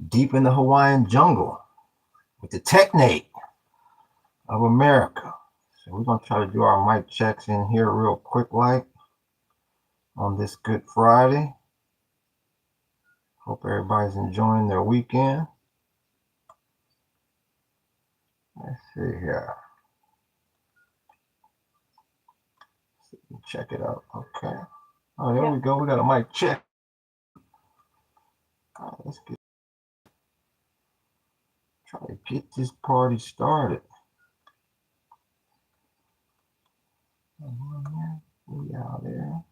deep in the Hawaiian jungle with the Technate of America. So we're going to try to do our mic checks in here real quick like on this Good Friday. Hope everybody's enjoying their weekend. Let's see here. Check it out. Okay. Oh, there we go. We got a mic check. All right, let's try to get this party started. We out there.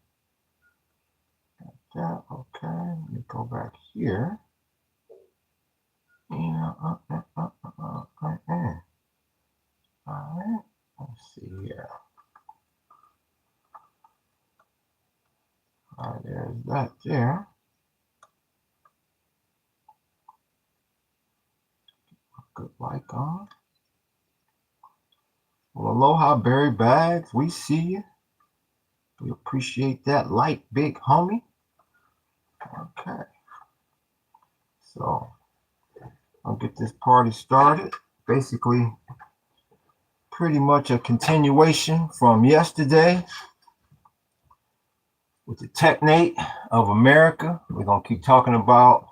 Got that. Okay. Let me go back here. All right. Let's see here. All right, there's that there. Good like on. Well, aloha, Berry Bags. We see you. We appreciate that light, big homie. Okay. So I'll get this party started. Basically, pretty much a continuation from yesterday with the Technate of America. We're going to keep talking about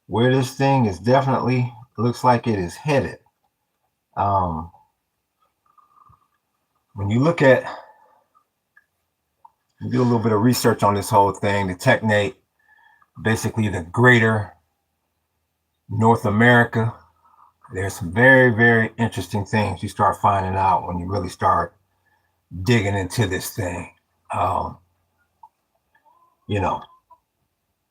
where this thing is definitely looks like it is headed. When you look at, you do a little bit of research on this whole thing, the Technate, basically the greater North America, there's some very, very interesting things you start finding out when you really start digging into this thing.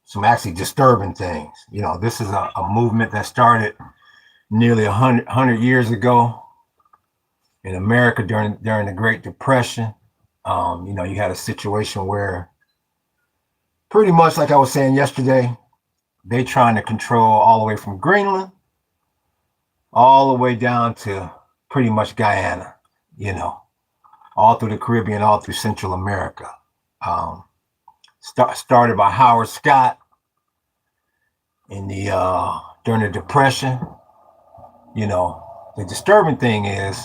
Some actually disturbing things. This is a movement that started nearly 100 years ago in America during the Great Depression. You had a situation where pretty much like I was saying yesterday, they trying to control all the way from Greenland all the way down to pretty much Guyana, all through the Caribbean, all through Central America. Started by Howard Scott in during the Depression. The disturbing thing is,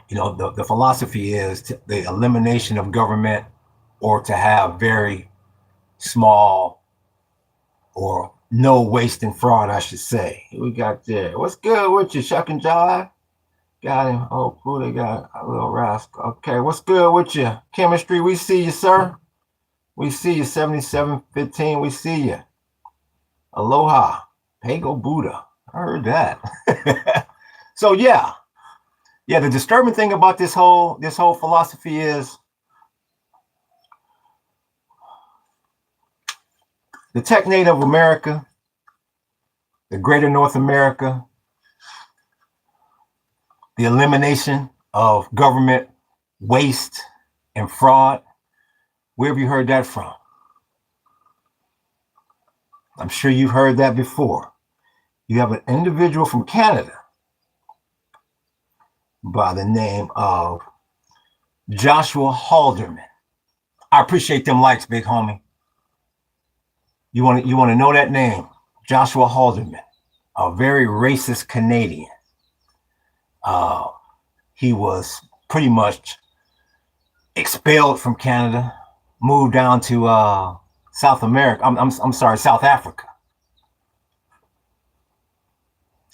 the philosophy is the elimination of government, or to have very small or no waste and fraud, I should say. We got there. What's good with you, Shuck and Jive? Got him. Oh, cool. They got a little rascal. Okay, what's good with you? Chemistry, we see you, sir. We see you, 7715. We see you. Aloha. Pago Buddha. I heard that. So yeah, the disturbing thing about this whole philosophy is the Technate of America, the greater North America, the elimination of government waste and fraud. Where have you heard that from? I'm sure you've heard that before. You have an individual from Canada by the name of Joshua Haldeman. I appreciate them likes, big homie. You want to know that name? Joshua Haldeman, a very racist Canadian. He was pretty much expelled from Canada, moved down to South America. I'm sorry, South Africa.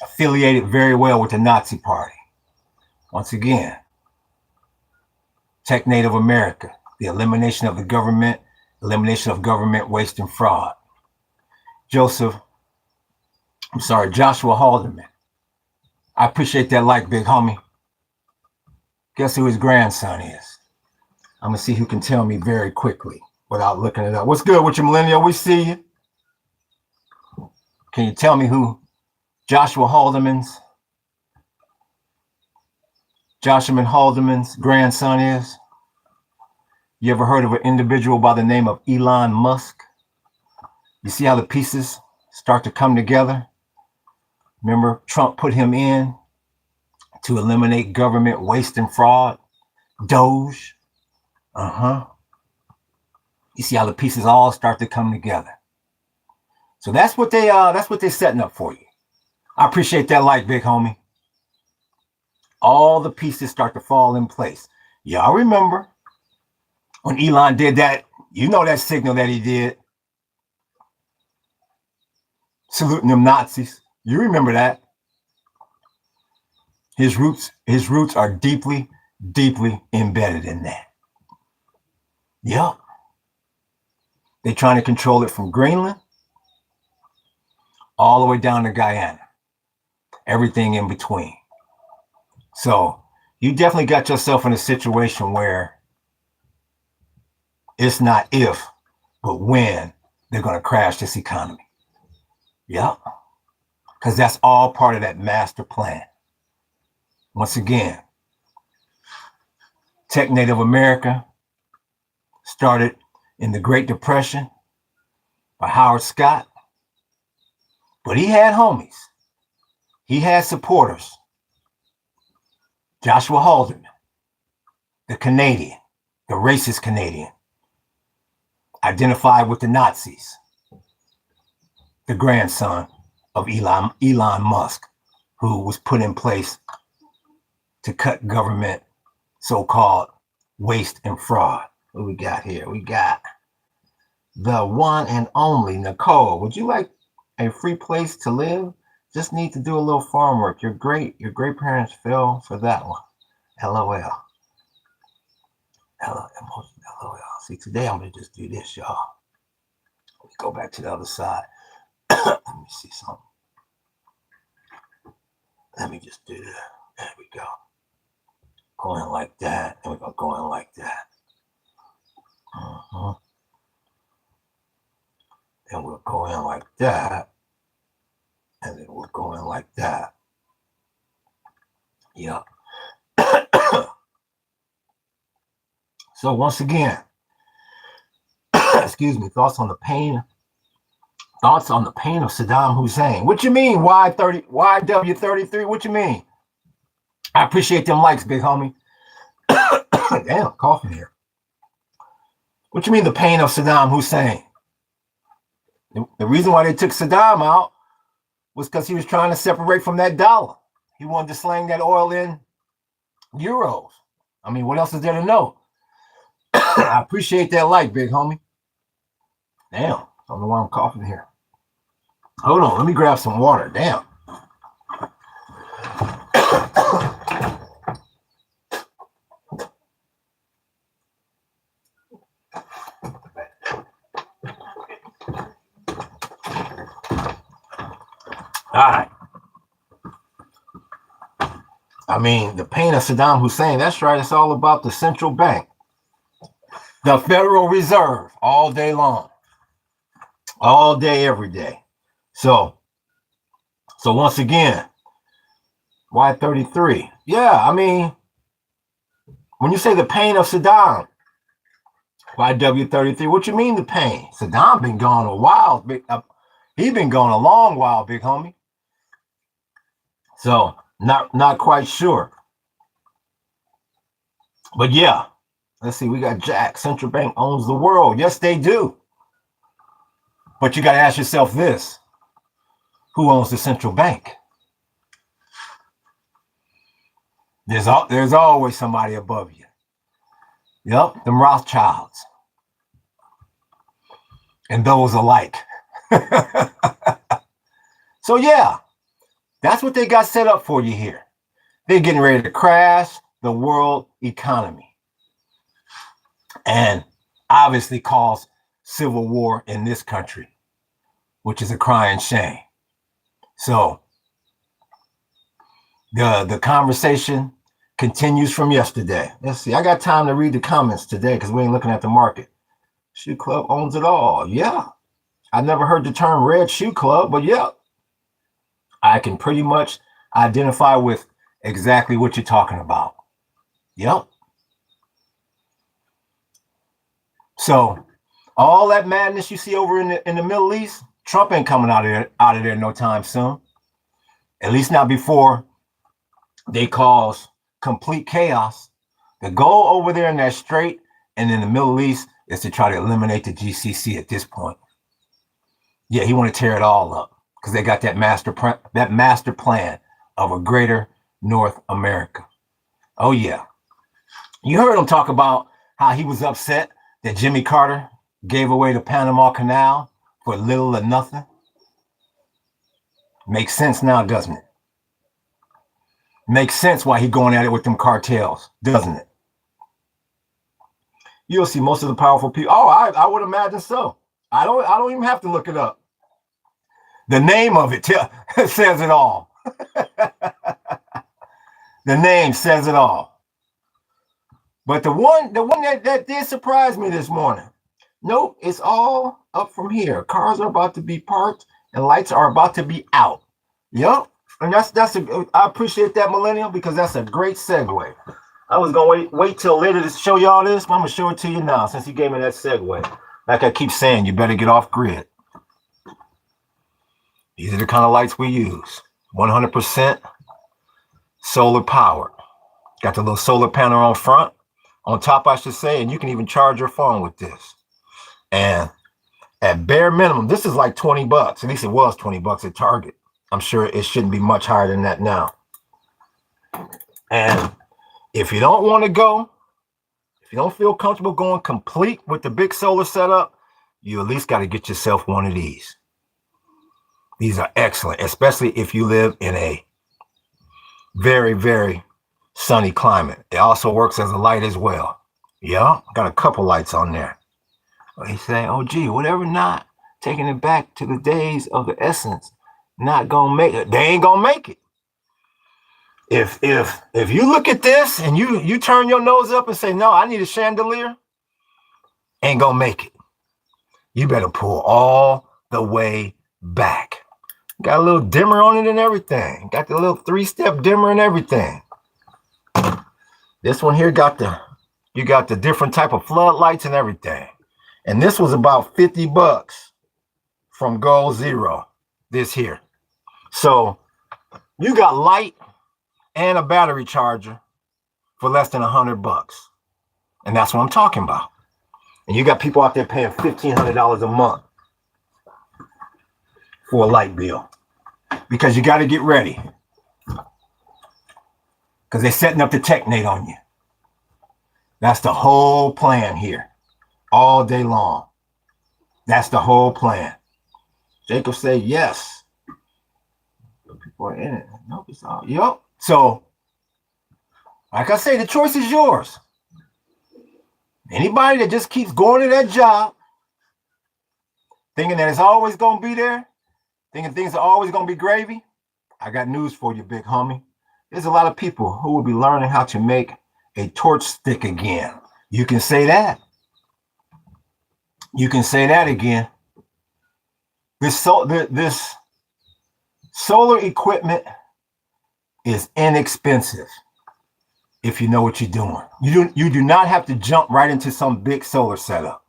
Affiliated very well with the Nazi Party. Once again, Technate of America, the elimination of the government, elimination of government waste and fraud. Joshua Haldeman. I appreciate that like, big homie. Guess who his grandson is? I'm going to see who can tell me very quickly without looking it up. What's good with you, Millennial? We see you. Can you tell me who Joshua Haldeman's grandson is? You ever heard of an individual by the name of Elon Musk? You see how the pieces start to come together? Remember, Trump put him in to eliminate government waste and fraud. Doge. You see how the pieces all start to come together. So that's what they're setting up for you. I appreciate that like, big homie. All the pieces start to fall in place. Y'all remember when Elon did that, you know, that signal that he did, saluting them Nazis. You remember that. His roots are deeply, deeply embedded in that. Yep. They're trying to control it from Greenland all the way down to Guyana. Everything in between. So you definitely got yourself in a situation where it's not if, but when they're going to crash this economy. Yep. Because that's all part of that master plan. Once again, Technate of America started in the Great Depression by Howard Scott. But he had homies. He had supporters. Joshua Haldeman, the Canadian, the racist Canadian, identified with the Nazis, the grandson of Elon Musk, who was put in place to cut government so-called waste and fraud. What we got here? We got the one and only Nicole. Would you like a free place to live? Just need to do a little farm work. Your great parents fell for that one. LOL. LOL. See, today I'm gonna just do this, y'all. Let me go back to the other side. Let me see something. Let me just do that. There we go. Going like that. And we're gonna go in like that. Then we'll go in like that. And then we'll go in like that. Yep. So once again, excuse me, thoughts on the pain of Saddam Hussein. What you mean? YW33? What you mean? I appreciate them likes, big homie. Damn, coughing here. What you mean the pain of Saddam Hussein? The reason why they took Saddam out was because he was trying to separate from that dollar. He wanted to slang that oil in euros. I mean, what else is there to know? I appreciate that like, big homie. Damn, I don't know why I'm coughing here. Hold on, let me grab some water. Damn. All right. I mean, the pain of Saddam Hussein, that's right. It's all about the central bank, the Federal Reserve, all day long, all day, every day. So once again, Y33. Yeah, I mean, when you say the pain of Saddam, YW33, what you mean the pain? Saddam been gone a while. He been gone a long while, big homie. So not quite sure. But yeah, let's see. We got Jack. Central bank owns the world. Yes, they do. But you got to ask yourself this. Who owns the central bank? There's always somebody above you. Yep, them Rothschilds. And those alike. So yeah, that's what they got set up for you here. They're getting ready to crash the world economy. And obviously cause civil war in this country, which is a crying shame. So the conversation continues from yesterday. Let's see. I got time to read the comments today because we ain't looking at the market. Shoe Club owns it all. Yeah. I never heard the term Red Shoe Club, but yeah. I can pretty much identify with exactly what you're talking about. Yep. So all that madness you see over in the Middle East, Trump ain't coming out of there no time soon. At least not before they cause complete chaos. The goal over there in that strait and in the Middle East is to try to eliminate the GCC at this point. Yeah, he want to tear it all up because they got that master plan of a greater North America. Oh yeah, you heard him talk about how he was upset that Jimmy Carter gave away the Panama Canal for little or nothing. Makes sense now, doesn't it? Makes sense why he going at it with them cartels, doesn't it? You'll see most of the powerful people. Oh, I would imagine so. I don't even have to look it up. The name of it says it all. The name says it all. But the one that did surprise me this morning. Nope, it's all up from here. Cars are about to be parked and lights are about to be out. Yep. And I appreciate that, Millennial, because that's a great segue. I was gonna wait till later to show y'all this, but I'm gonna show it to you now since you gave me that segue. Like I keep saying, you better get off grid. These are the kind of lights we use. 100% solar powered. Got the little solar panel on front, on top, I should say, and you can even charge your phone with this. And at bare minimum, this is like $20. At least it was $20 at Target. I'm sure it shouldn't be much higher than that now. And if you don't want to go, if you don't feel comfortable going complete with the big solar setup, you at least got to get yourself one of these. These are excellent, especially if you live in a very, very sunny climate. It also works as a light as well. Yeah, got a couple lights on there. He say, oh, gee, whatever not, taking it back to the days of the essence, not gonna make it. They ain't gonna make it. If you look at this and you turn your nose up and say, no, I need a chandelier, ain't gonna make it. You better pull all the way back. Got a little dimmer on it and everything. Got the little 3-step dimmer and everything. This one here you got the different type of floodlights and everything. And this was about $50 from Goal Zero, this here. So you got light and a battery charger for less than $100. And that's what I'm talking about. And you got people out there paying $1,500 a month for a light bill because you got to get ready because they're setting up the Technate on you. That's the whole plan here all day long. That's the whole plan. Jacob said yes. People are in it. Nope, it's all. Yep. So, like I say, the choice is yours. Anybody that just keeps going to that job, thinking that it's always going to be there, thinking things are always going to be gravy, I got news for you, big homie. There's a lot of people who will be learning how to make a torch stick again. You can say that. You can say that again. This solar equipment is inexpensive if you know what you're doing. You do not have to jump right into some big solar setup.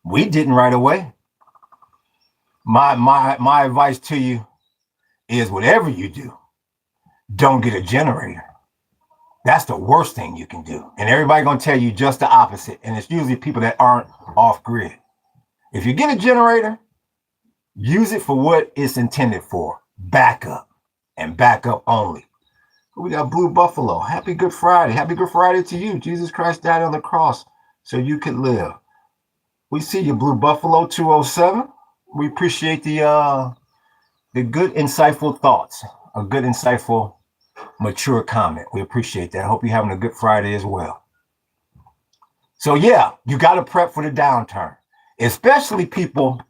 We didn't right away. My advice to you is whatever you do, don't get a generator. That's the worst thing you can do. And everybody gonna tell you just the opposite. And it's usually people that aren't off grid. If you get a generator, use it for what it's intended for. Backup and backup only. We got Blue Buffalo. Happy Good Friday. Happy Good Friday to you. Jesus Christ died on the cross so you could live. We see you, Blue Buffalo 207. We appreciate the good, insightful thoughts. A good, insightful, mature comment. We appreciate that. I hope you're having a good Friday as well. So yeah, you got to prep for the downturn, especially people,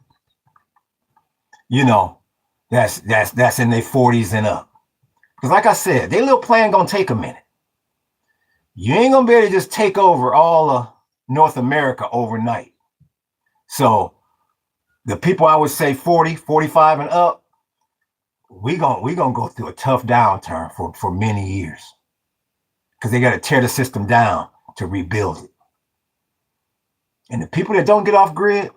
you know, that's in their 40s and up. Because like I said, their little plan gonna take a minute. You ain't gonna be able to just take over all of North America overnight. So the people I would say 40, 45 and up, we gonna go through a tough downturn for many years. Because they got to tear the system down to rebuild it. And the people that don't get off grid,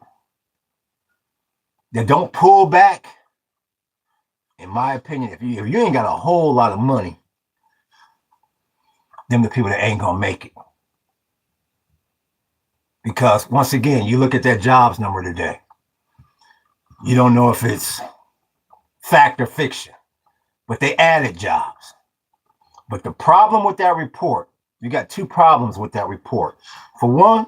that don't pull back, in my opinion, if you ain't got a whole lot of money, them the people that ain't gonna make it. Because once again, you look at that jobs number today. You don't know if it's fact or fiction, but they added jobs. But the problem with that report, you got two problems with that report. For one,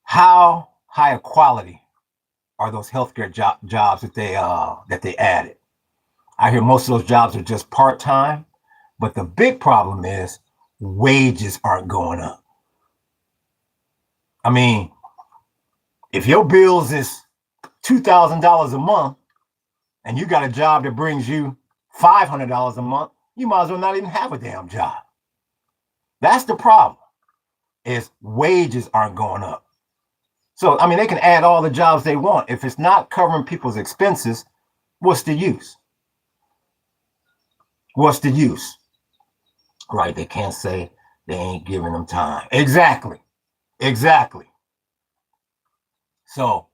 how high a quality are those healthcare jobs that they added? I hear most of those jobs are just part-time, but the big problem is wages aren't going up. I mean, if your bills is $2,000 a month and you got a job that brings you $500 a month, you might as well not even have a damn job. That's the problem, is wages aren't going up. So, I mean, they can add all the jobs they want. If it's not covering people's expenses, what's the use? What's the use? Right? They can't say they ain't giving them time. Exactly. Exactly. So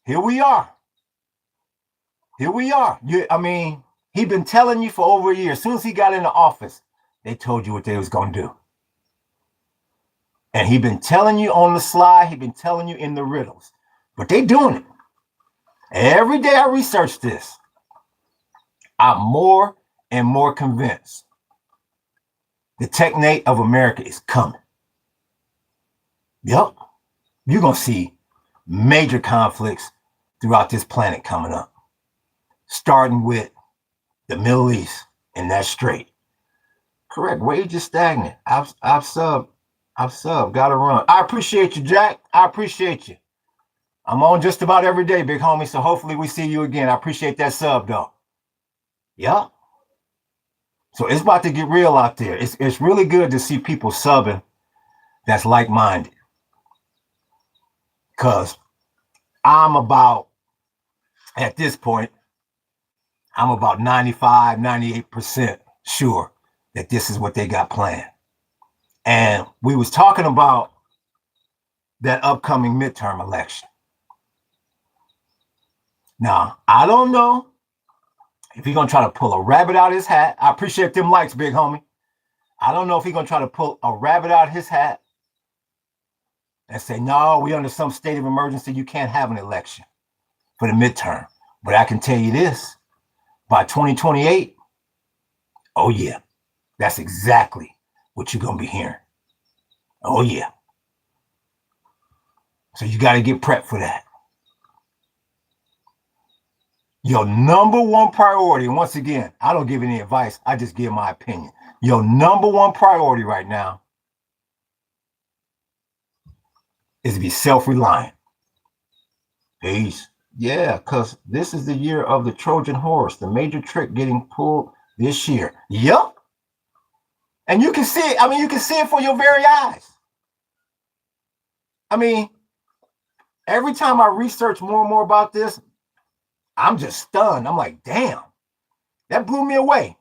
here we are. Here we are. I mean, he's been telling you for over a year. As soon as he got into office, they told you what they was going to do. And he's been telling you on the slide. He's been telling you in the riddles. But they doing it. Every day I research this, I'm more and more convinced the Technate of America is coming. Yep. You're going to see major conflicts throughout this planet coming up, starting with the Middle East and that strait. Correct. Wages stagnant. I've subbed. Gotta run. I appreciate you, Jack. I appreciate you. I'm on just about every day, big homie. So hopefully we see you again. I appreciate that sub, though. Yeah. So it's about to get real out there. It's really good to see people subbing that's like-minded. Because I'm about, at this point, I'm about 95, 98% sure that this is what they got planned. And we was talking about that upcoming midterm election. Now, I don't know if he's going to try to pull a rabbit out of his hat. I appreciate them likes, big homie. I don't know if he's going to try to pull a rabbit out of his hat and say, no, we're under some state of emergency. You can't have an election for the midterm. But I can tell you this, by 2028, oh yeah, that's exactly what you're going to be hearing. Oh yeah. So you got to get prepped for that. Your number one priority, and once again, I don't give any advice. I just give my opinion. Your number one priority right now is to be self-reliant. Peace. Yeah, because this is the year of the Trojan horse, the major trick getting pulled this year. Yup. And you can see it. I mean, you can see it for your very eyes. I mean, every time I research more and more about this, I'm just stunned. I'm like, damn, that blew me away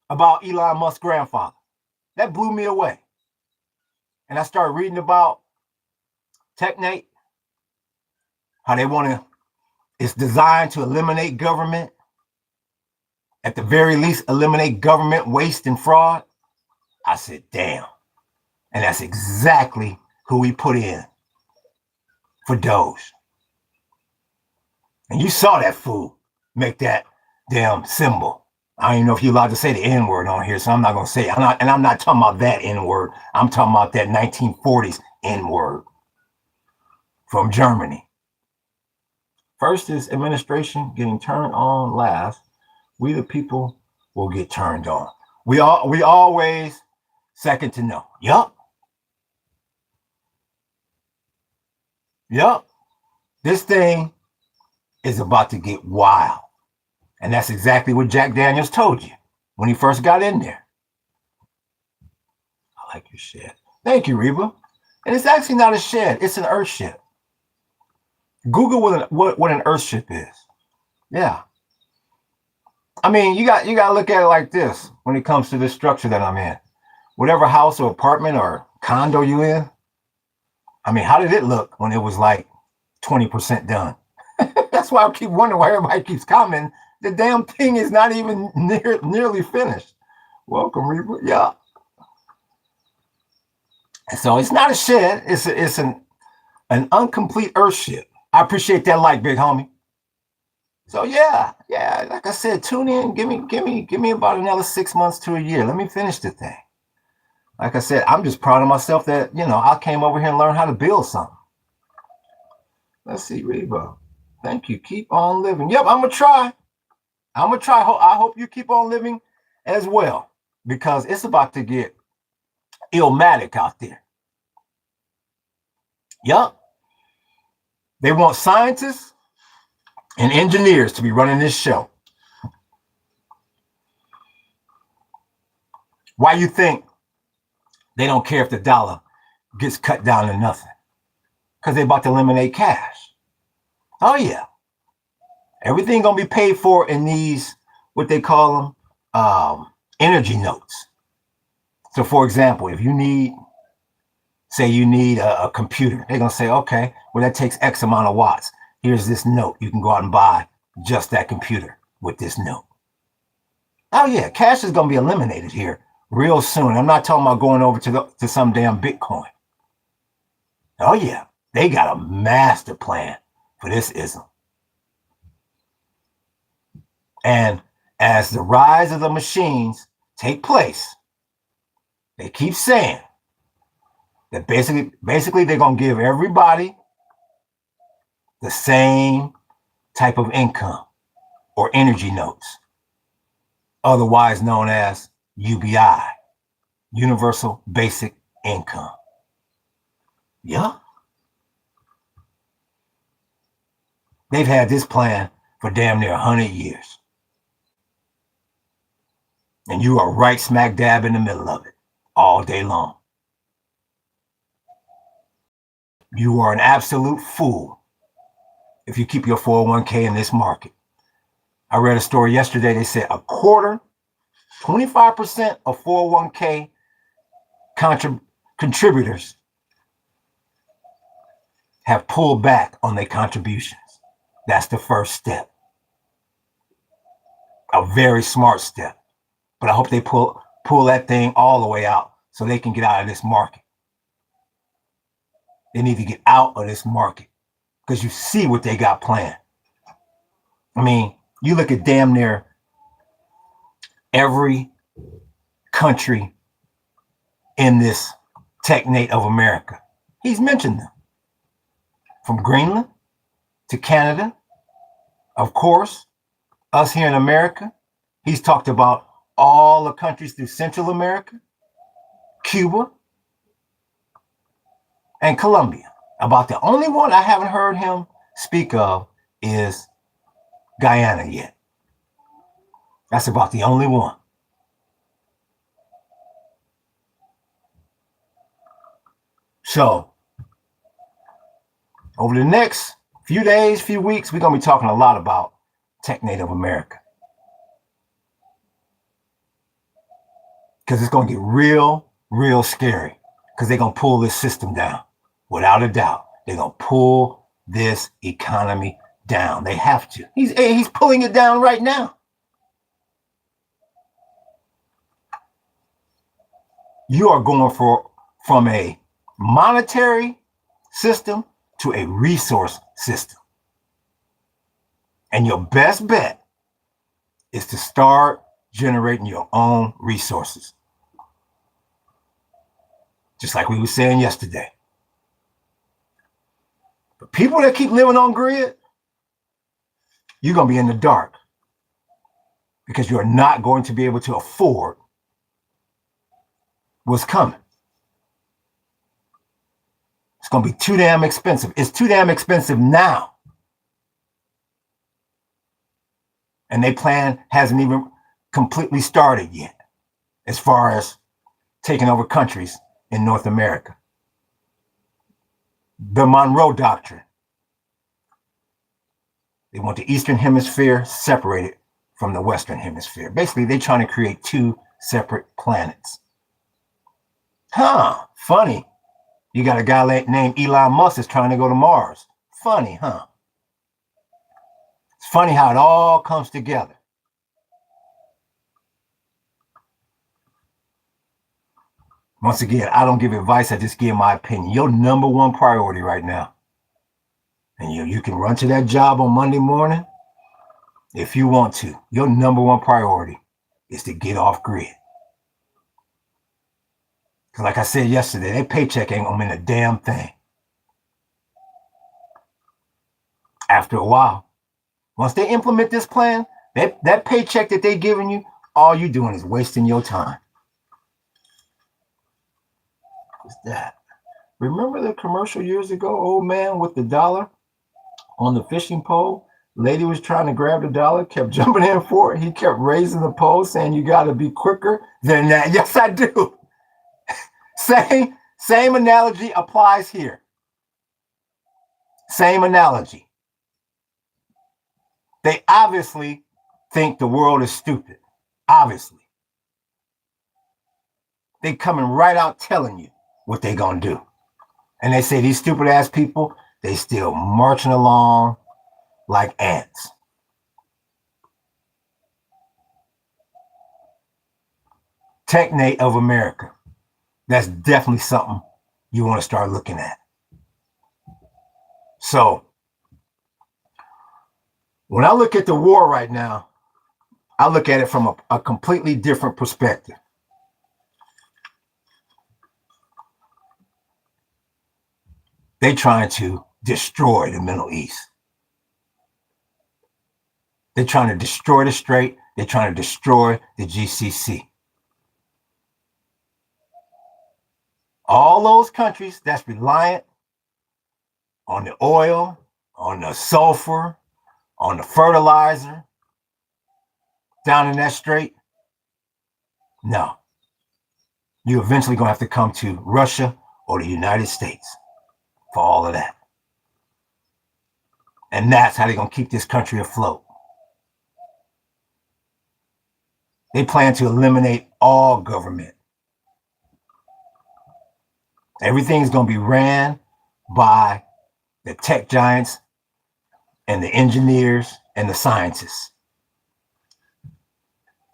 about Elon Musk's grandfather. That blew me away. And I started reading about Technate, how they want to, it's designed to eliminate government. At the very least, eliminate government waste and fraud. I said, damn. And that's exactly who we put in for Doge. And you saw that fool make that damn symbol. I don't even know if you're allowed to say the N-word on here, so I'm not going to say it. I'm not talking about that N-word. I'm talking about that 1940s N-word from Germany. First is administration getting turned on last. We the people will get turned on. We always second to no. Yup. Yup. This thing is about to get wild. And that's exactly what Jack Daniels told you when he first got in there. I like your shed. Thank you, Reba. And it's actually not a shed. It's an earthship. Google what an earthship is. Yeah. I mean, you got to look at it like this when it comes to this structure that I'm in. Whatever house or apartment or condo you in, I mean, how did it look when it was like 20% done? That's why I keep wondering why everybody keeps commenting. The damn thing is not even nearly finished. Welcome, Reba. Yeah. And so it's not a shed. It's an An incomplete Earthship. I appreciate that like, big homie. So yeah, like I said, tune in. Give me about another 6 months to a year. Let me finish the thing. Like I said, I'm just proud of myself that, I came over here and learned how to build something. Let's see, Reba. Thank you. Keep on living. Yep, I'm gonna try. I hope you keep on living as well, because it's about to get illmatic out there. Yep. They want scientists and engineers to be running this show. Why you think they don't care if the dollar gets cut down to nothing? Because they're about to eliminate cash. Oh yeah. Everything gonna be paid for in these, what they call them, energy notes. So for example, if you need, say you need a computer, they're gonna say, okay, well that takes X amount of watts. Here's this note. You can go out and buy just that computer with this note. Oh yeah, cash is gonna be eliminated here real soon. I'm not talking about going over to some damn Bitcoin. Oh yeah, they got a master plan for this ism. And as the rise of the machines take place, they keep saying that basically they're going to give everybody the same type of income or energy notes, otherwise known as UBI, Universal Basic Income. Yeah. They've had this plan for damn near 100 years. And you are right smack dab in the middle of it all day long. You are an absolute fool if you keep your 401k in this market. I read a story yesterday. They said a quarter, 25% of 401k contributors have pulled back on their contributions. That's the first step. A very smart step. But I hope they pull that thing all the way out so they can get out of this market. They need to get out of this market because you see what they got planned. I mean, you look at damn near every country in this Technate of America. He's mentioned them. From Greenland to Canada, of course, us here in America. He's talked about all the countries through Central America, Cuba, and Colombia. About the only one I haven't heard him speak of is Guyana yet. That's about the only one. So, over the next few days, few weeks, we're going to be talking a lot about Technate of America. Because it's going to get real, real scary. Because they're going to pull this system down. Without a doubt. They're going to pull this economy down. They have to. He's pulling it down right now. You are going from a monetary system to a resource system. And your best bet is to start generating your own resources. Just like we were saying yesterday. But people that keep living on grid, you're going to be in the dark because you're not going to be able to afford what's coming. It's going to be too damn expensive. It's too damn expensive now. And their plan hasn't even completely started yet as far as taking over countries in North America. The Monroe Doctrine. They want the Eastern Hemisphere separated from the Western Hemisphere. Basically, they're trying to create two separate planets. Huh, funny. You got a guy named Elon Musk that's trying to go to Mars. Funny, huh? It's funny how it all comes together. Once again, I don't give advice, I just give my opinion. Your number one priority right now And you can run to that job on Monday morning if you want to. Your number one priority is to get off grid. Because like I said yesterday, that paycheck ain't gonna mean a damn thing. After a while, once they implement this plan, that paycheck that they're giving you, all you're doing is wasting your time. What's that? Remember the commercial years ago, old man with the dollar on the fishing pole? Lady was trying to grab the dollar, kept jumping in for it. He kept raising the pole, saying, you got to be quicker than that. Yes, I do. Same analogy applies here. Same analogy. They obviously think the world is stupid. Obviously. They coming right out telling you what they gonna do. And they say these stupid ass people, they still marching along like ants. Technate of America. That's definitely something you want to start looking at. So when I look at the war right now, I look at it from a completely different perspective. They're trying to destroy the Middle East. They're trying to destroy the Strait. They're trying to destroy the GCC. All those countries that's reliant on the oil, on the sulfur, on the fertilizer down in that strait. No. You're eventually going to have to come to Russia or the United States for all of that. And that's how they're going to keep this country afloat. They plan to eliminate all government. Everything's going to be ran by the tech giants and the engineers and the scientists.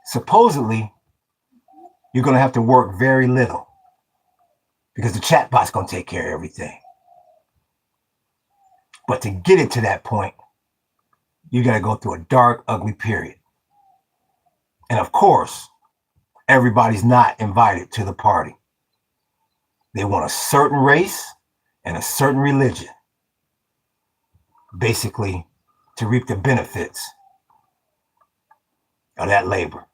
Supposedly, you're going to have to work very little because the chatbot's going to take care of everything. But to get it to that point, you got to go through a dark, ugly period. And of course, everybody's not invited to the party. They want a certain race and a certain religion, basically to reap the benefits of that labor.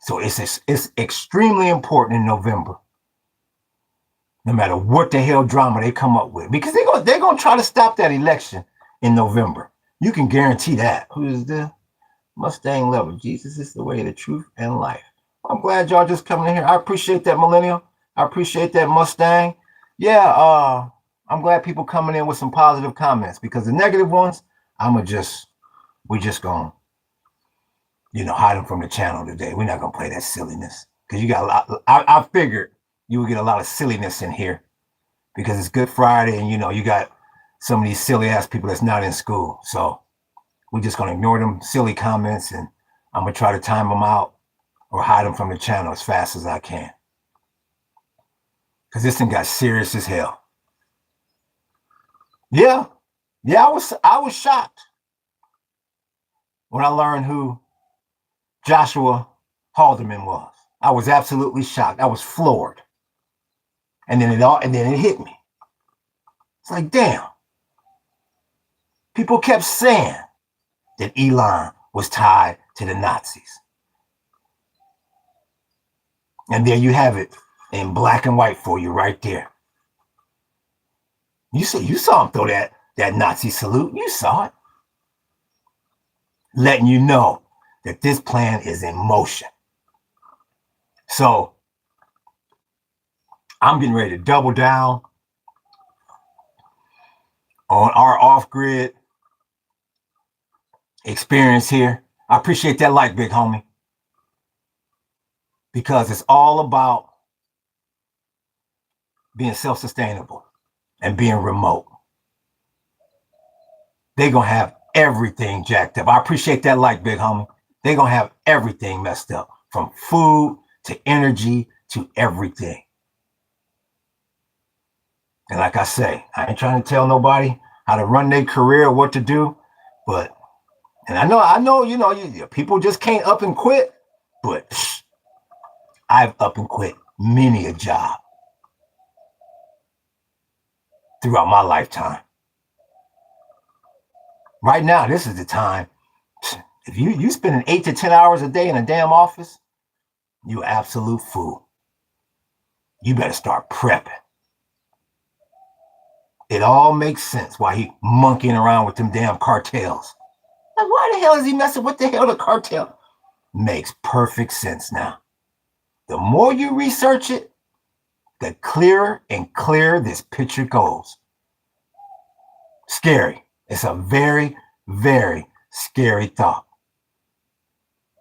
So it's extremely important in November, no matter what the hell drama they come up with, because they're gonna try to stop that election in November. You can guarantee that. Who is the Mustang Lover? Jesus is the way, the truth, and life. I'm glad y'all just coming in here. I appreciate that, Millennial. I appreciate that, Mustang. Yeah, I'm glad people coming in with some positive comments, because the negative ones, we just gonna, hide them from the channel today. We're not gonna play that silliness, because you got a lot. I figured you would get a lot of silliness in here because it's Good Friday, and you got some of these silly ass people that's not in school. So we're just gonna ignore them silly comments, and I'm gonna try to time them out or hide them from the channel as fast as I can, because this thing got serious as hell. Yeah, I was shocked when I learned who Joshua Haldeman was. I was absolutely shocked. I was floored. And then it hit me. It's like, damn. People kept saying that Elon was tied to the Nazis. And there you have it in black and white for you right there. You saw him throw that Nazi salute. You saw it. Letting you know that this plan is in motion. So I'm getting ready to double down on our off-grid experience here. I appreciate that like, big homie, because it's all about being self-sustainable and being remote. They're going to have everything jacked up. I appreciate that like, big homie. They're going to have everything messed up, from food to energy to everything. And like I say, I ain't trying to tell nobody how to run their career or what to do, but, and I know, people just can't up and quit, but I've up and quit many a job throughout my lifetime. Right now, this is the time. If you spending 8 to 10 hours a day in a damn office, you absolute fool. You better start prepping. It all makes sense why he monkeying around with them damn cartels. Like, why the hell is he messing with the hell the cartel? Makes perfect sense now. The more you research it, the clearer and clearer this picture goes. Scary. It's a very, very scary thought.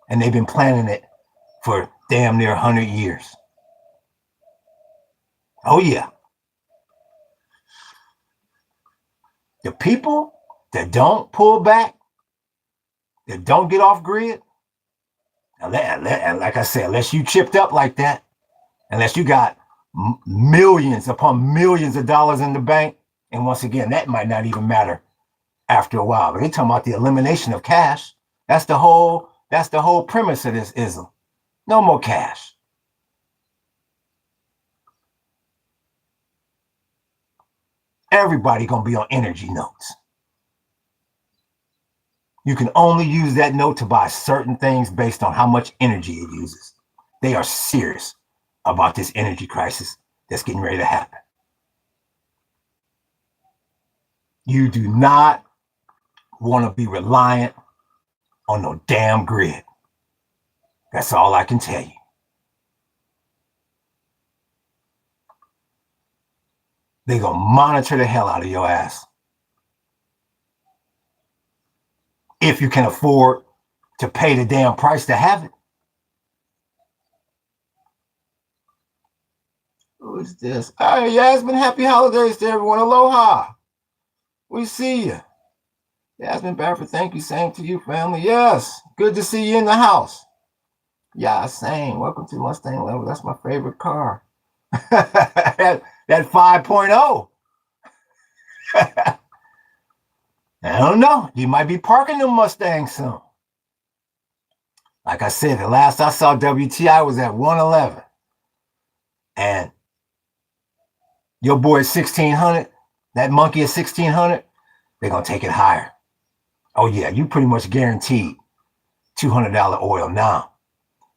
And they've been planning it for damn near 100 years. Oh, yeah. The people that don't pull back, that don't get off grid, and like I said, unless you chipped up like that, unless you got millions upon millions of dollars in the bank, and once again, that might not even matter after a while. But they're talking about the elimination of cash. That's the whole premise of this ism. No more cash. Everybody gonna be on energy notes. You can only use that note to buy certain things based on how much energy it uses. They are serious about this energy crisis that's getting ready to happen. You do not want to be reliant on no damn grid. That's all I can tell you. They're going to monitor the hell out of your ass. If you can afford to pay the damn price to have it. Who is this? Hey, Yasmin, happy holidays to everyone. Aloha. We see you. Yasmin Baffert, thank you. Same to you, family. Yes, good to see you in the house. Yeah, same. Welcome to Mustang Level. That's my favorite car. that 5.0. I don't know. You might be parking the Mustang soon. Like I said, the last I saw WTI was at 111. And your boy is 1600. That monkey is 1600. They're going to take it higher. Oh, yeah, you pretty much guaranteed $200 oil now.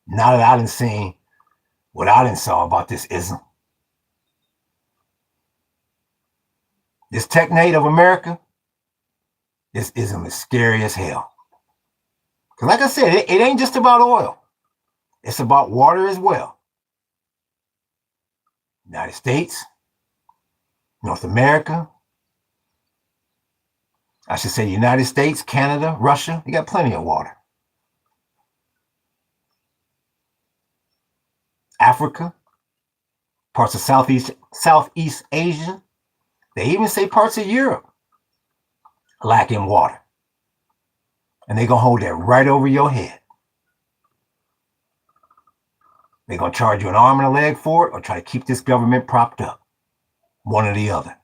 Now that I done seen what I done saw about this ism. This Technate of America, this ism is scary as hell. Because like I said, it ain't just about oil. It's about water as well. United States, North America, I should say United States, Canada, Russia, you got plenty of water. Africa, parts of Southeast Asia, they even say parts of Europe lacking water. And they're going to hold that right over your head. They're going to charge you an arm and a leg for it or try to keep this government propped up. One or the other.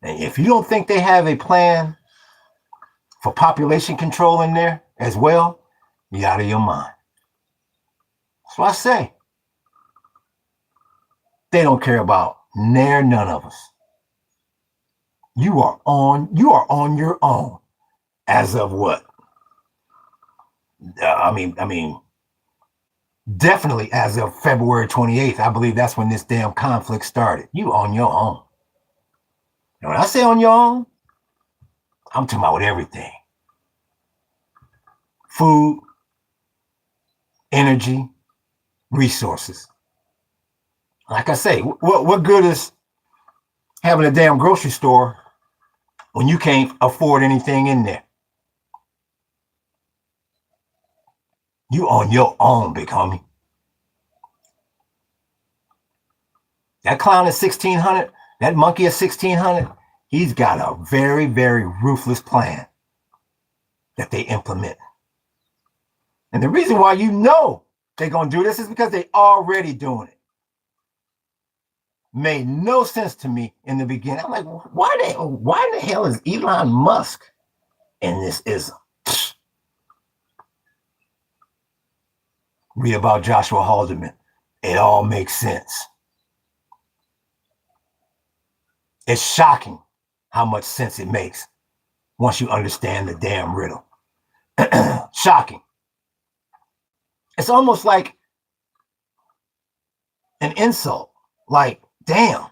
And if you don't think they have a plan for population control in there as well, you're out of your mind. That's what I say. They don't care about none of us. You are on your own as of what? I mean, definitely as of February 28th. I believe that's when this damn conflict started. You on your own. And when I say on your own, I'm talking about with everything. Food, energy, resources. Like I say, what good is having a damn grocery store when you can't afford anything in there? You on your own, big homie. That clown is 1600. That monkey is 1600. He's got a very, very ruthless plan that they implement. And the reason why you know they're going to do this is because they're already doing it. made no sense to me in the beginning. I'm like, why in the hell is Elon Musk in this ism? Read about Joshua Haldeman. It all makes sense. It's shocking how much sense it makes once you understand the damn riddle. Shocking. It's almost like an insult. Like, damn,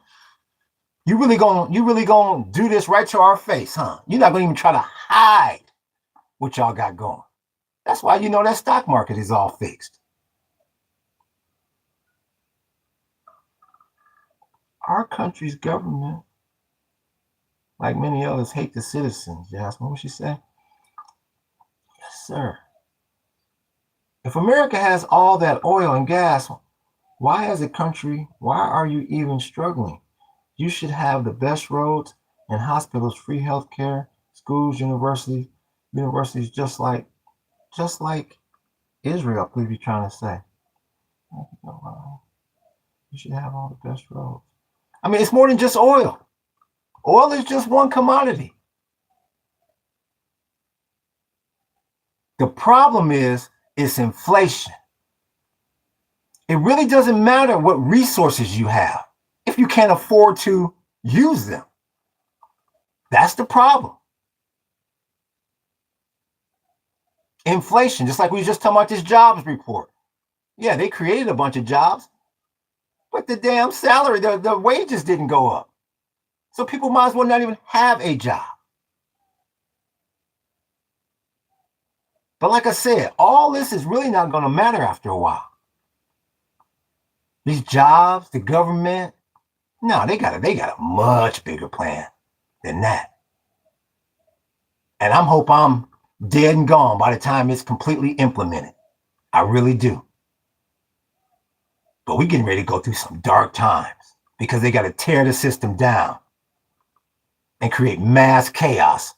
you really gonna do this right to our face, huh? You're not gonna even try to hide what y'all got going. That's why you know that stock market is all fixed. Our country's government, like many others, hate the citizens. Jasmine, what would she say? Yes, sir. If America has all that oil and gas, why as a country, why are you even struggling? You should have the best roads and hospitals, free health care, schools, universities, just like Israel, I believe you're trying to say. You should have all the best roads. I mean, it's more than just oil. Oil is just one commodity. The problem is it's inflation. It really doesn't matter what resources you have if you can't afford to use them. That's the problem. Inflation, just like we were just talking about this jobs report. Yeah, they created a bunch of jobs, but the damn salary, the wages didn't go up. So people might as well not even have a job. But like I said, all this is really not going to matter after a while. These jobs, the government, no, they got a much bigger plan than that. And I hope I'm dead and gone by the time it's completely implemented. I really do. But we're getting ready to go through some dark times because they got to tear the system down and create mass chaos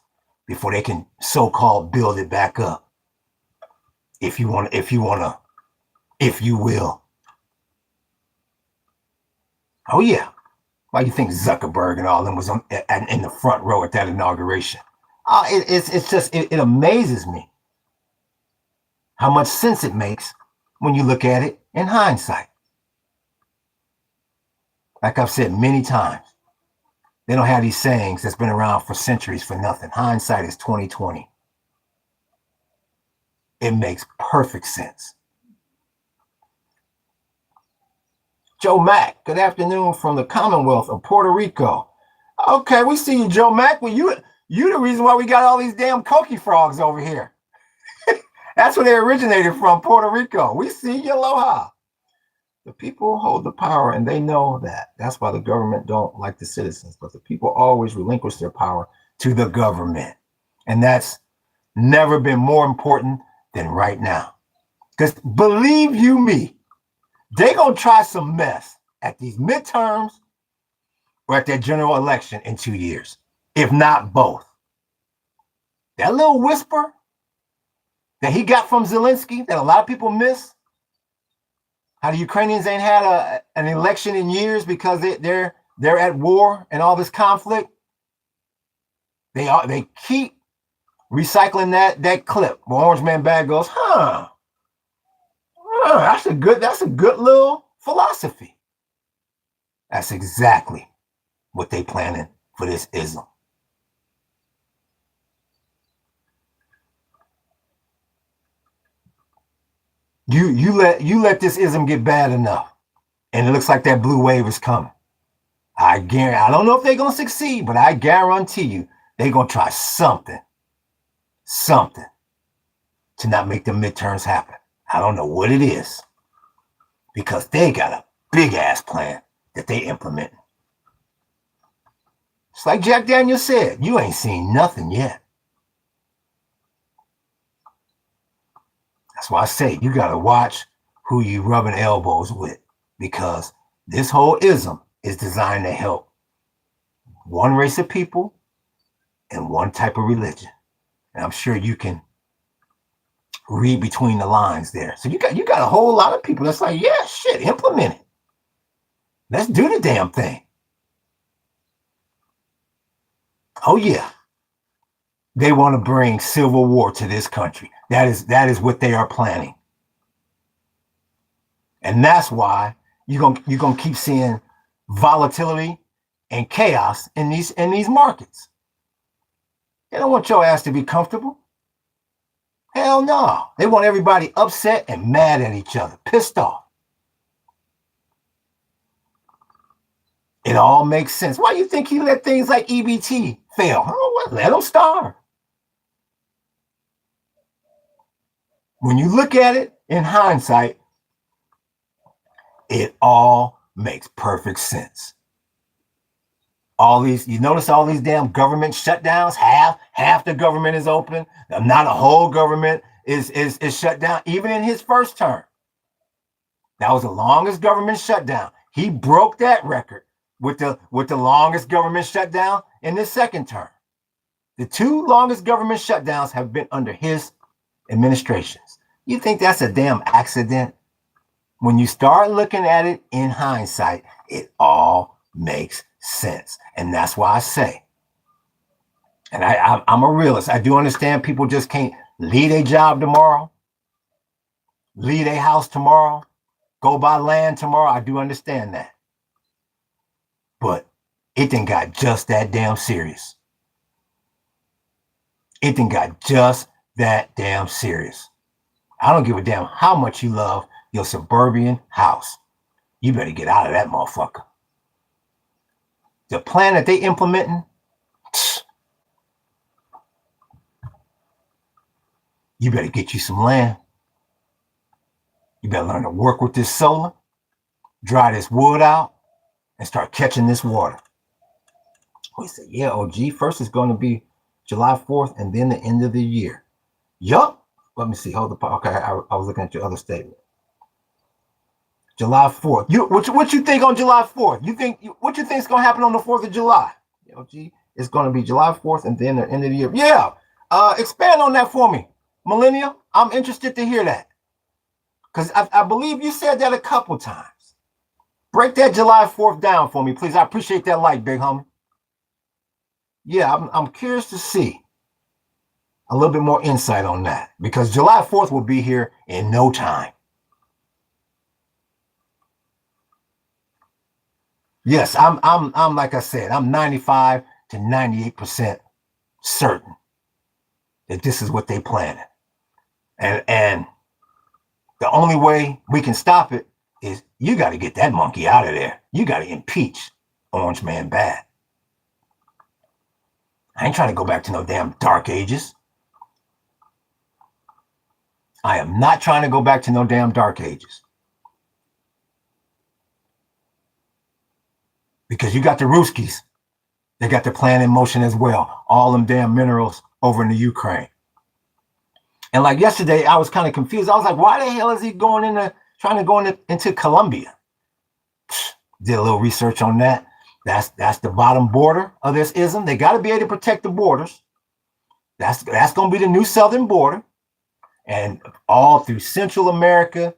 before they can so-called build it back up. If you will. Oh yeah. Why do you think Zuckerberg and all of them was in the front row at that inauguration? It amazes me how much sense it makes when you look at it in hindsight. Like I've said many times, they don't have these sayings that's been around for centuries for nothing. Hindsight is 20/20. It makes perfect sense. Joe Mack, good afternoon from the Commonwealth of Puerto Rico. Okay, we see you, Joe Mack. Well, you the reason why we got all these damn coqui frogs over here. That's where they originated from, Puerto Rico. We see you, aloha. The people hold the power, and they know that. That's why the government don't like the citizens. But the people always relinquish their power to the government. And that's never been more important than right now. Because believe you me, they're going to try some mess at these midterms or at their general election in 2 years, if not both. That little whisper that he got from Zelensky that a lot of people miss, how the Ukrainians ain't had an election in years because they're at war and all this conflict. They keep recycling that clip where Orange Man Bad goes, that's a good little philosophy. That's exactly what they planning for this ism. You let this ism get bad enough, and it looks like that blue wave is coming. I don't know if they're gonna succeed, but I guarantee you they're gonna try something to not make the midterms happen. I don't know what it is, because they got a big ass plan that they implementing. It's like Jack Daniels said, you ain't seen nothing yet. That's why I say you got to watch who you rubbing elbows with, because this whole ism is designed to help one race of people and one type of religion. And I'm sure you can read between the lines there. So you got a whole lot of people that's like, yeah, shit, implement it. Let's do the damn thing. Oh yeah. They want to bring civil war to this country. That is what they are planning. And that's why you're gonna keep seeing volatility and chaos in these markets. They don't want your ass to be comfortable. Hell no. They want everybody upset and mad at each other, pissed off. It all makes sense. Why do you think he let things like EBT fail? Oh, let them starve. When you look at it in hindsight, it all makes perfect sense. All these, you notice all these damn government shutdowns, half the government is open. Not a whole government is shut down, even in his first term. That was the longest government shutdown. He broke that record with the longest government shutdown in his second term. The two longest government shutdowns have been under his administrations. You think that's a damn accident? When you start looking at it in hindsight, it all makes sense. And that's why I say, and I'm a realist. I do understand people just can't leave a job tomorrow, leave a house tomorrow, go buy land tomorrow. I do understand that. But it done got just that damn serious. It done got just that damn serious. I don't give a damn how much you love your suburban house. You better get out of that motherfucker. The plan that they implementing, you better get you some land. You better learn to work with this solar, dry this wood out, and start catching this water. We said, yeah, OG, first is going to be July 4th and then the end of the year. Yup. Let me see. Hold the okay. I was looking at your other statement. July 4th. What you think on July 4th? What you think is going to happen on the 4th of July? OG, it's going to be July 4th and then the end of the year. Yeah. Expand on that for me, Millennial. I'm interested to hear that. Because I believe you said that a couple times. Break that July 4th down for me, please. I appreciate that light, big homie. Yeah, I'm curious to see a little bit more insight on that. Because July 4th will be here in no time. Yes, I'm like I said, I'm 95 to 98% certain that this is what they planning. And the only way we can stop it is you got to get that monkey out of there. You got to impeach Orange Man bad. I ain't trying to go back to no damn dark ages. I am not trying to go back to no damn dark ages. Because you got the Ruskies. They got the plan in motion as well. All them damn minerals over in the Ukraine. And like yesterday, I was kind of confused. I was like, why the hell is he trying to go into Colombia? Did a little research on that. That's the bottom border of this ism. They got to be able to protect the borders. That's going to be the new southern border. And all through Central America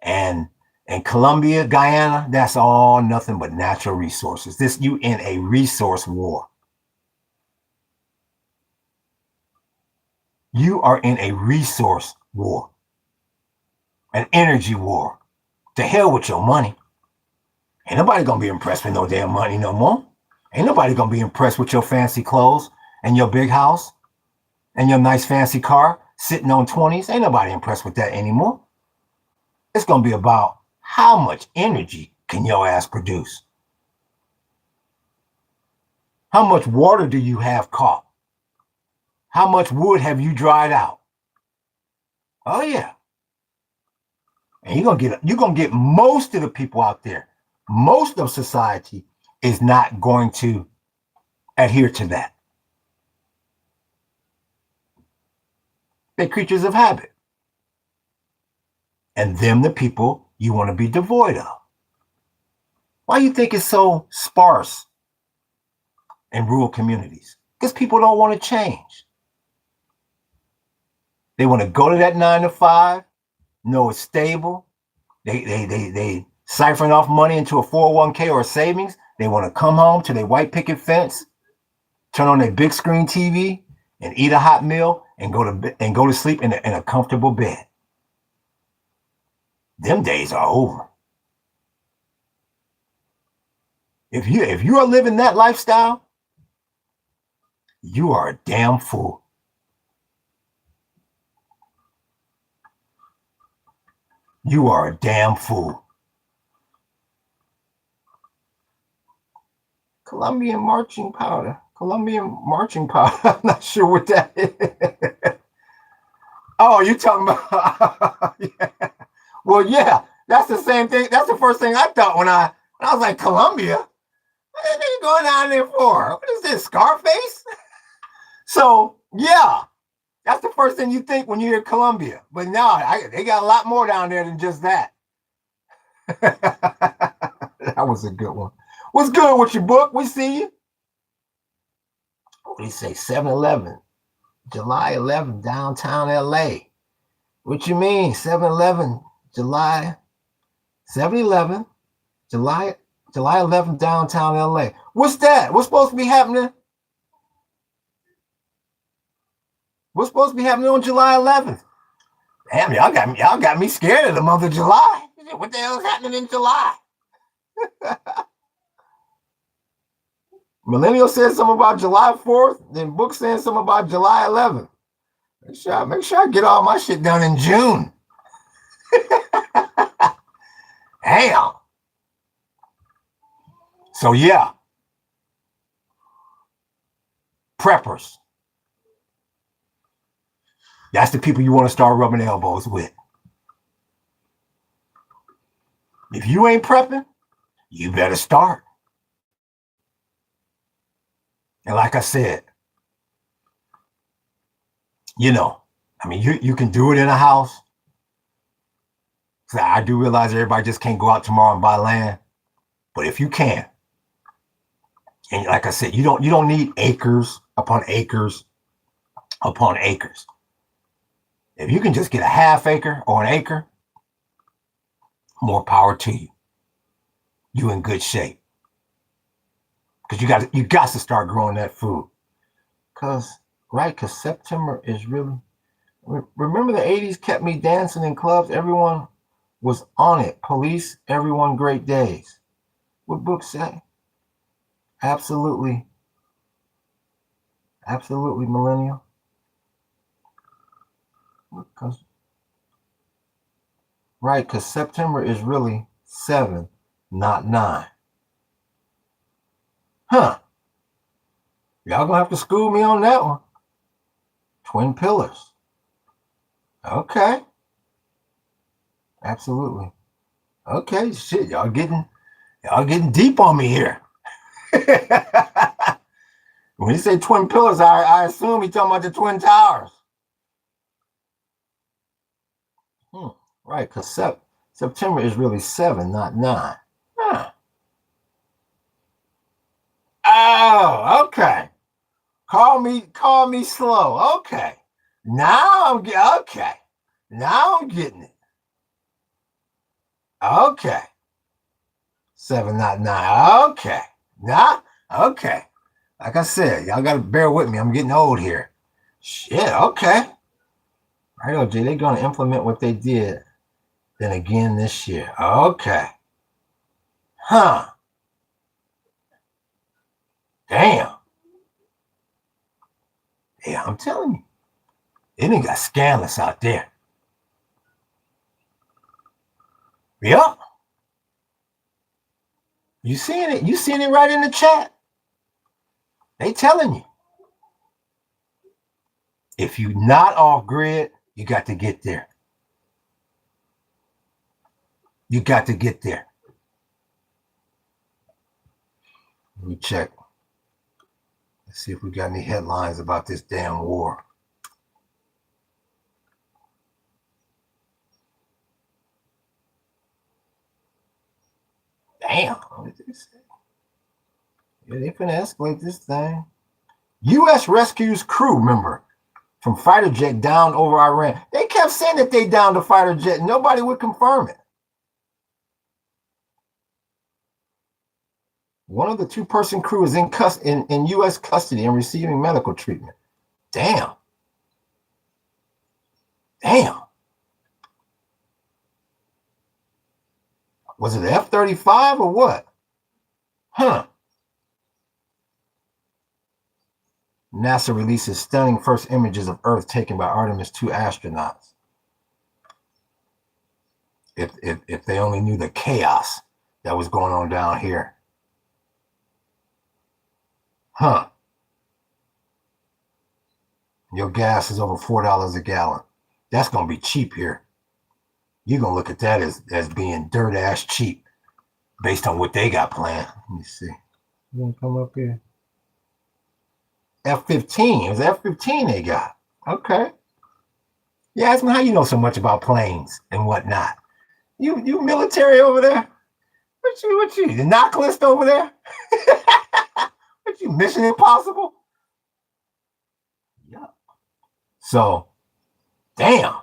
and Colombia, Guyana, that's all nothing but natural resources. You in a resource war. You are in a resource war. An energy war. To hell with your money. Ain't nobody gonna be impressed with no damn money no more. Ain't nobody gonna be impressed with your fancy clothes and your big house and your nice fancy car sitting on 20s. Ain't nobody impressed with that anymore. It's gonna be about how much energy can your ass produce? How much water do you have caught? How much wood have you dried out? Oh yeah. And you're gonna get most of the people out there. Most of society is not going to adhere to that. They're creatures of habit. And them the people you want to be devoid of. Why do you think it's so sparse in rural communities? Because people don't want to change. They want to go to that 9 to 5, know it's stable. They siphon off money into a 401k or a savings. They want to come home to their white picket fence, turn on their big screen TV, and eat a hot meal and go to sleep in a comfortable bed. Them days are over. If you are living that lifestyle, you are a damn fool. You are a damn fool. Colombian marching powder. I'm not sure what that is. Oh, you talking about? Yeah. Well, yeah, that's the same thing. That's the first thing I thought when I was like, Colombia? What are they going down there for? What is this, Scarface? So, yeah, that's the first thing you think when you hear Colombia. But no, they got a lot more down there than just that. That was a good one. What's good with your book? We see you. What do you say? 7-Eleven, July 11th, downtown LA. What you mean? 7-Eleven, July 11th, July 11th, downtown LA. What's that? What's supposed to be happening? What's supposed to be happening on July 11th? Damn, y'all got me scared of the month of July. What the hell is happening in July? Millennial said something about July 4th, then Book saying something about July 11th. Make sure I get all my shit done in June. Damn. So yeah. Preppers. That's the people you want to start rubbing elbows with. If you ain't prepping, you better start. And like I said, you can do it in a house. So I do realize everybody just can't go out tomorrow and buy land. But if you can, and like I said, you don't need acres upon acres upon acres. If you can just get a half acre or an acre, more power to you. You in good shape. Because you got to start growing that food. Because September is really... Remember the 80s kept me dancing in clubs? Everyone was on it. Police, everyone, great days. What Book say? Absolutely. Absolutely, millennial. Because September is really 7, not 9. Huh. Y'all gonna have to school me on that one. Twin pillars. Okay. Absolutely. Okay, shit, y'all getting deep on me here. When you say twin pillars, I assume you're talking about the Twin Towers. Right, because September is really 7, not 9. Huh. Oh, okay. Call me slow. Okay. Now I'm getting it. Okay. 7, not 9. Okay. Okay. Like I said, y'all got to bear with me. I'm getting old here. Shit, okay. Right, OJ, they're going to implement what they did then again this year. Okay. Huh. Damn. Yeah, I'm telling you. It ain't got scandalous out there. Yep. You seeing it? You seeing it right in the chat? They telling you. If you're not off grid, you got to get there. You got to get there. Let me check. Let's see if we got any headlines about this damn war. Damn. What did they say? Yeah, they finna escalate this thing. U.S. rescues crew member from fighter jet down over Iran. They kept saying that they downed a fighter jet. Nobody would confirm it. One of the two-person crew is in U.S. custody and receiving medical treatment. Damn. Damn. Was it F-35 or what? Huh. NASA releases stunning first images of Earth taken by Artemis 2 astronauts. If they only knew the chaos that was going on down here. Huh. Your gas is over $4 a gallon. That's going to be cheap here. You're going to look at that as being dirt ass cheap based on what they got planned. Let me see. You want to come up here? F-15. It was F-15 they got. Okay. Yeah, ask me how you know so much about planes and whatnot. You military over there? What you? The knock list over there? What you, Mission Impossible? Yeah. So, damn.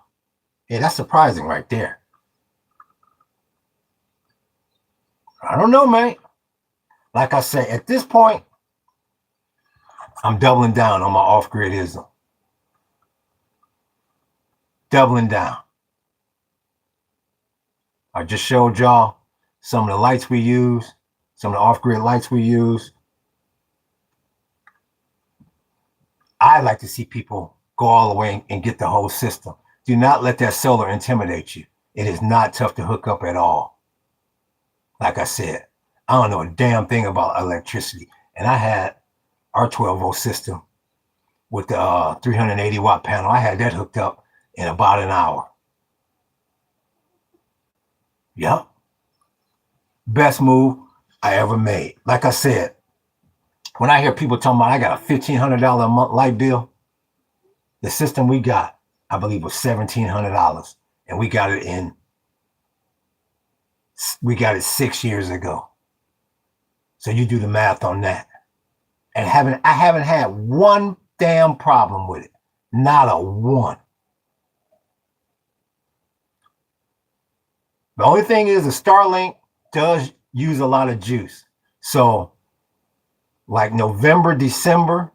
Yeah, that's surprising right there. I don't know, man. Like I said, at this point, I'm doubling down on my off-gridism. Doubling down. I just showed y'all some of the lights we use, some of the off-grid lights we use. I like to see people go all the way and get the whole system. Do not let that solar intimidate you. It is not tough to hook up at all. Like I said, I don't know a damn thing about electricity. And I had our 12-volt system with the 380-watt panel. I had that hooked up in about an hour. Yep. Best move I ever made. Like I said, when I hear people talking about I got a $1,500 a month light bill, the system we got, I believe, was $1,700. And we got it 6 years ago. So you do the math on that. And I haven't had one damn problem with it. Not a one. The only thing is the Starlink does use a lot of juice. So like November, December,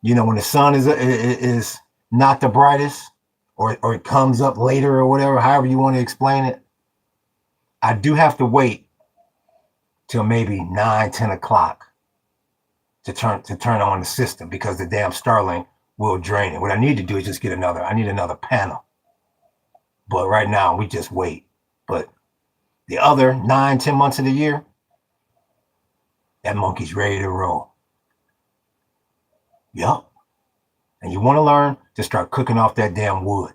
you know, when the sun is not the brightest, or it comes up later or whatever, however you want to explain it, I do have to wait till maybe 9, 10 o'clock to turn on the system, because the damn Starlink will drain it. What I need to do is just I need another panel. But right now we just wait. But the other 9, 10 months of the year, that monkey's ready to roll. Yup. And you want to learn to start cooking off that damn wood.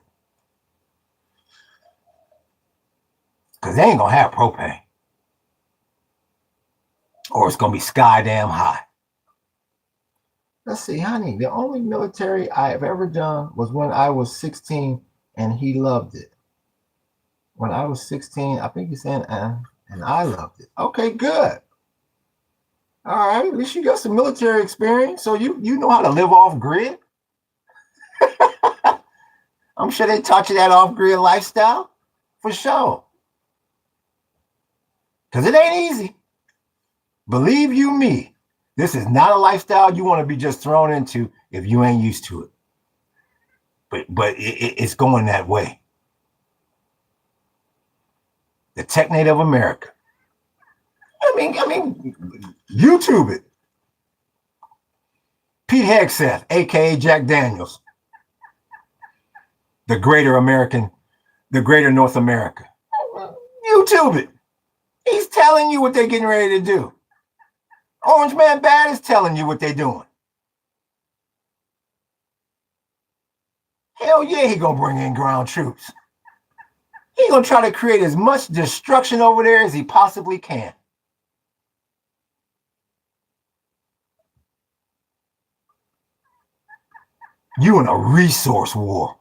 Because they ain't going to have propane. Or it's going to be sky damn high. Let's see, honey. The only military I've ever done was when I was 16 and he loved it. When I was 16, I think he's saying, and I loved it. Okay, good. All right, at least you got some military experience, so you know how to live off grid. I'm sure they taught you that off grid lifestyle for sure. Because it ain't easy. Believe you me, this is not a lifestyle you want to be just thrown into if you ain't used to it. But it's going that way. The Technate of America. I mean, YouTube it. Pete Hegseth, aka Jack Daniels, the greater North America. YouTube it. He's telling you what they're getting ready to do. Orange Man Bad is telling you what they're doing. Hell yeah, he gonna bring in ground troops. He gonna try to create as much destruction over there as he possibly can. You in a resource war.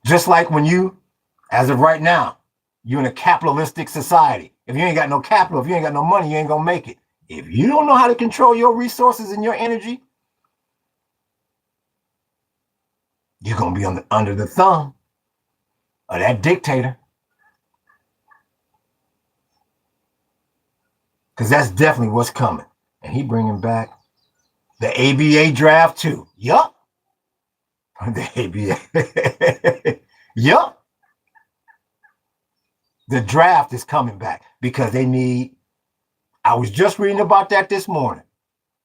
Just like when you, as of right now, you in a capitalistic society. If you ain't got no capital, if you ain't got no money, you ain't gonna make it. If you don't know how to control your resources and your energy, you're gonna be under the thumb of that dictator. because that's definitely what's coming. And he bringing back the ABA draft too. Yup. The ABA. Yup. The draft is coming back because they need, I was just reading about that this morning.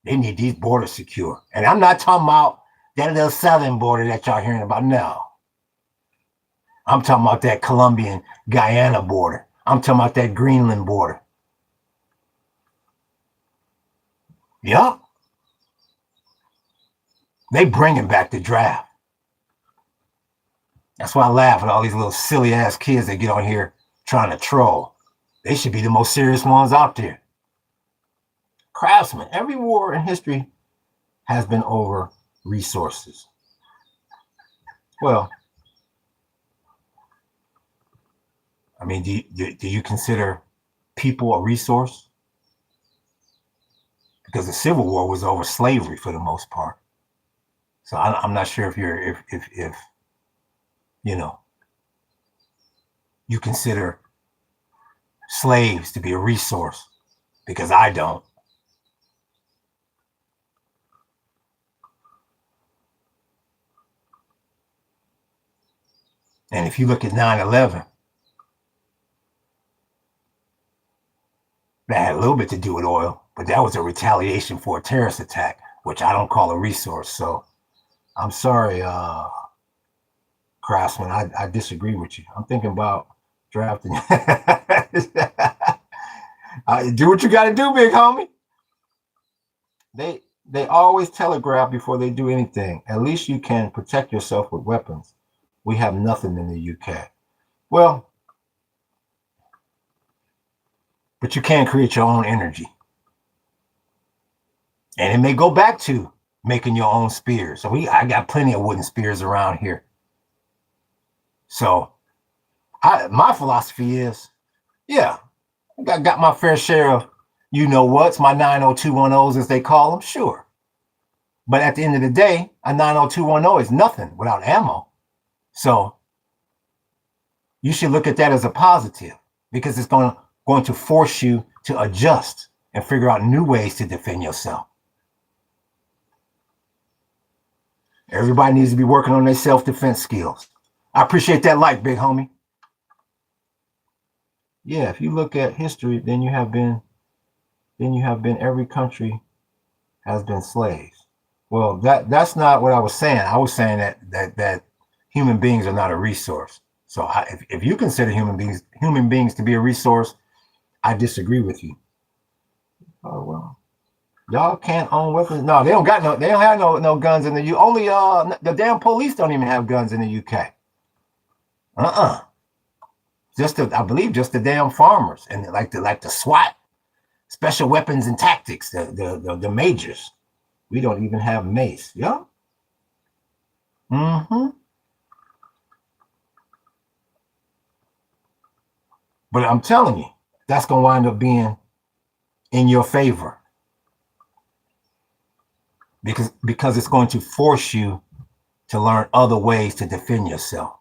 They need these borders secure. And I'm not talking about that little southern border that y'all hearing about. No. I'm talking about that Colombian Guyana border. I'm talking about that Greenland border. Yup. They bringing back the draft. That's why I laugh at all these little silly ass kids that get on here trying to troll. They should be the most serious ones out there. Craftsmen, every war in history has been over resources. Well, I mean, do you consider people a resource? Because the Civil War was over slavery for the most part. So I'm not sure if you're if you know you consider slaves to be a resource, because I don't. And if you look at 9/11, that had a little bit to do with oil, but that was a retaliation for a terrorist attack, which I don't call a resource. So I'm sorry, Craftsman, I disagree with you. I'm thinking about drafting. Do what you got to do, big homie. They always telegraph before they do anything. At least you can protect yourself with weapons. We have nothing in the UK. Well, but you can create your own energy. And it may go back to making your own spears. So I got plenty of wooden spears around here. So my philosophy is, yeah, I got my fair share of, you know what's, my 90210s as they call them, sure. But at the end of the day, a 90210 is nothing without ammo. So you should look at that as a positive, because it's going to force you to adjust and figure out new ways to defend yourself. Everybody needs to be working on their self-defense skills. I appreciate that like, big homie. Yeah, if you look at history, then you have been every country has been slaves. Well, that's not what I was saying. I was saying that human beings are not a resource. So if you consider human beings to be a resource, I disagree with you. Oh well, y'all can't own weapons. No, they don't have no guns in the UK. Only the damn police don't even have guns in the UK. I believe just the damn farmers and like the SWAT, special weapons and tactics, the majors. We don't even have mace. Yeah. Mm-hmm. But I'm telling you, that's gonna wind up being in your favor. Because it's going to force you to learn other ways to defend yourself,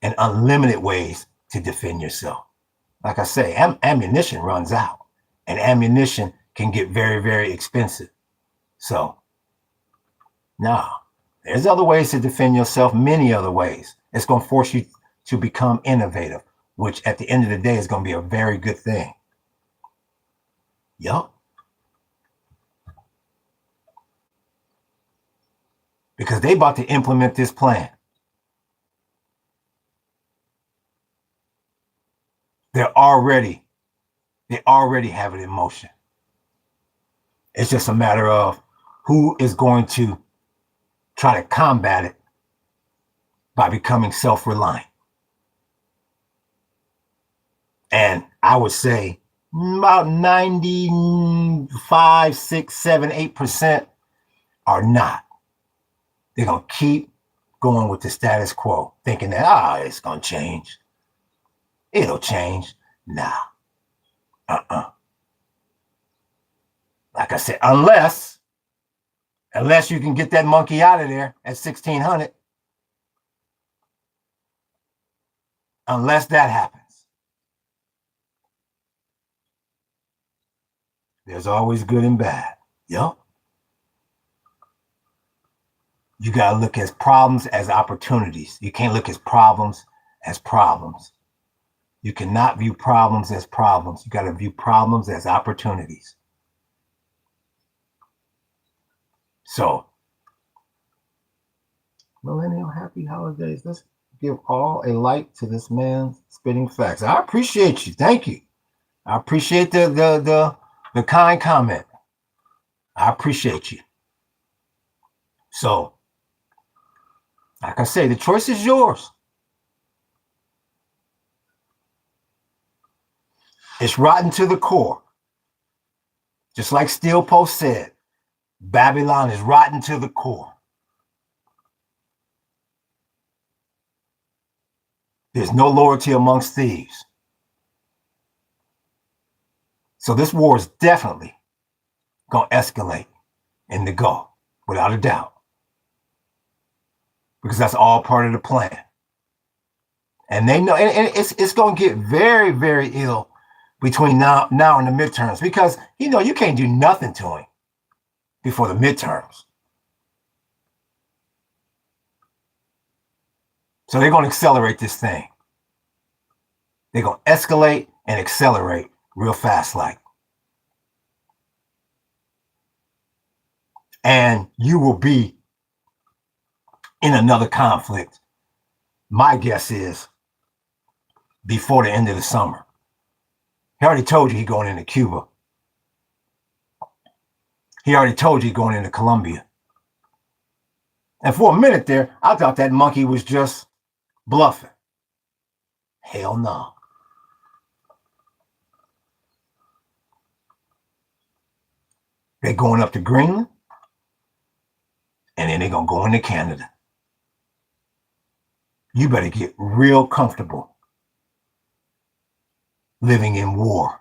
and unlimited ways to defend yourself. Like I say, ammunition runs out, and ammunition can get very, very expensive. So, there's other ways to defend yourself, many other ways. It's going to force you to become innovative, which at the end of the day is going to be a very good thing. Yup. Because they about to implement this plan. They already have it in motion. It's just a matter of who is going to try to combat it by becoming self-reliant. And I would say about 95, 6, 7, 8% are not. They're going to keep going with the status quo, thinking that, it's going to change. It'll change. Nah. Like I said, unless you can get that monkey out of there at 1600, unless that happens. There's always good and bad. Yep. You got to look at problems as opportunities. You can't look at problems as problems. You cannot view problems as problems. You got to view problems as opportunities. So, millennial happy holidays. Let's give all a like to this man spitting facts. I appreciate you. Thank you. I appreciate the kind comment. I appreciate you. So, like I say, the choice is yours. It's rotten to the core. Just like Steel Post said, Babylon is rotten to the core. There's no loyalty amongst thieves. So this war is definitely going to escalate in the Gulf, without a doubt. Because that's all part of the plan. And they know, and it's going to get very, very ill between now and the midterms, because you can't do nothing to him before the midterms. So they're going to accelerate this thing. They're going to escalate and accelerate real fast, like. And you will be in another conflict, my guess is, before the end of the summer. He already told you he's going into Cuba. He already told you he's going into Colombia. And for a minute there, I thought that monkey was just bluffing. Hell no. They're going up to Greenland, and then they're going to go into Canada. You better get real comfortable living in war,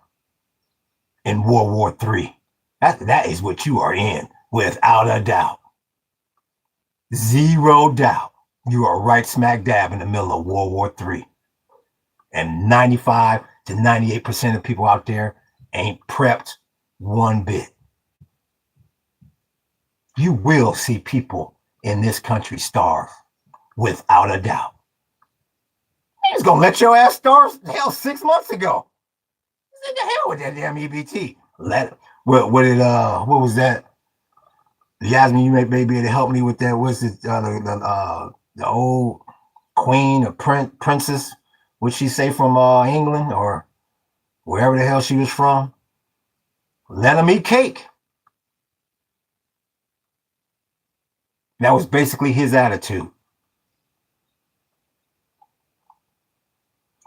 in World War III. That is what you are in, without a doubt. Zero doubt. You are right smack dab in the middle of World War III. And 95 to 98% of people out there ain't prepped one bit. You will see people in this country starve, without a doubt. He was going to let your ass starve, hell, 6 months ago. What the hell with that damn EBT? What was that? Yasmin, you may be able to help me with that. What's it? The old queen or princess? Would she say from England or wherever the hell she was from? Let them eat cake. That was basically his attitude.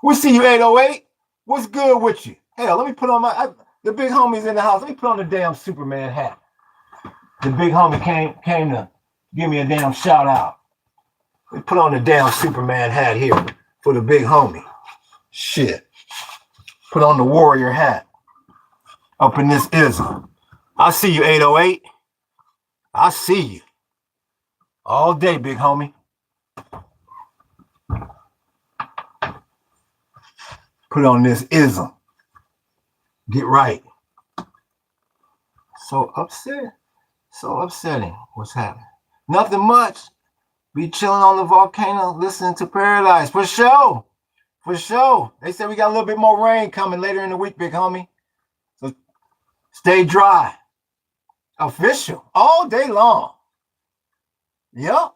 We see you, 808. What's good with you? Hell, let me put on the big homie's in the house. Let me put on the damn Superman hat. The big homie came to give me a damn shout out. Let me put on the damn Superman hat here for the big homie. Shit. Put on the warrior hat up in this ism. I see you, 808. I see you. All day, big homie. Put on this ism. Get right. So upsetting. What's happening? Nothing much. Be chilling on the volcano, listening to Paradise. For sure. For sure. They said we got a little bit more rain coming later in the week, big homie. So stay dry. Official. All day long. Yep.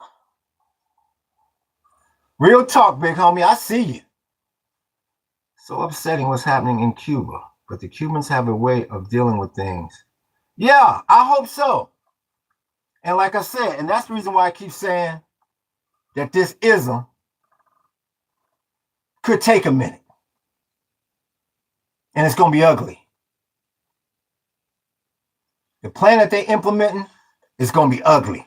Real talk, big homie. I see you. So upsetting what's happening in Cuba. But the Cubans have a way of dealing with things. Yeah, I hope so. And like I said, and that's the reason why I keep saying that this ism could take a minute. And it's going to be ugly. The plan that they're implementing is going to be ugly.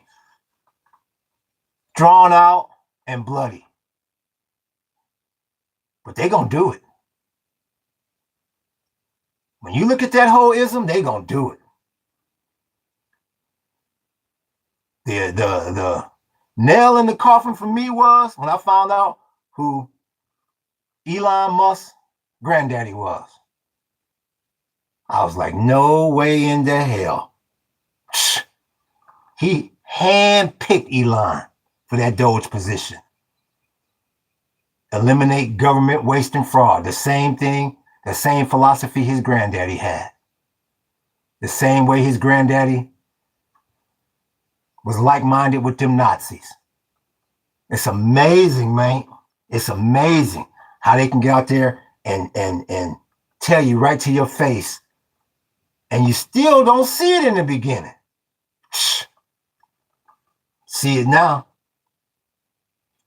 Drawn out and bloody. But they're going to do it. When you look at that whole ism, they're going to do it. The nail in the coffin for me was when I found out who Elon Musk's granddaddy was. I was like, no way in the hell. He handpicked Elon for that Doge position. Eliminate government waste and fraud. The same thing, the same philosophy his granddaddy had. The same way his granddaddy was like-minded with them Nazis. It's amazing, man. It's amazing how they can get out there and tell you right to your face, and you still don't see it in the beginning. See it now.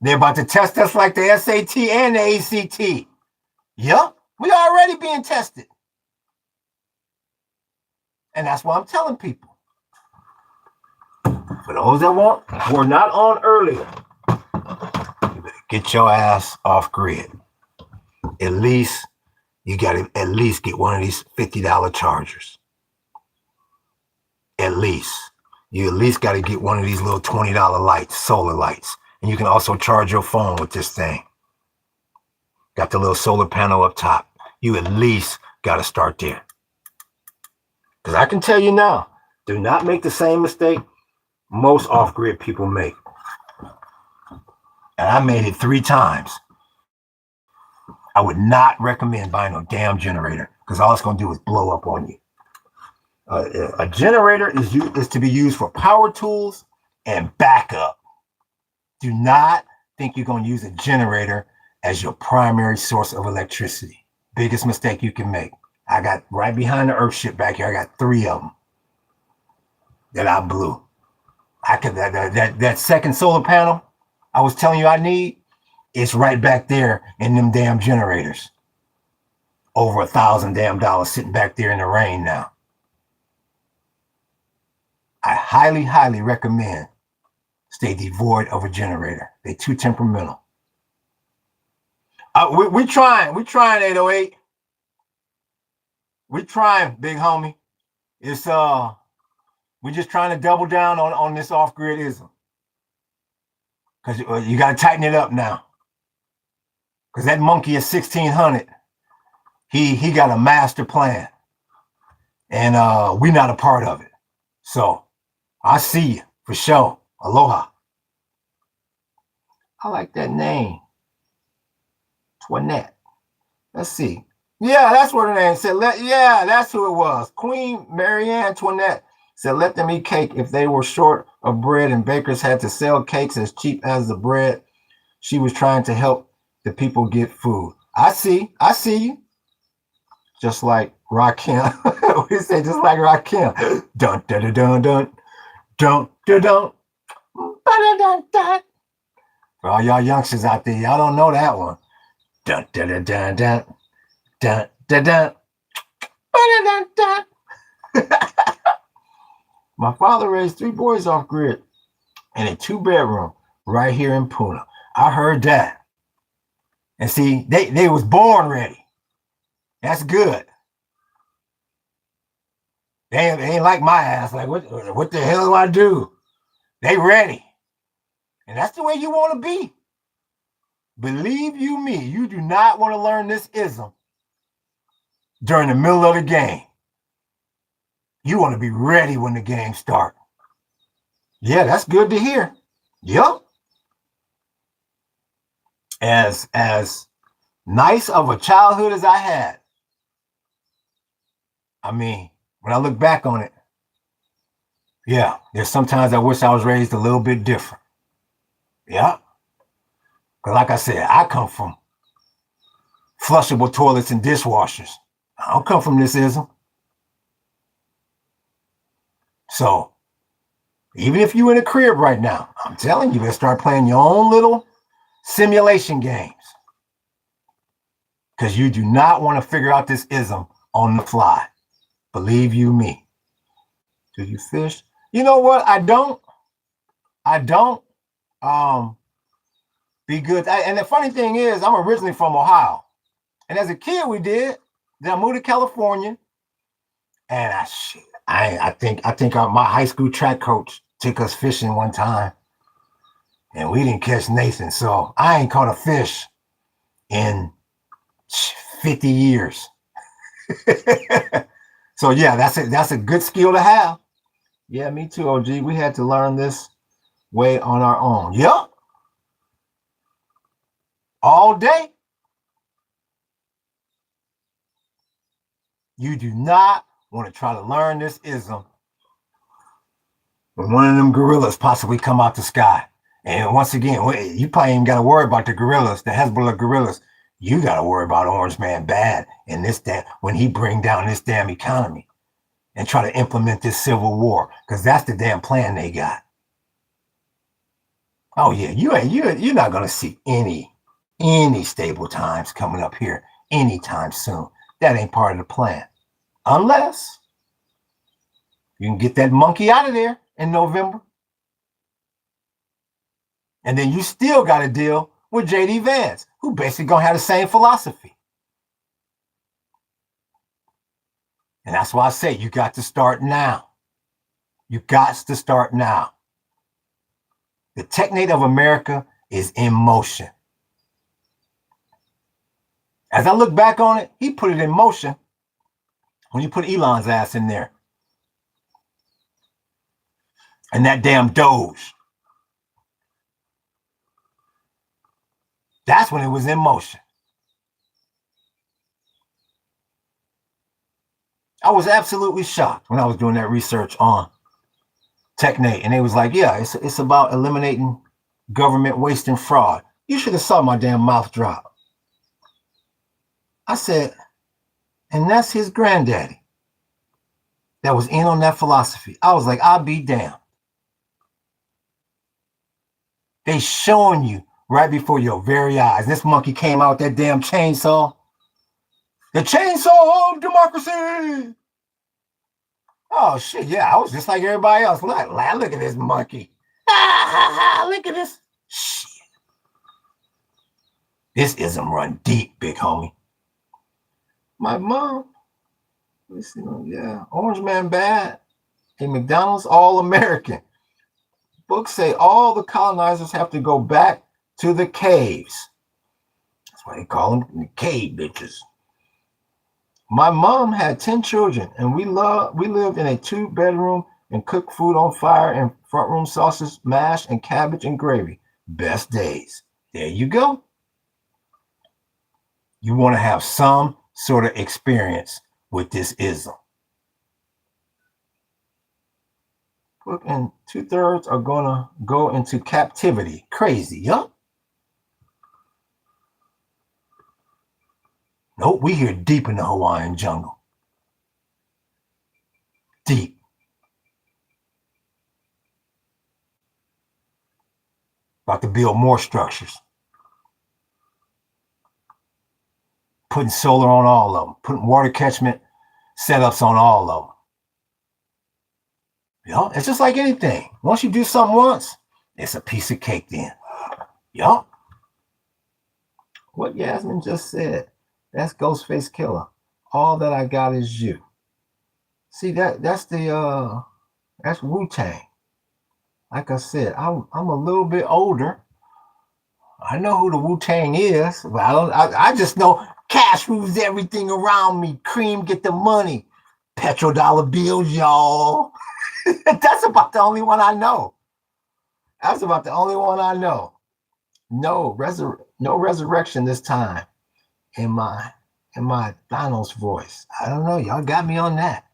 They're about to test us like the SAT and the ACT. Yep, we already being tested. And that's why I'm telling people. For those that were not on earlier, you better get your ass off grid. At least you got to at least get one of these $50 chargers. At least. You at least got to get one of these little $20 lights, solar lights. And you can also charge your phone with this thing. Got the little solar panel up top. You at least got to start there. Because I can tell you now, do not make the same mistake most off-grid people make. And I made it 3 times. I would not recommend buying a damn generator because all it's going to do is blow up on you. A generator is to be used for power tools and backup. Do not think you're going to use a generator as your primary source of electricity. Biggest mistake you can make. I got right behind the earth ship back here. I got 3 of them that I blew. I could that second solar panel I was telling you I need, it's right back there in them damn generators. Over $1,000 damn sitting back there in the rain now. I highly, highly recommend stay devoid of a generator. They're too temperamental. We trying 808. We trying, big homie. It's we're just trying to double down on this off-gridism. Because you got to tighten it up now. Because that monkey is 1600. He got a master plan. And we're not a part of it. So I see you for sure. Aloha. I like that name. Toinette. Let's see. Yeah, that's what her name said. Yeah, that's who it was. Queen Marianne Toinette said, let them eat cake if they were short of bread and bakers had to sell cakes as cheap as the bread. She was trying to help the people get food. I see you. Just like Rakim. We say just like Rakim. Dun dun dun dun dun dun dun dun. Dun dun. For all y'all youngsters out there, y'all don't know that one. Dun dun dun dun dun dun dun dun dun dun. My father raised 3 boys off grid in a 2-bedroom right here in Puna. I heard that. And see, they was born ready. That's good. They ain't like my ass. Like, what the hell do I do? They ready. And that's the way you want to be. Believe you me, you do not want to learn this ism during the middle of the game. You want to be ready when the game starts. Yeah, that's good to hear. Yep. As nice of a childhood as I had, I mean, when I look back on it, yeah, there's sometimes I wish I was raised a little bit different. Yeah. Because like I said, I come from flushable toilets and dishwashers. I don't come from this ism. So even if you're in a crib right now, I'm telling you, better start playing your own little simulation games. Because you do not want to figure out this ism on the fly. Believe you me. Do you fish? You know what? I don't be good. And the funny thing is, I'm originally from Ohio. And as a kid, we did. Then I moved to California. And I think my high school track coach took us fishing one time. And we didn't catch Nathan. So I ain't caught a fish in 50 years. So yeah, that's a good skill to have. Yeah, me too, OG. We had to learn this way on our own. Yep. All day. You do not want to try to learn this ism when one of them gorillas possibly come out the sky. And once again, you probably ain't got to worry about the gorillas, the Hezbollah gorillas. You got to worry about Orange Man Bad and this when he bring down this damn economy and try to implement this civil war, because that's the damn plan they got. Oh yeah, you're not gonna see any stable times coming up here anytime soon. That ain't part of the plan, unless you can get that monkey out of there in November, and then you still got to deal with JD Vance, who basically gonna have the same philosophy. And that's why I say you got to start now. You got to start now. The Technate of America is in motion. As I look back on it, he put it in motion when you put Elon's ass in there. And that damn Doge. That's when it was in motion. I was absolutely shocked when I was doing that research on Technate. And they was like, yeah, it's about eliminating government waste and fraud. You should have saw my damn mouth drop. I said, and that's his granddaddy that was in on that philosophy. I was like, I'll be damned. They showing you right before your very eyes. This monkey came out with that damn chainsaw. The chainsaw of democracy. Oh shit, yeah, I was just like everybody else. Look at this monkey. Look at this. Shit. This ism run deep, big homie. My mom, listen, yeah, Orange Man Bad, a McDonald's All-American. Books say all the colonizers have to go back to the caves. That's why they call them the cave bitches. My mom had 10 children, and we lived in a 2-bedroom and cooked food on fire and front room sausage, mash, and cabbage and gravy. Best days. There you go. You want to have some sort of experience with this ism. And 2/3 are going to go into captivity. Crazy, huh? Nope, we here deep in the Hawaiian jungle. Deep. About to build more structures. Putting solar on all of them. Putting water catchment setups on all of them. You know, it's just like anything. Once you do something once, it's a piece of cake then. Yup. What Yasmin just said. That's Ghostface Killer. All that I got is you. See, that's Wu-Tang. Like I said, I'm a little bit older. I know who the Wu-Tang is, but I just know cash rules everything around me. Cream, get the money. Petrodollar bills, y'all. That's about the only one I know. That's about the only one I know. No resurrection this time in my Thanos voice. I don't know. Y'all got me on that.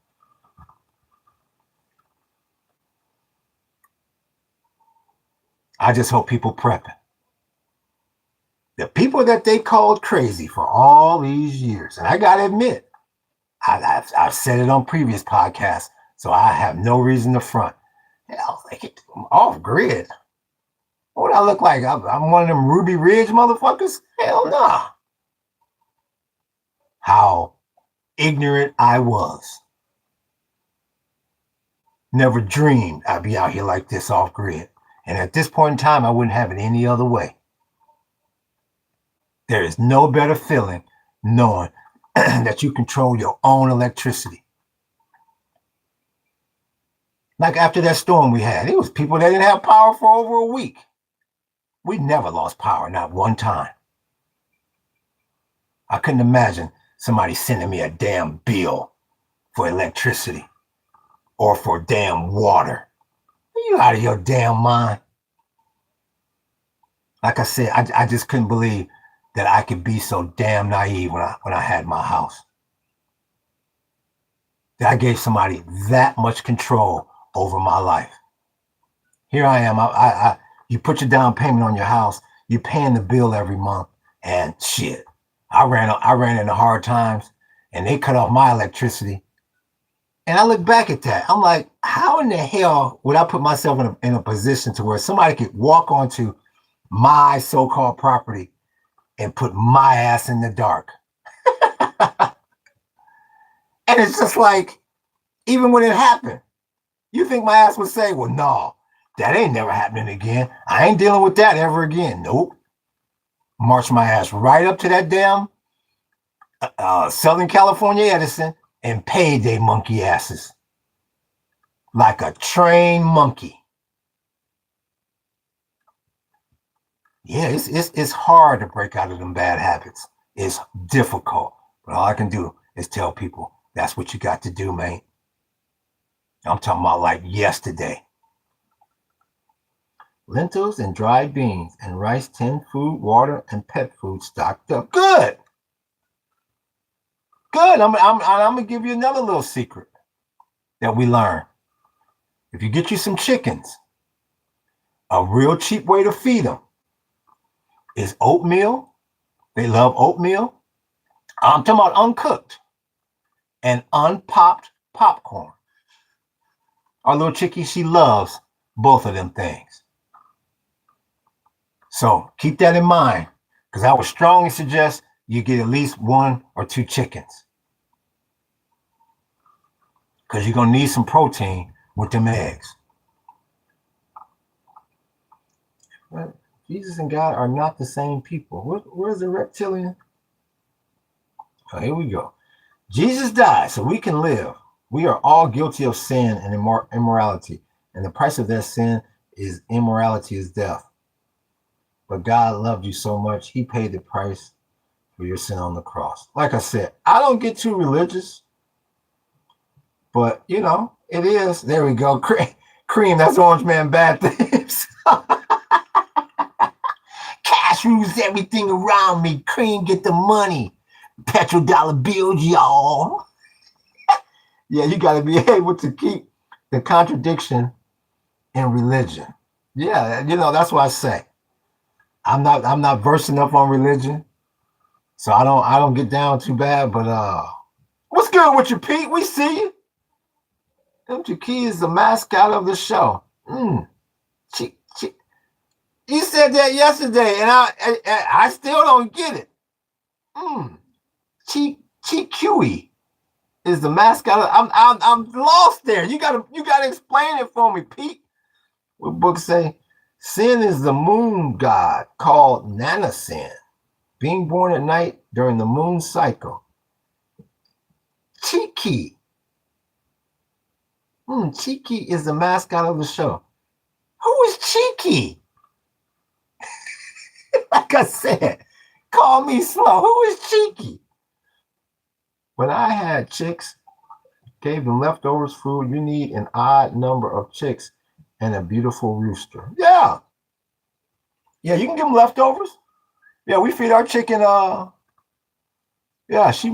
I just hope people prepping. The people that they called crazy for all these years, and I gotta admit, I've said it on previous podcasts, so I have no reason to front. Hell, I'm off grid. What do I look like? I'm one of them Ruby Ridge motherfuckers? Hell nah. How ignorant I was. Never dreamed I'd be out here like this off grid. And at this point in time, I wouldn't have it any other way. There is no better feeling knowing that you control your own electricity. Like after that storm we had, it was people that didn't have power for over a week. We never lost power, not one time. I couldn't imagine somebody sending me a damn bill for electricity or for damn water. Are you out of your damn mind? Like I said, I just couldn't believe that I could be so damn naive when I had my house. That I gave somebody that much control over my life. Here I am. You put your down payment on your house. You're paying the bill every month, and shit. I ran into hard times, and they cut off my electricity. And I look back at that. I'm like, how in the hell would I put myself in a position to where somebody could walk onto my so-called property and put my ass in the dark? And it's just like, even when it happened, you think my ass would say, well, no, that ain't never happening again. I ain't dealing with that ever again. Nope. March my ass right up to that damn Southern California Edison and paid they monkey asses like a trained monkey. Yeah, it's hard to break out of them bad habits. It's difficult, but all I can do is tell people that's what you got to do, man. I'm talking about like yesterday. Lentils and dried beans and rice, tinned food, water, and pet food stocked up. Good. Good. I'm gonna give you another little secret that we learned. If you get you some chickens, a real cheap way to feed them is oatmeal. They love oatmeal. I'm talking about uncooked and unpopped popcorn. Our little chickie, she loves both of them things. So keep that in mind, because I would strongly suggest you get at least 1 or 2 chickens, because you're going to need some protein with them eggs. Jesus and God are not the same people. Where's the reptilian? Oh, here we go. Jesus died so we can live. We are all guilty of sin and immorality, and the price of that sin is immorality, is death. But God loved you so much, he paid the price for your sin on the cross. Like I said, I don't get too religious, but you know, it is. There we go. Cream, that's Orange Man Bad Things. Cash rules everything around me. Cream, get the money. $dollar bills, y'all. Yeah, you got to be able to keep the contradiction in religion. Yeah, you know, that's what I say. I'm not versing up on religion, so I don't get down too bad. But what's good with you, Pete? We see you. Empty Key is the mascot of the show. You said that yesterday, and I still don't get it. TQE is the mascot. I'm lost there. You gotta explain it for me, Pete. What books say? Sin is the moon god called Nanasin, being born at night during the moon cycle. Chiki. Chiki is the mascot of the show. Who is Chiki? Like I said, call me slow. Who is Chiki? When I had chicks, gave them leftovers food, you need an odd number of chicks and a beautiful rooster. Yeah. Yeah, you can give them leftovers. Yeah, we feed our chicken. Yeah, she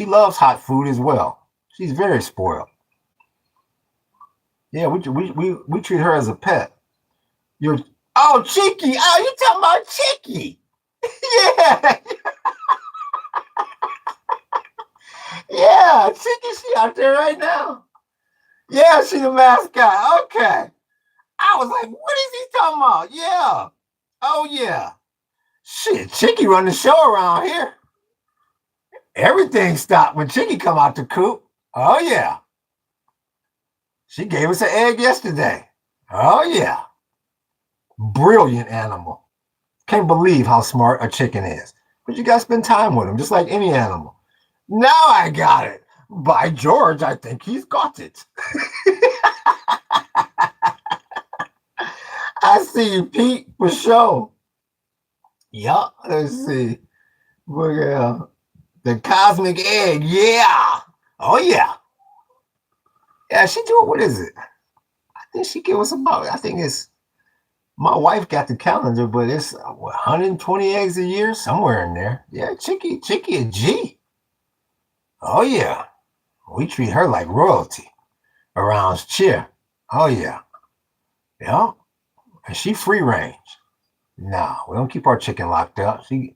loves hot food as well. She's very spoiled. Yeah, we treat her as a pet. Cheeky. Oh, you talking about Cheeky? Yeah. Yeah, Cheeky, she out there right now. Yeah, she the mascot. Okay. I was like, what is he talking about? Yeah. Oh, yeah. Shit, Chicky run the show around here. Everything stopped when Chicky come out the coop. Oh, yeah. She gave us an egg yesterday. Oh, yeah. Brilliant animal. Can't believe how smart a chicken is. But you got to spend time with him, just like any animal. Now I got it. By George, I think he's got it. I see you, Pete, for sure. Yup. Let's see. Look at the cosmic egg. Yeah. Oh yeah. Yeah, she doing, what is it? I think she gave us about, I think it's, my wife got the calendar, but it's what, 120 eggs a year, somewhere in there. Yeah, Chicky a G. Oh yeah. We treat her like royalty around here. Oh yeah. Yeah. And she free range. Nah, we don't keep our chicken locked up. She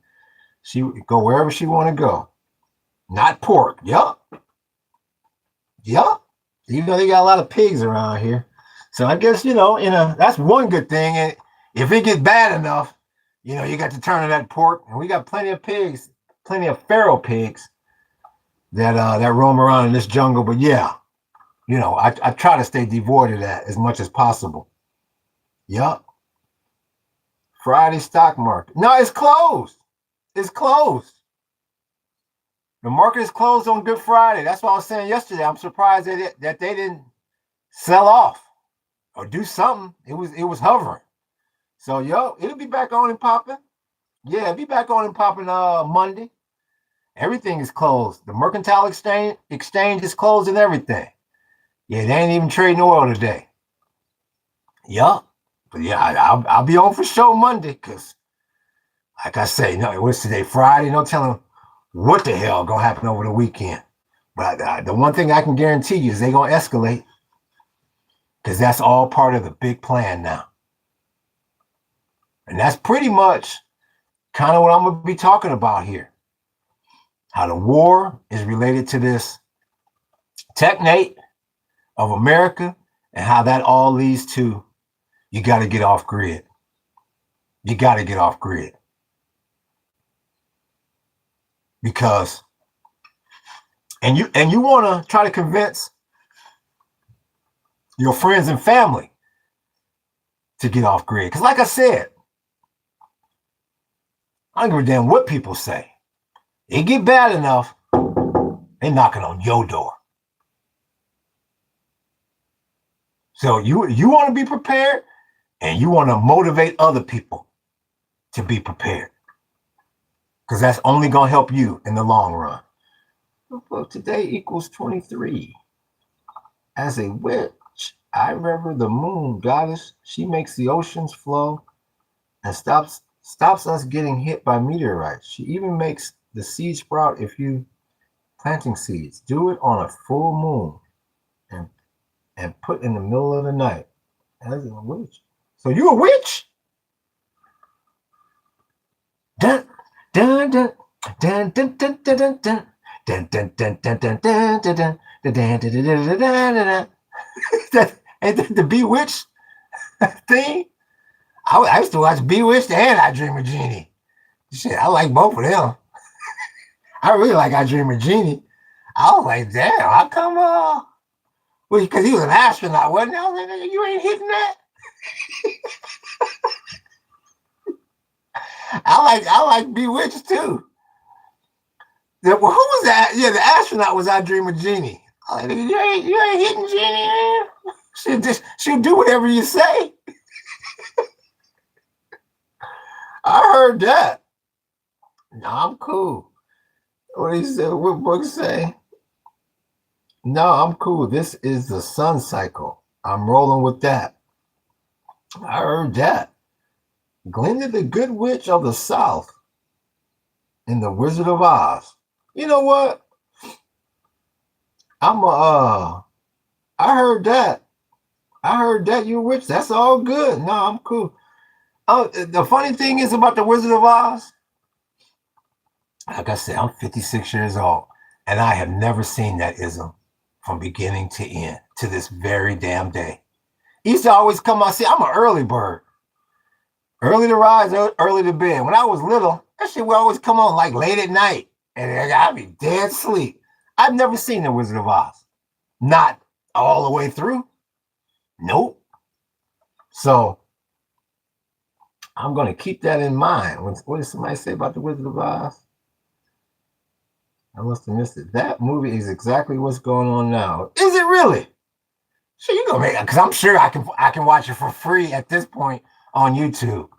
go wherever she want to go. Not pork. Yup. Yup. Even though they got a lot of pigs around here. So I guess, that's one good thing. And if it gets bad enough, you got to turn to that pork. And we got plenty of pigs, plenty of feral pigs that roam around in this jungle. But yeah, I try to stay devoid of that as much as possible. Yup. Friday stock market. No, it's closed. It's closed. The market is closed on Good Friday. That's what I was saying yesterday. I'm surprised that they didn't sell off or do something. It was hovering. So it'll be back on and popping. Yeah, it'll be back on and popping Monday. Everything is closed. The mercantile exchange is closed and everything. Yeah, they ain't even trading oil today. Yup. But yeah, I'll be on for show Monday because, like I say, no, what's today? Friday. No telling what the hell gonna happen over the weekend. But the one thing I can guarantee you is they gonna escalate because that's all part of the big plan now. And that's pretty much kind of what I'm gonna be talking about here. How the war is related to this Technate of America and how that all leads to you got to get off grid. You got to get off grid. Because and you want to try to convince your friends and family to get off grid. Because like I said, I don't give a damn what people say. It get bad enough, they knocking on your door. So you want to be prepared and you want to motivate other people to be prepared. Because that's only going to help you in the long run. Well, today equals 23. As a witch, I rever the moon goddess. She makes the oceans flow and stops us getting hit by meteorites. She even makes the seed sprout if you planting seeds. Do it on a full moon and put in the middle of the night. As a witch. So you a witch? Dun dun dun dun dun dun dun dun dun. Dun, dun, dun, dun, dun, dun, dun, dun, dun, dun, dun, dun, dun, dun. Ain't that the Bewitched thing? I used to watch Bewitched and I Dream of Jeannie. Shit, I like both of them. I really like I Dream of Jeannie. I was like, damn, how come? Well, because he was an astronaut, wasn't he? I was like, you ain't hitting that. I like Bewitched too. Who was that? Yeah, the astronaut was I Dream of Jeannie. Like, you ain't hitting Jeannie, man. She'll do whatever you say. I heard that. No, I'm cool. What he said? What book say? No, I'm cool. This is the sun cycle. I'm rolling with that. I heard that. Glinda the Good Witch of the South in the Wizard of Oz. You know what? I heard that. I heard that you witch. That's all good. No, I'm cool. Oh, the funny thing is about the Wizard of Oz. Like I said, I'm 56 years old, and I have never seen that ism from beginning to end to this very damn day. He used to always come out. See, I'm an early bird. Early to rise, early to bed. When I was little, that shit would always come on like late at night, and I'd be dead asleep. I've never seen the Wizard of Oz. Not all the way through. Nope. So I'm going to keep that in mind. What did somebody say about the Wizard of Oz? I must have missed it. That movie is exactly what's going on now. Is it really? Sure, you gonna make it, because I'm sure I can watch it for free at this point on YouTube.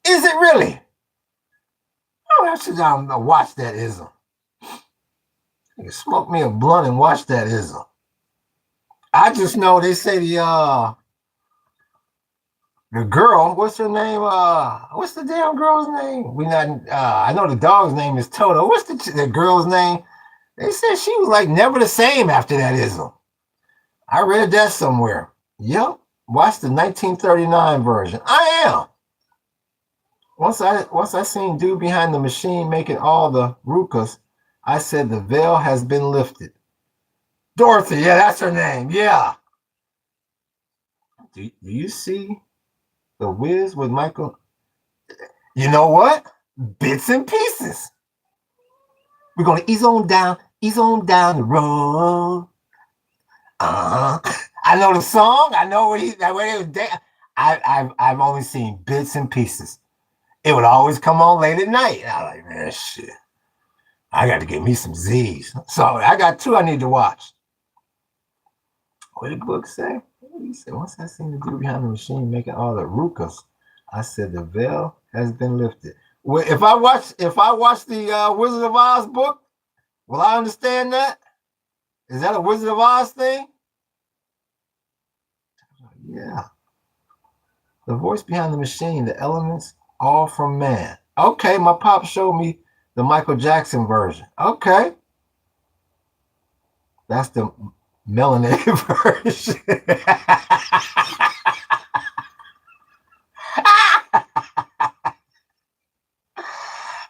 Is it really? Oh, I should watch that ism. Smoke me a blunt and watch that ism. I just know they say the girl, what's her name? What's the damn girl's name? We not. I know the dog's name is Toto. What's the girl's name? They said she was like never the same after that ism. I read that somewhere. Yep. Watch the 1939 version. I am. Once I seen dude behind the machine making all the ruckus, I said the veil has been lifted. Dorothy, yeah, that's her name. Yeah. Do you see the Wiz with Michael? You know what? Bits and pieces. We're gonna ease on down the road. I know the song. I know where it was. I've only seen bits and pieces. It would always come on late at night. I was like, man, shit. I got to get me some Z's. So I got two I need to watch. What did the book say? He said, once I seen the dude behind the machine making all the ruckus, I said the veil has been lifted. Well, if I watch the Wizard of Oz book, will I understand that? Is that a Wizard of Oz thing? Yeah. The voice behind the machine, the elements, all from man. Okay, my pop showed me the Michael Jackson version. Okay. That's the melanated version.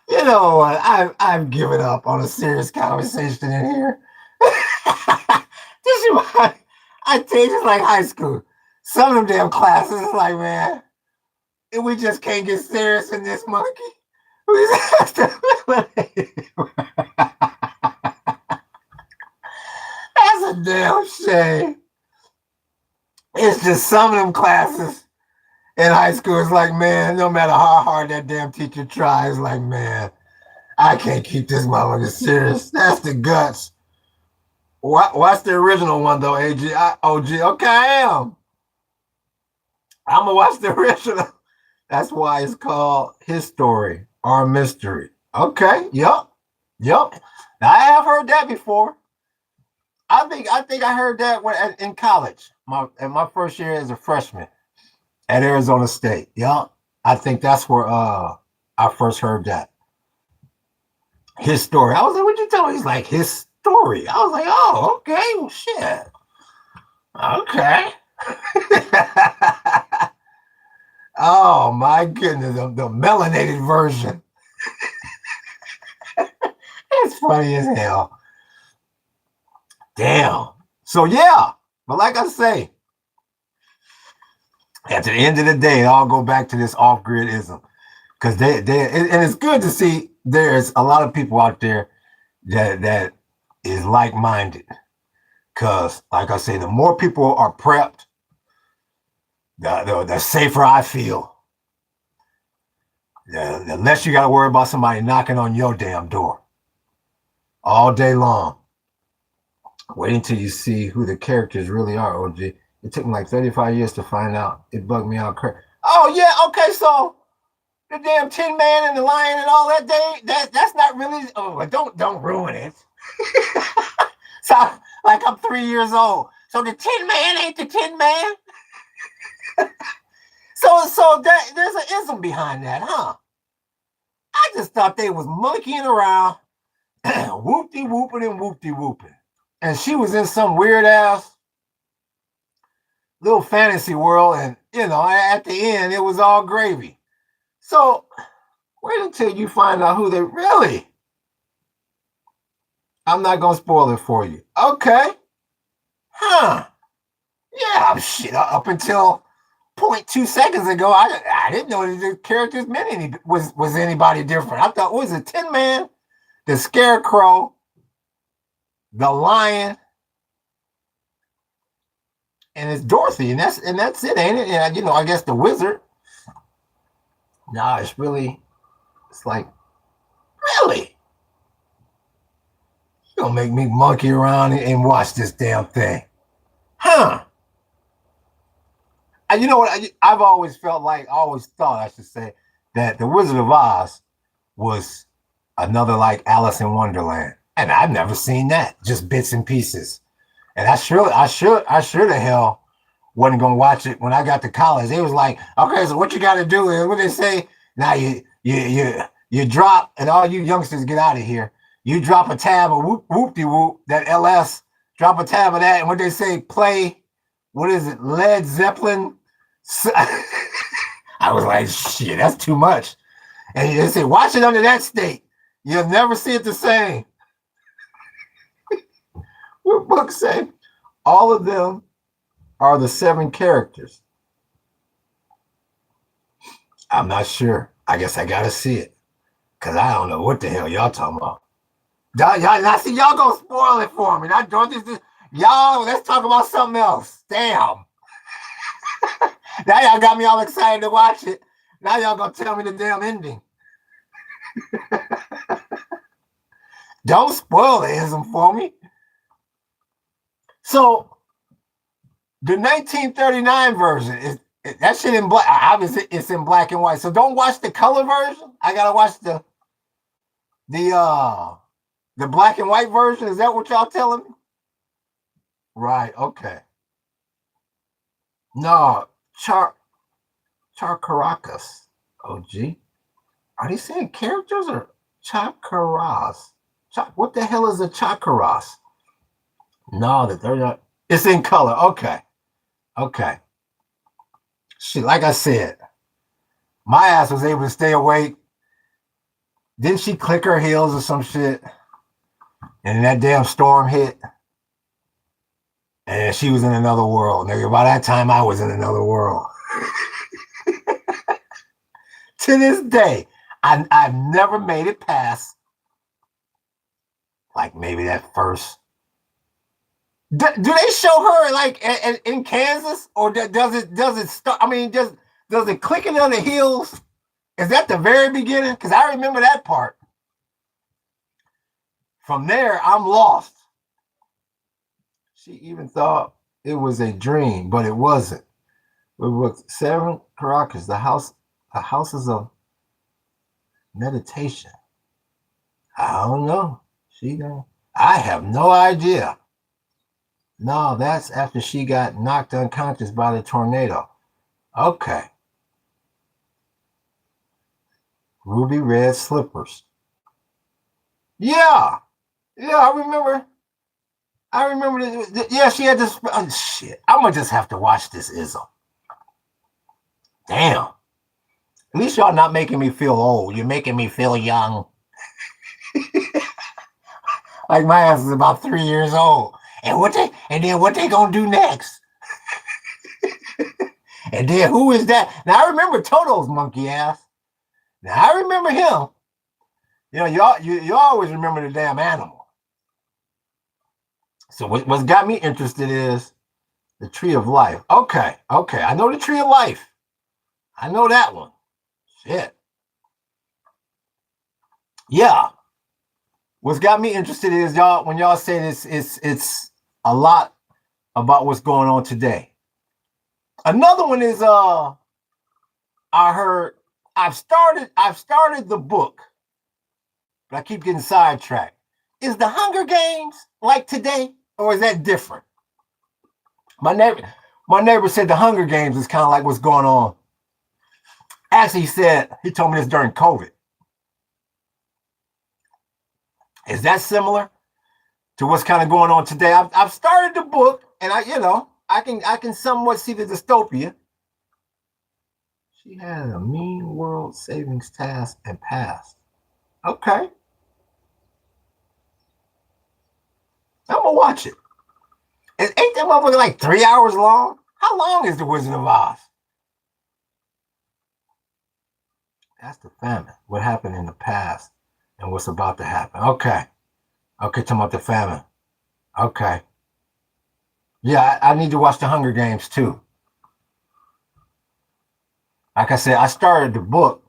You know what? I've given up on a serious conversation in here. This is why I tell you, it's like high school. Some of them damn classes is like, man, we just can't get serious in this monkey. We just have to. That's a damn shame. It's just some of them classes in high school. It's like, man, no matter how hard that damn teacher tries, like, man, I can't keep this motherfucker serious. That's the guts. Watch the original one though, OG. Okay, I am. I'm gonna watch the original. That's why it's called His Story, Our Mystery. Okay, yep. Now, I have heard that before. I think I heard that in college. In my first year as a freshman at Arizona State. Yeah, I think that's where I first heard that. His story. I was like, "What you tell me?" He's like, "His story." I was like, "Oh, okay, well, shit, okay." Oh my goodness, the melanated version. It's funny as hell. Damn. So yeah, but like I say, at the end of the day, it all go back to this off-gridism, because and it's good to see there's a lot of people out there that is like-minded. Because, like I say, the more people are prepped, the safer I feel. The less you got to worry about somebody knocking on your damn door all day long. Wait until you see who the characters really are, OG. It took me like 35 years to find out. It bugged me out. Oh, yeah, okay, so the damn Tin Man and the Lion and all that, that's not really... Oh, don't ruin it. So, like, I'm 3 years old. So the Tin Man ain't the Tin Man? So there's an ism behind that, huh? I just thought they was monkeying around, whoop-de-whooping and whoop-de-whooping. And she was in some weird-ass little fantasy world, and, at the end, it was all gravy. So, wait until you find out who they really... I'm not going to spoil it for you. Okay. Huh. Yeah, shit, up until 0.2 seconds ago, I didn't know that the characters was anybody different. I thought, was it Tin Man, the Scarecrow, the Lion, and it's Dorothy, and that's it, ain't it? And I guess the Wizard. Nah, it's like, really? You gonna make me monkey around and watch this damn thing? Huh? And you know what? I've always thought, I should say, that the Wizard of Oz was another like Alice in Wonderland. And I've never seen that, just bits and pieces. And I sure the hell wasn't gonna watch it when I got to college. It was like, okay, so what you got to do is what they say. Now you drop, and all you youngsters get out of here. You drop a tab of whoop de whoop that LS. Drop a tab of that, and what they say, play. What is it? Led Zeppelin. I was like, shit, that's too much. And they say, watch it under that state. You'll never see it the same. What book say? All of them are the 7 characters. I'm not sure. I guess I gotta see it. Cause I don't know what the hell y'all talking about. Y'all see, y'all gonna spoil it for me. Not don't this. Y'all, let's talk about something else. Damn. Now y'all got me all excited to watch it. Now y'all gonna tell me the damn ending. Don't spoil the ism for me. So the 1939 version is that shit in black. Obviously, it's in black and white. So don't watch the color version. I gotta watch the black and white version. Is that what y'all telling me? Right. Okay. No, Caracas. Oh, gee. Are they saying characters or chakras? What the hell is a chakras? No, that they're not. It's in color. Okay. Okay. Shit, like I said, my ass was able to stay awake. Didn't she click her heels or some shit? And that damn storm hit. And she was in another world. Nigga, by that time, I was in another world. To this day, I've never made it past, like, maybe that first. Do they show her like in Kansas, or does it start? I mean, does it clicking on the heels? Is that the very beginning? Because I remember that part. From there, I'm lost. She even thought it was a dream, but it wasn't. It was 7 Caracas, the houses of meditation. I don't know. I have no idea. No, that's after she got knocked unconscious by the tornado. Okay. Ruby red slippers. Yeah. Yeah, I remember. Yeah, she had this. Oh, shit. I'm going to just have to watch this ism. Damn. At least y'all not making me feel old. You're making me feel young. Like my ass is about 3 years old. And then what they gonna do next? And then who is that? Now I remember Toto's monkey ass. Now I remember him. You know, you always remember the damn animal. So what's got me interested is the tree of life. Okay. I know the tree of life. I know that one. Shit. Yeah. What's got me interested is when y'all say this, it's a lot about what's going on today. Another one is I heard I've started the book, but I keep getting sidetracked. Is the Hunger Games like today, or is that different? My neighbor said the Hunger Games is kind of like what's going on. Actually, he told me this during COVID. Is that similar to what's kind of going on today? I've started the book, and I can somewhat see the dystopia. She had a mean world savings task and passed. Okay. I'm gonna watch it. Ain't that motherfucker like 3 hours long? How long is The Wizard of Oz? That's the famine. What happened in the past and what's about to happen. Okay, talking about the famine. Okay. Yeah, I need to watch the Hunger Games too. Like I said, I started the book,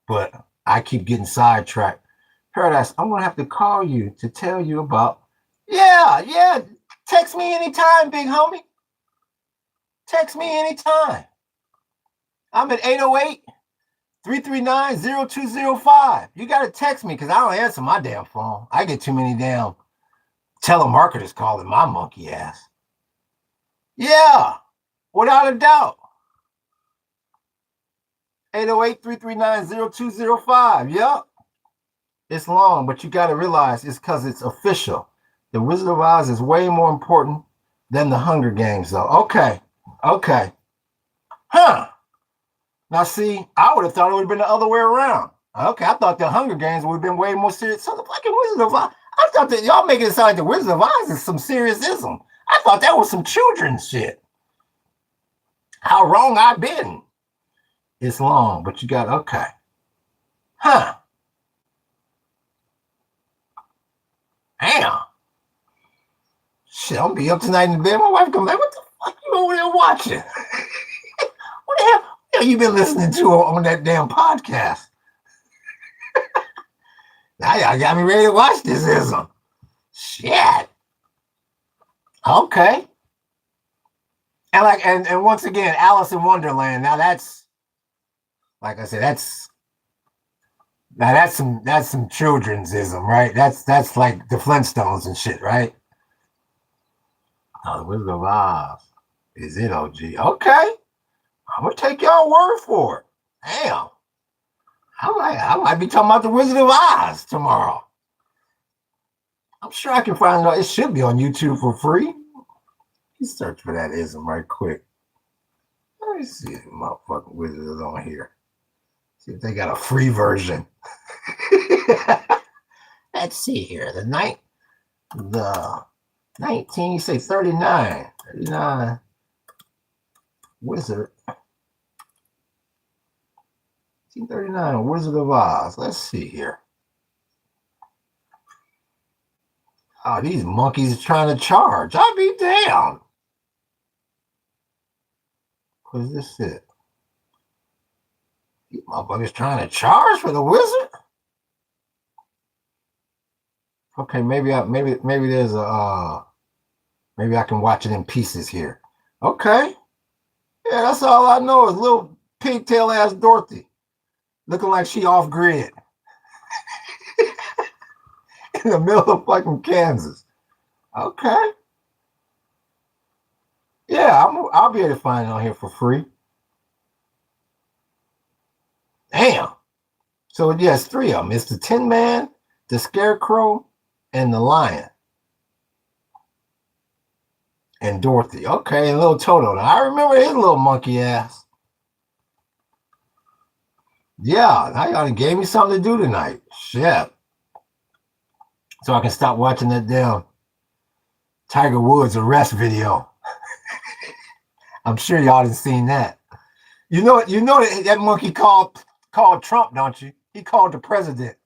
but I keep getting sidetracked. Paradise, I'm gonna have to call you to tell you about. Yeah. Text me anytime, big homie. Text me anytime. I'm at 808 339-0205. You got to text me because I don't answer my damn phone. I get too many damn telemarketers calling my monkey ass. Yeah, without a doubt. 808-339-0205. Yep. It's long, but you got to realize it's because it's official. The Wizard of Oz is way more important than the Hunger Games, though. Okay. Huh. Now, see, I would have thought it would have been the other way around. Okay, I thought the Hunger Games would have been way more serious. So the fucking Wizard of Oz, I thought that y'all making it sound like the Wizard of Oz is some serious-ism. I thought that was some children's shit. How wrong I've been. It's long, but you got, okay. Huh. Damn. Shit, I'm gonna be up tonight in bed. My wife comes like, what the fuck you over there watching? What the hell you been listening to on that damn podcast? Now y'all got me ready to watch this ism. Shit. Okay. And once again, Alice in Wonderland. Now that's, like I said, that's some children's ism, right? That's like the Flintstones and shit, right? Oh, the Wizard of Oz is it, OG? Okay, I'm gonna take y'all word for it. Damn, I might be talking about the Wizard of Oz tomorrow. I'm sure I can find it. It should be on YouTube for free. You search for that ism right quick. Let me see if the motherfucking Wizard is on here. See if they got a free version. Let's see here. The 19, you say 39. 39 Wizard. 1939 Wizard of Oz. Let's see here. Oh, these monkeys are trying to charge. I'll be damned. What is this it? These motherfuckers trying to charge for the wizard? Okay, maybe there's a maybe I can watch it in pieces here. Okay. Yeah, that's all I know is little pigtail ass Dorothy. Looking like she off grid. In the middle of fucking Kansas. Okay. Yeah, I'll be able to find it on here for free. Damn. So yeah, it's three of them. It's the Tin Man, the Scarecrow, and the Lion. And Dorothy. Okay, and little Toto. Now, I remember his little monkey ass. Yeah, now y'all gave me something to do tonight. Shit. So I can stop watching that damn Tiger Woods arrest video. I'm sure y'all done seen that. You know that monkey called Trump, don't you? He called the president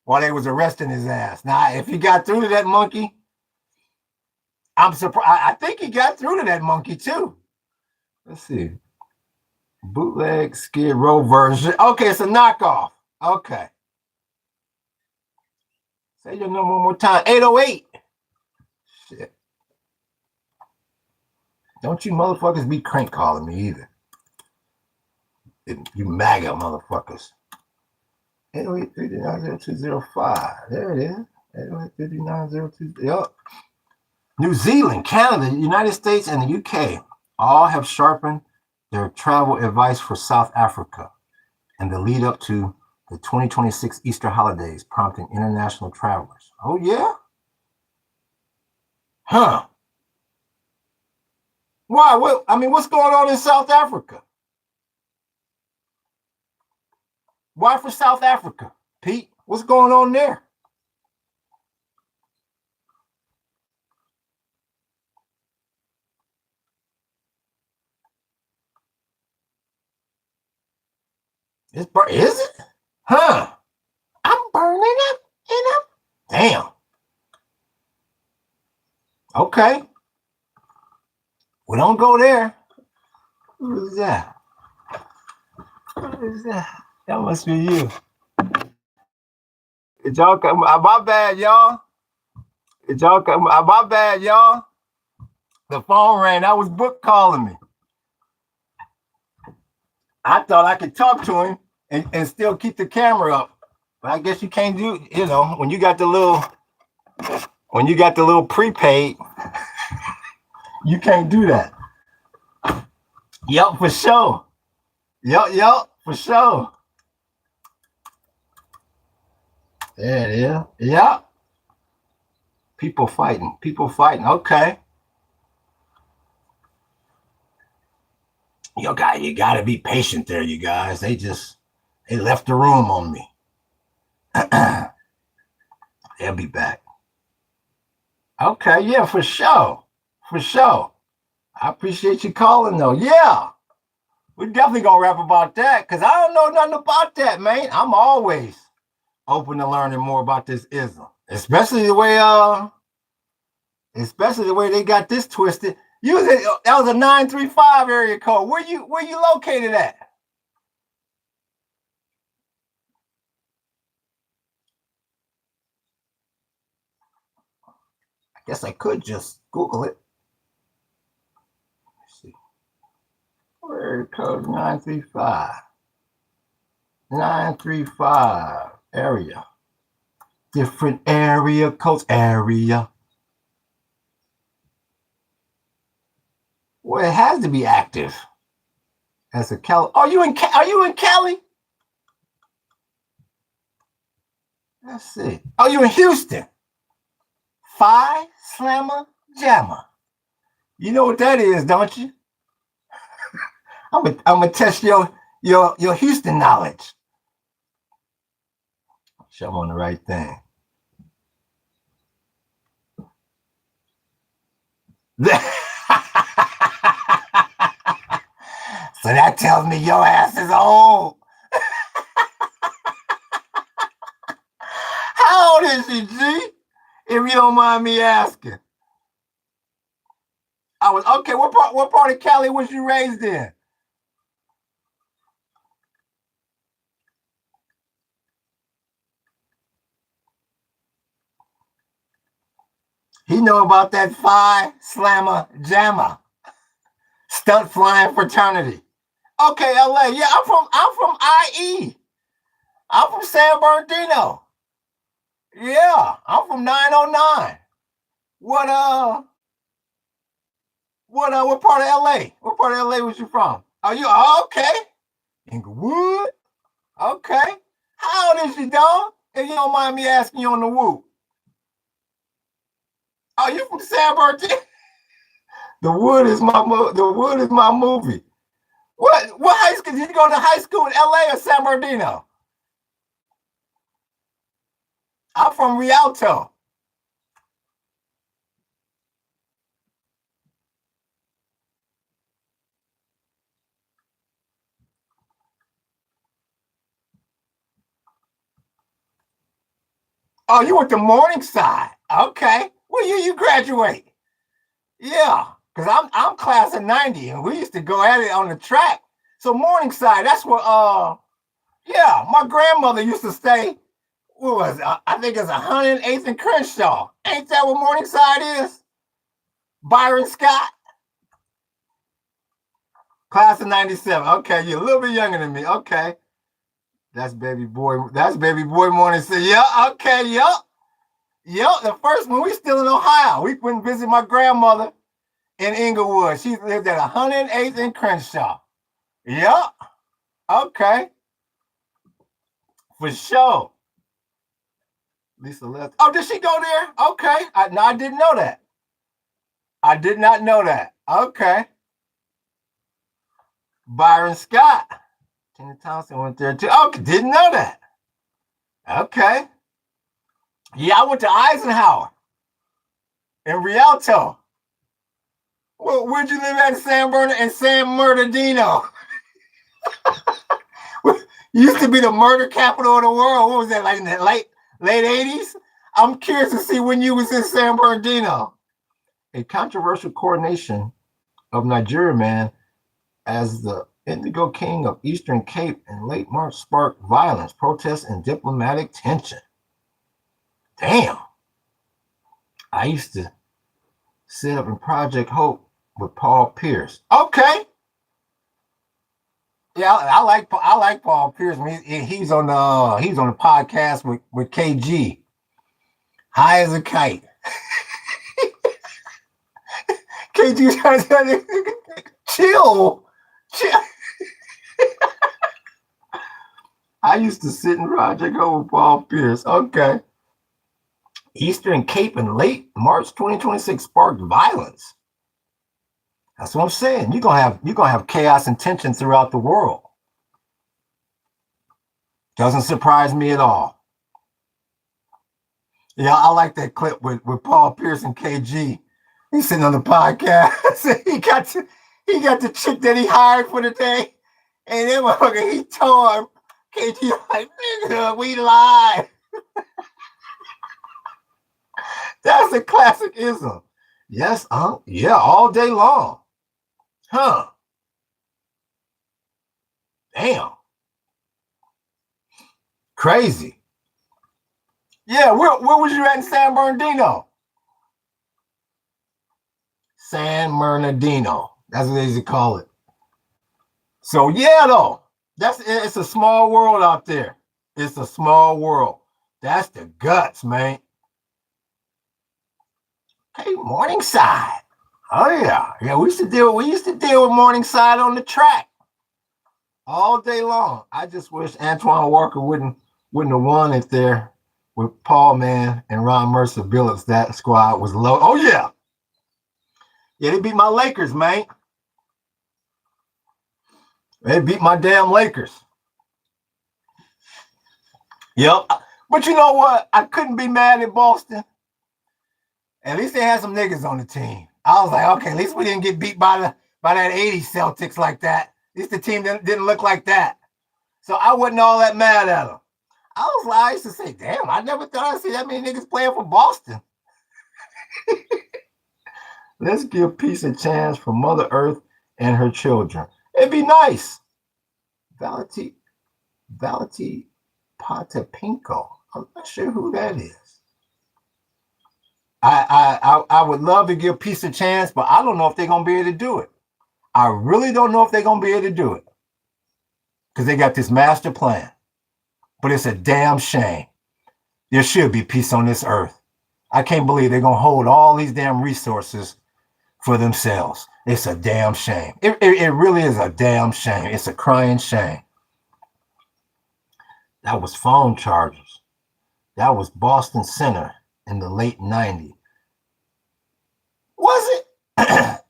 while they was arresting his ass. Now, if he got through to that monkey, I'm surprised. I think he got through to that monkey too. Let's see. Bootleg Skid Row version. Okay, it's a knockoff. Okay. Say your number one more time. 808. Shit. Don't you motherfuckers be crank calling me either. You MAGA motherfuckers. 808-339-0205. There it is. 808-339-0205. Yep. New Zealand, Canada, the United States, and the UK all have sharpened their travel advice for South Africa and the lead up to the 2026 Easter holidays, prompting international travelers. Oh, yeah? Huh. Why? What's going on in South Africa? Why for South Africa, Pete? What's going on there? Is it? Huh. I'm burning up and up. Damn. Okay. We don't go there. Who is that? Who is that? That must be you. Did y'all come? My bad, y'all. Did y'all come? My bad, y'all. The phone rang. That was Book calling me. I thought I could talk to him. and still keep the camera up. But I guess you can't do, when you got the little prepaid, you can't do that. Yep, for sure. Yep, for sure. There it is. Yep. People fighting. Okay. You gotta be patient there, you guys. They left the room on me. They'll be back. Okay, yeah, for sure. I appreciate you calling though. Yeah. We're definitely gonna rap about that because I don't know nothing about that, man. I'm always open to learning more about this ism, especially the way they got this twisted. That was a 935 area code. Where you located at? I guess I could just Google it. Let's see. Area code 935. 935 area. Different area codes. Area. Well, it has to be active. As a Cali. Are you in Cali? Let's see. Oh, you in Houston? Phi Slammer Jammer. You know what that is, don't you? I'm gonna test your Houston knowledge. Show I'm on the right thing. So that tells me your ass is old. How old is she, G? If you don't mind me asking. Okay. What part of Cali was you raised in? He know about that Phi Slammer Jammer stunt flying fraternity. Okay, LA. Yeah, I'm from IE. I'm from San Bernardino. Yeah, I'm from 909. What part of LA? What part of LA was you from? Are you okay? Inglewood? Okay. How old is you, dog? If you don't mind me asking you on the woo. Are you from San Bernardino? The Wood is my movie. What high school did you go to high school in LA or San Bernardino? I'm from Rialto. Oh, you went to Morningside. Okay. What year you graduate? Yeah, because I'm class of 90 and we used to go at it on the track. So Morningside, that's where yeah, my grandmother used to stay. What was it? I think it's 108th and Crenshaw. Ain't that what Morningside is? Byron Scott? Class of 97. Okay, you're a little bit younger than me. Okay. That's baby boy Morningside. Yeah, okay, yep. The first one, we still in Ohio. We went and visit my grandmother in Inglewood. She lived at 108th and Crenshaw. Yep. Okay. For sure. Lisa left. Oh, did she go there? Okay. I didn't know that. I did not know that. Okay. Byron Scott. Tina Thompson went there too. Okay, didn't know that. Okay. Yeah, I went to Eisenhower in Rialto. Well, where'd you live at in San Bernardino? Used to be the murder capital of the world. What was that, like in the late 80s? I'm curious to see when you was in San Bernardino. A controversial coronation of Nigeria man as the Indigo King of Eastern Cape in late March sparked violence, protests, and diplomatic tension. Damn. I used to set up in Project Hope with Paul Pierce. Okay. Yeah, I like Paul Pierce. He's on the podcast with KG, high as a kite. KG trying to chill. I used to sit in Project O with Paul Pierce. Okay. Eastern Cape in late March 2026 sparked violence. That's what I'm saying. You're gonna have chaos and tension throughout the world. Doesn't surprise me at all. Yeah, I like that clip with Paul Pierce and KG. He's sitting on the podcast. he got the chick that he hired for the day, and then motherfucker he told him, KG like, nigga, we lied. That's a classic ism. Yes, yeah, all day long. Huh. Damn. Crazy. Yeah, where was you at in San Bernardino? San Bernardino. That's what they used to call it. So yeah, though. It's a small world out there. It's a small world. That's the guts, man. Okay, Morningside. Oh yeah. Yeah, we used to deal with Morningside on the track all day long. I just wish Antoine Walker wouldn't have won it there with Paul Mann and Ron Mercer Billups. That squad was low. Oh yeah. Yeah, they beat my Lakers, man. They beat my damn Lakers. Yep. But you know what? I couldn't be mad at Boston. At least they had some niggas on the team. I was like, okay, at least we didn't get beat by that 80s Celtics like that. At least the team didn't look like that. So I wasn't all that mad at them. I used to say, damn, I never thought I'd see that many niggas playing for Boston. Let's give peace a chance for Mother Earth and her children. It'd be nice. Valenti Potapinko. I'm not sure who that is. I would love to give peace a chance, but I don't know if they're gonna be able to do it. I really don't know if they're gonna be able to do it. Because they got this master plan. But it's a damn shame. There should be peace on this earth. I can't believe they're gonna hold all these damn resources for themselves. It's a damn shame. It really is a damn shame. It's a crying shame. That was phone chargers. That was Boston Center in the late 90s. Was it?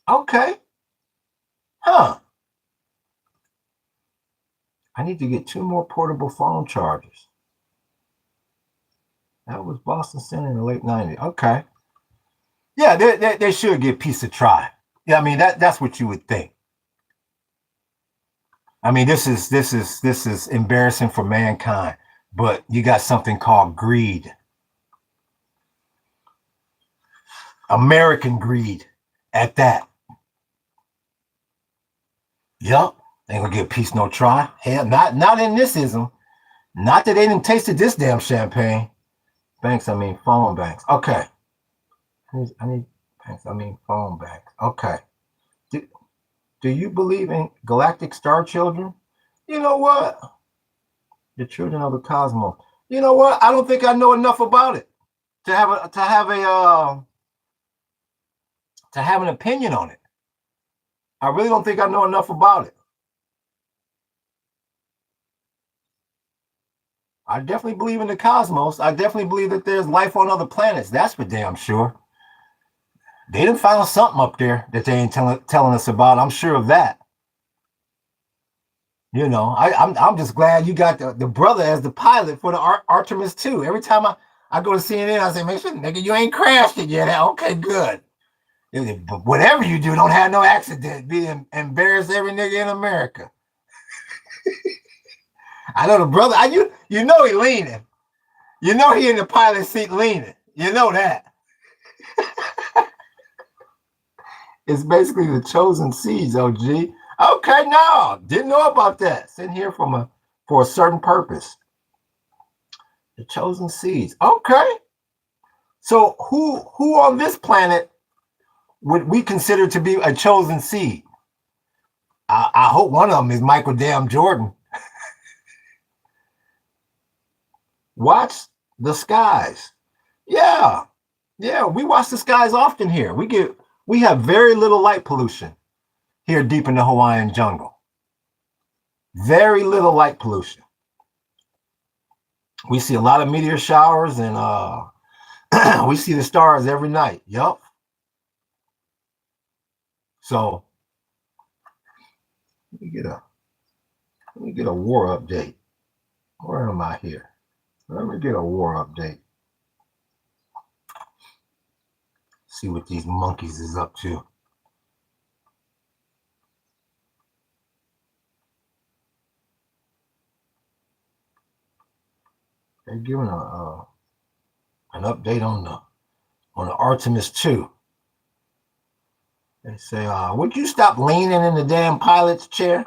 Okay. Huh. I need to get 2 more portable phone chargers. That was Boston Center in the late 90s. Okay. Yeah, they should give peace a try. Yeah, I mean that's what you would think. I mean, this is embarrassing for mankind, but you got something called greed. American greed at that. Yup. Ain't gonna give peace no try. Hell, not in this ism. Not that they didn't tasted this damn champagne. Banks, I mean phone banks. Okay. I need banks, I mean phone banks. Okay. Do you believe in galactic star children? You know what? The children of the cosmos. You know what? I don't think I know enough about it to have an opinion on it. I really don't think I know enough about it. I definitely believe in the cosmos. I definitely believe that there's life on other planets. That's for damn sure. They done found something up there that they ain't telling us about. I'm sure of that. You know, I'm just glad you got the brother as the pilot for the Artemis 2. Every time I go to CNN, I say, make sure, nigga, you ain't crashed it yet. Okay, good. But whatever you do, don't have no accident. Be embarrass every nigga in America. I know the brother. You know he leaning. You know he in the pilot seat leaning. You know that. It's basically the chosen seeds, OG. Okay, no, didn't know about that. Sitting here for a certain purpose. The chosen seeds. Okay. So who on this planet would we consider to be a chosen seed? I hope one of them is Michael damn Jordan. Watch the skies. Yeah. Yeah, we watch the skies often here. We have very little light pollution here deep in the Hawaiian jungle. Very little light pollution. We see a lot of meteor showers and we see the stars every night. Yup. So let me get a war update. Where am I here? Let me get a war update. See what these monkeys is up to. They're giving an update on the Artemis 2. They say, would you stop leaning in the damn pilot's chair?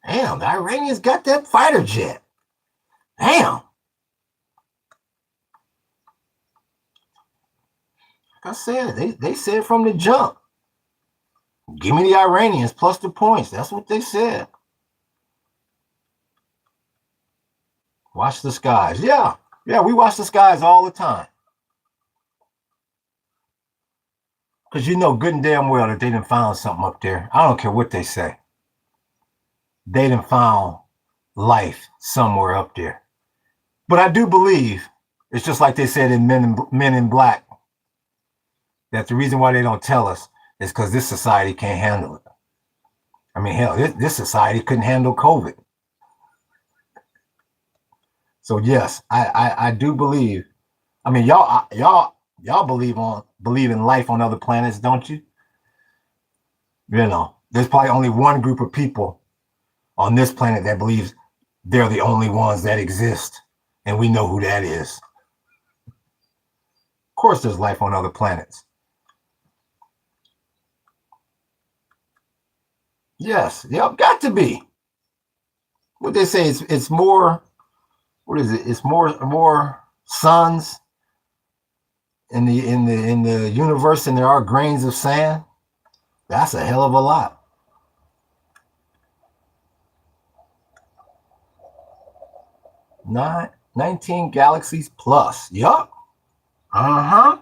Damn, the Iranians got that fighter jet. Damn. Like I said, they said from the jump, give me the Iranians plus the points. That's what they said. Watch the skies. Yeah, we watch the skies all the time. Because you know good and damn well that they done found something up there. I don't care what they say. They done found life somewhere up there. But I do believe, it's just like they said in Men in Black, that the reason why they don't tell us is because this society can't handle it. I mean, hell, this society couldn't handle COVID. So yes, I do believe. I mean, y'all believe in life on other planets, don't you? You know, there's probably only one group of people on this planet that believes they're the only ones that exist, and we know who that is. Of course, there's life on other planets. Yes, yep, got to be. What they say is it's more. What is it? It's more suns in the universe than there are grains of sand. That's a hell of a lot. 19 galaxies plus. Yup. Uh-huh.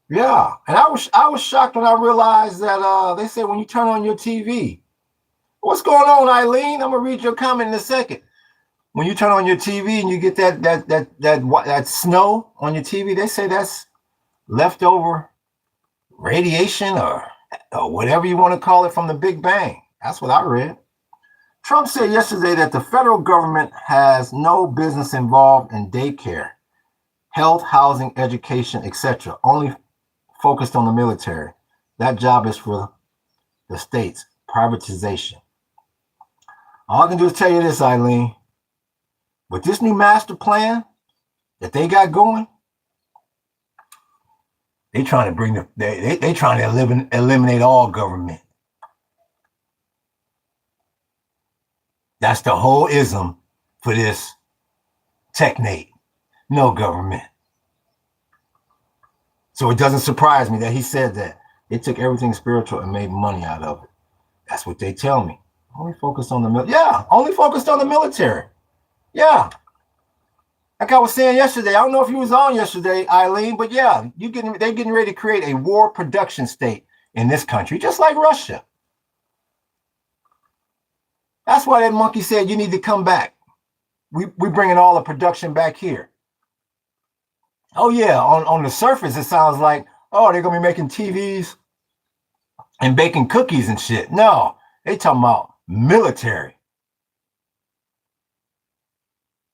Yeah. And I was shocked when I realized that they say when you turn on your TV. What's going on, Eileen? I'm gonna read your comment in a second. When you turn on your TV and you get that snow on your TV, they say that's leftover radiation or whatever you want to call it from the Big Bang. That's what I read. Trump said yesterday that the federal government has no business involved in daycare, health, housing, education, etc., only focused on the military. That job is for the states. Privatization. All I can do is tell you this, Eileen. With this new master plan that they got going, they trying to bring they trying to eliminate all government. That's the whole ism for this Technate. No government. So it doesn't surprise me that he said that. They took everything spiritual and made money out of it. That's what they tell me. Only focused on the military. Yeah, only focused on the military. Yeah. Like I was saying yesterday, I don't know if you was on yesterday, Eileen, but yeah, they're getting ready to create a war production state in this country, just like Russia. That's why that monkey said you need to come back. We bringing all the production back here. Oh yeah, on the surface it sounds like, oh, they're gonna be making TVs and baking cookies and shit. No, they talking about military.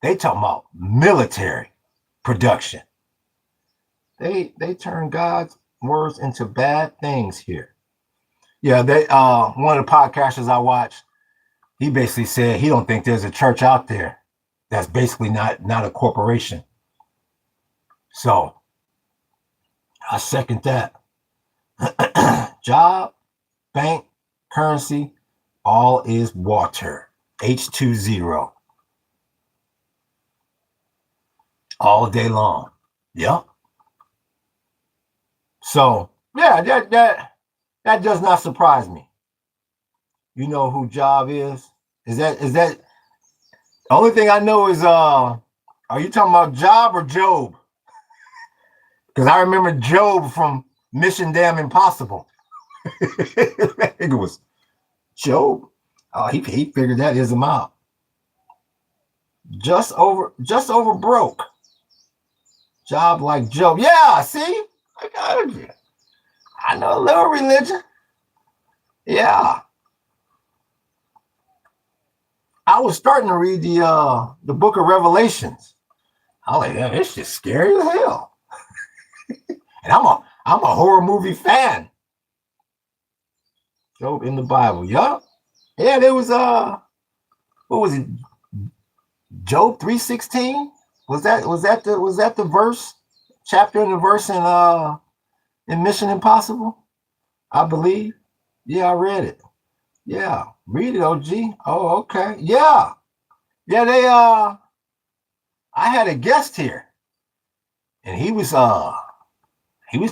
They talking about military production. They turn God's words into bad things here. Yeah, they one of the podcasters I watched, he basically said he don't think there's a church out there that's basically not a corporation. So I second that. Job, bank, currency, all is water. H20. All day long. Yep. So yeah, that does not surprise me. You know who Job is? Is that the only thing I know is are you talking about Job or Job? Because I remember Job from Mission Damn Impossible. I think it was Job. Oh, he figured that ism out. Just over broke. Job like Job. Yeah, see? I know a little religion. Yeah. I was starting to read the book of Revelations. I was like, yeah, it's just scary as hell. And I'm a horror movie fan. Job in the Bible. Yup. Yeah, there was what was it? Job 3:16? Was that the verse? Chapter and the verse in Mission Impossible? I believe. Yeah, I read it. Yeah. Read it, OG. Oh, okay. Yeah. Yeah, I had a guest here. And he was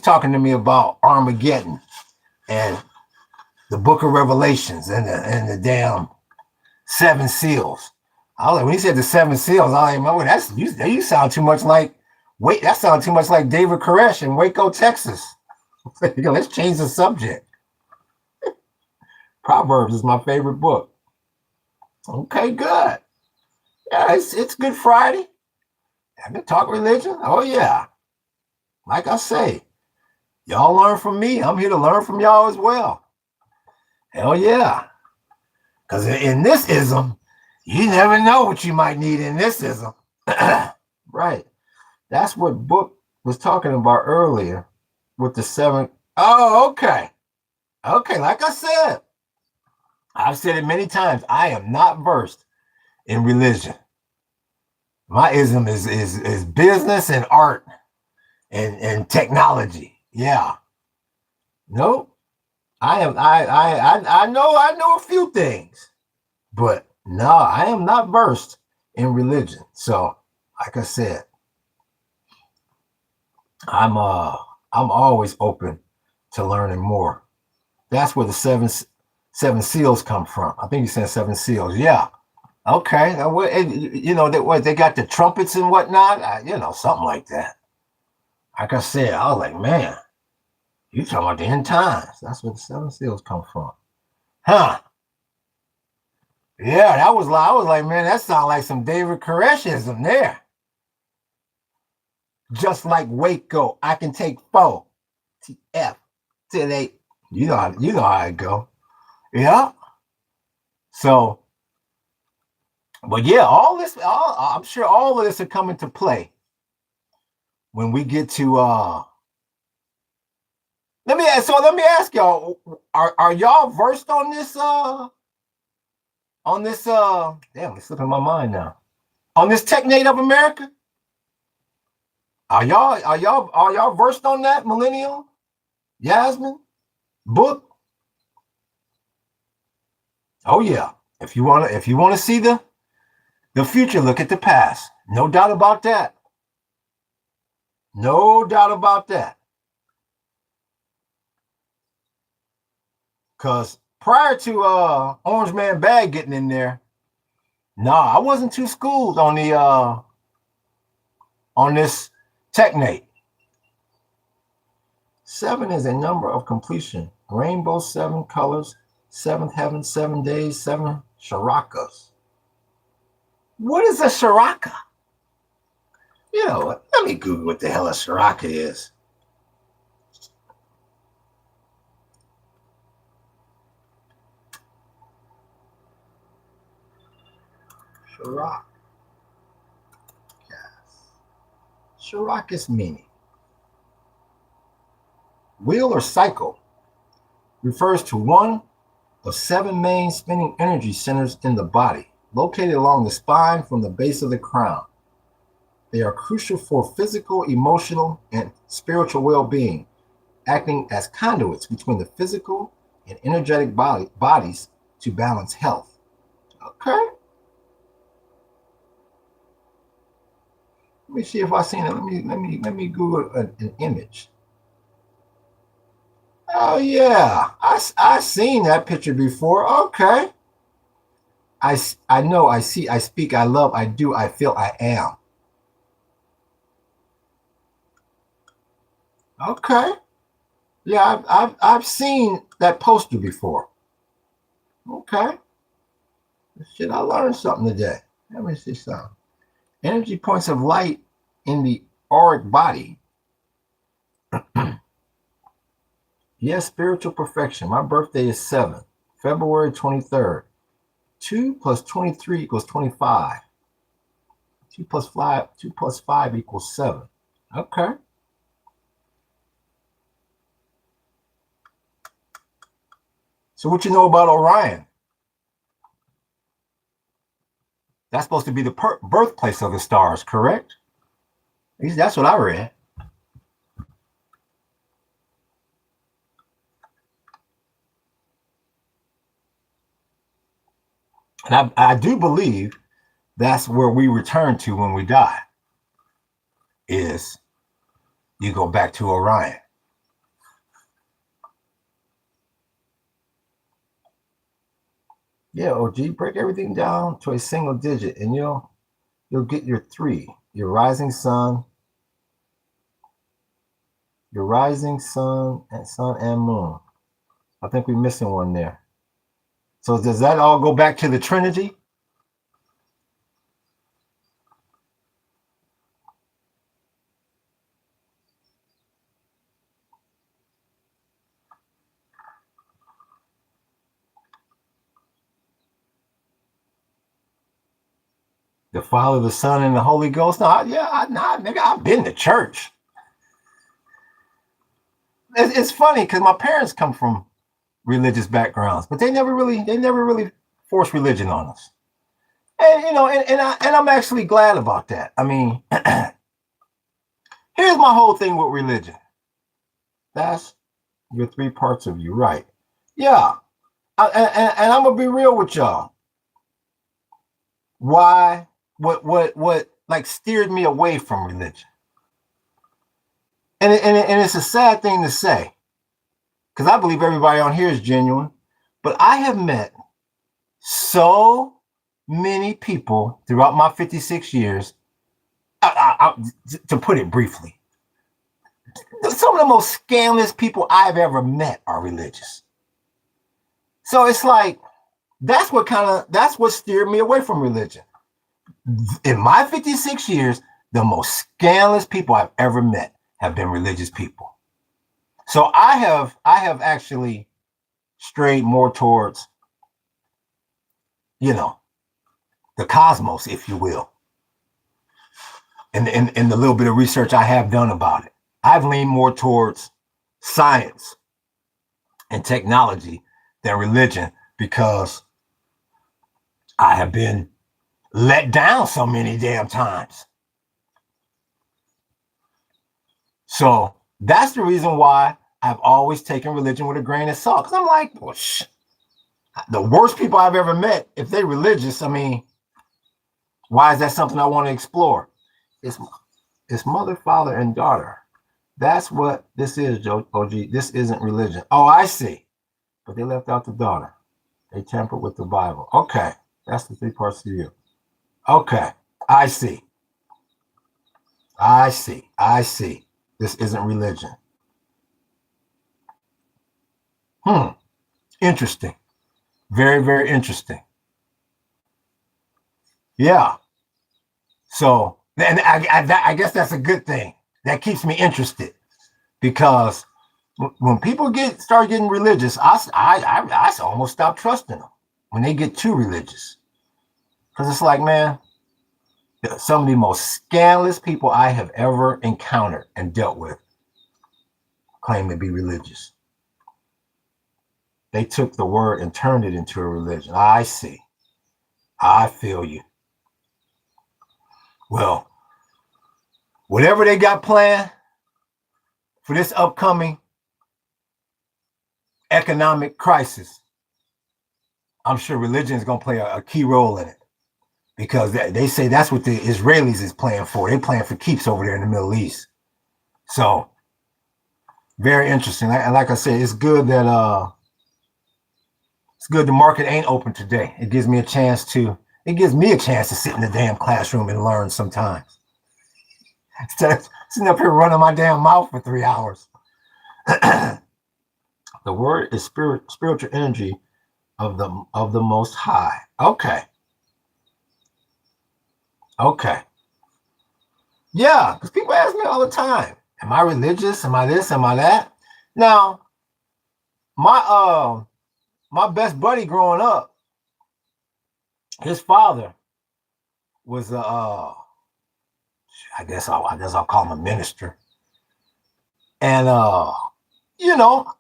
talking to me about Armageddon and the book of Revelations and the damn seven seals. I was like, when he said the seven seals, I was like, that's you sound too much like that sounds too much like David Koresh in Waco, Texas. Let's change the subject. Proverbs is my favorite book. Okay, good. Yeah, it's Good Friday. I can talk religion. Oh yeah. Like I say, y'all learn from me. I'm here to learn from y'all as well. Hell yeah. Because in this ism, you never know what you might need in this ism. Right. That's what Book was talking about earlier with the seven. Oh, okay. Okay, like I said, I've said it many times. I am not versed in religion. My ism is business and art and technology. Yeah. Nope. I know a few things, but no, I am not versed in religion. So, like I said, I'm always open to learning more. That's where the seven seals come from. I think you said seven seals. Yeah. Okay. You know they got the trumpets and whatnot. Something like that. Like I said, I was like, man, you talking about the end times? That's where the seven seals come from, huh? Yeah, I was like, man, that sounds like some David Koreshism there. Just like Waco, I can take 4 TF to they. You know how it go. Yeah. So, but yeah, I'm sure all of this will come into play when we get to let me ask y'all, are y'all versed on this damn, it's slipping my mind now. On this Technate of America? Are y'all versed on that, Millennial? Yasmin? Book? Oh yeah. If you wanna see the future, look at the past. No doubt about that. No doubt about that. Because prior to Orange Man Bag getting in there, I wasn't too schooled on the on this Technate. 7 is a number of completion. Rainbow, 7 colors, 7th heaven, 7 days, 7 sharakas. What is a sharaka? You know what? Let me Google what the hell a sharaka is. Sharak. Yes. Sharakas meaning. Wheel or cycle refers to one of 7 main spinning energy centers in the body, located along the spine from the base of the crown. They are crucial for physical, emotional, and spiritual well-being, acting as conduits between the physical and energetic bodies to balance health. Okay. Let me see if I seen it. Let me Google an image. Oh yeah, I seen that picture before. Okay, I know, I see, I speak, I love, I do, I feel, I am. Okay, yeah, I've seen that poster before. Okay, shit, I learned something today. Let me see something. Energy points of light in the auric body. Yes, spiritual perfection. My birthday is 7, February 23rd. 2 plus 23 equals 25. 2 plus 5 equals 7. Okay. So what you know about Orion? That's supposed to be the birthplace of the stars, correct? At least that's what I read. And I do believe that's where we return to when we die, is you go back to Orion. Yeah, OG, break everything down to a single digit and you'll get your 3, your rising sun, sun and moon. I think we're missing one there. So does that all go back to the Trinity? The Father, the Son, and the Holy Ghost? No, nigga, I've been to church. It's funny because my parents come from religious backgrounds, but they never really forced religion on us. And I'm actually glad about that. I mean, here's my whole thing with religion. That's your 3 parts of you, right? Yeah. And I'm gonna be real with y'all. Why? What like steered me away from religion? And it's a sad thing to say, because I believe everybody on here is genuine, but I have met so many people throughout my 56 years. To put it briefly, some of the most scandalous people I've ever met are religious. So it's like that's what steered me away from religion. In my 56 years, the most scandalous people I've ever met have been religious people. So I have actually strayed more towards, the cosmos, if you will. And the little bit of research I have done about it, I've leaned more towards science and technology than religion, because I have been let down so many damn times. So that's the reason why I've always taken religion with a grain of salt. Because I'm like, well, the worst people I've ever met, if they're religious, I mean, why is that something I want to explore? It's mother, father, and daughter. That's what this is, OG. This isn't religion. Oh, I see. But they left out the daughter. They tampered with the Bible. Okay. That's the 3 parts of you. Okay. I see. This isn't religion. Interesting. Very, very interesting. Yeah. So, and I guess that's a good thing. That keeps me interested, because when people start getting religious, I almost stop trusting them when they get too religious, because it's like, man, some of the most scandalous people I have ever encountered and dealt with claim to be religious. They took the word and turned it into a religion. I see. I feel you. Well, whatever they got planned for this upcoming economic crisis, I'm sure religion is going to play a key role in it, because they say that's what the Israelis is playing for. They're playing for keeps over there in the Middle East. So Very interesting. Like I said, it's good that it's good the market ain't open today. It gives me a chance to sit in the damn classroom and learn sometimes. Instead of sitting up here running my damn mouth for 3 hours. The word is spiritual energy of the Most High. Okay. Yeah, because people ask me all the time, am I religious? Am I this? Am I that? Now, my best buddy growing up, his father was I guess I'll call him a minister. And you know,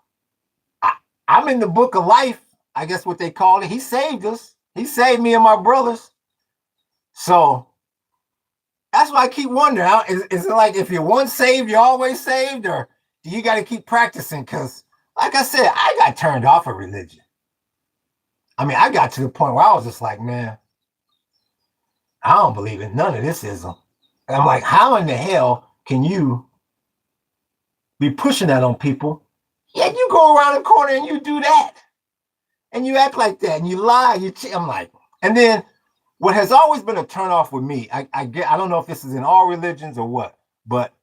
I'm in the book of life, I guess what they call it. He saved us. He saved me and my brothers. So that's why I keep wondering, is it like if you're once saved, you're always saved, or do you got to keep practicing? Because, like I said, I got turned off of religion. I mean, I got to the point where I was just like, man, I don't believe in none of this ism. And I'm like, how in the hell can you be pushing that on people? Yet you go around the corner and you do that. And you act like that and you lie. I'm like, and then what has always been a turnoff with me, I don't know if this is in all religions or what, but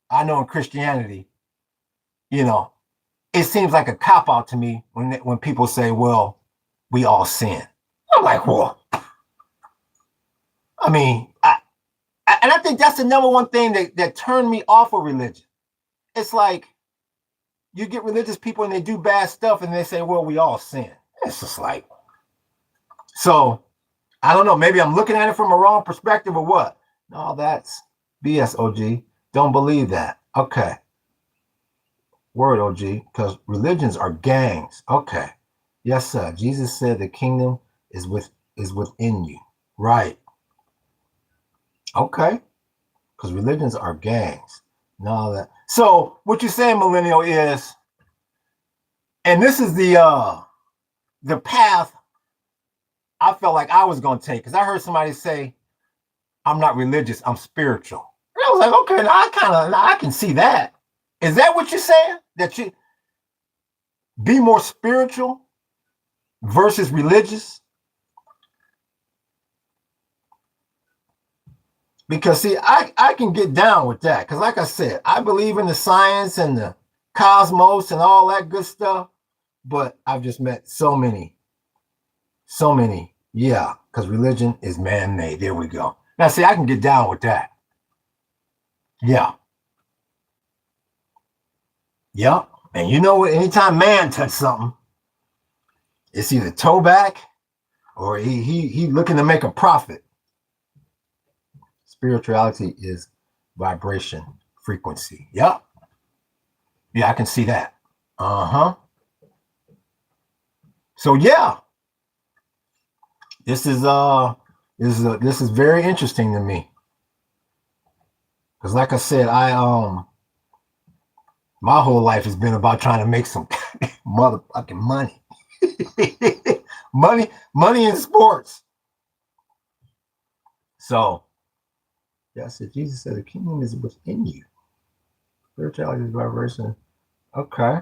I know in Christianity, it seems like a cop out to me when people say, well, we all sin. I'm like, well, I mean, and I think that's the number one thing that turned me off of religion. It's like you get religious people and they do bad stuff and they say, well, we all sin. It's just like, so I don't know. Maybe I'm looking at it from a wrong perspective or what? No, that's BS, OG. Don't believe that. Okay. Word, OG, because religions are gangs. Okay. Yes, sir. Jesus said the kingdom is within you. Right. Okay. Because religions are gangs. No, that. So what you're saying, millennial, is, and this is the path I felt like I was going to take, because I heard somebody say, I'm not religious, I'm spiritual. And I was like, okay, I can see that. Is that what you're saying? That you be more spiritual versus religious? Because see, I can get down with that. Because like I said, I believe in the science and the cosmos and all that good stuff. But I've just met so many. Yeah, because religion is man-made. There we go. Now, see, I can get down with that. Yeah. Yep. And you know what? Anytime man touch something, it's either toe back or he looking to make a profit. Spirituality is vibration, frequency. Yep. Yeah, I can see that. Uh-huh. So yeah. This is very interesting to me. Because like I said, my whole life has been about trying to make some motherfucking money. money in sports. So, yeah, I said, Jesus said the kingdom is within you. Spirituality is vibration. Okay.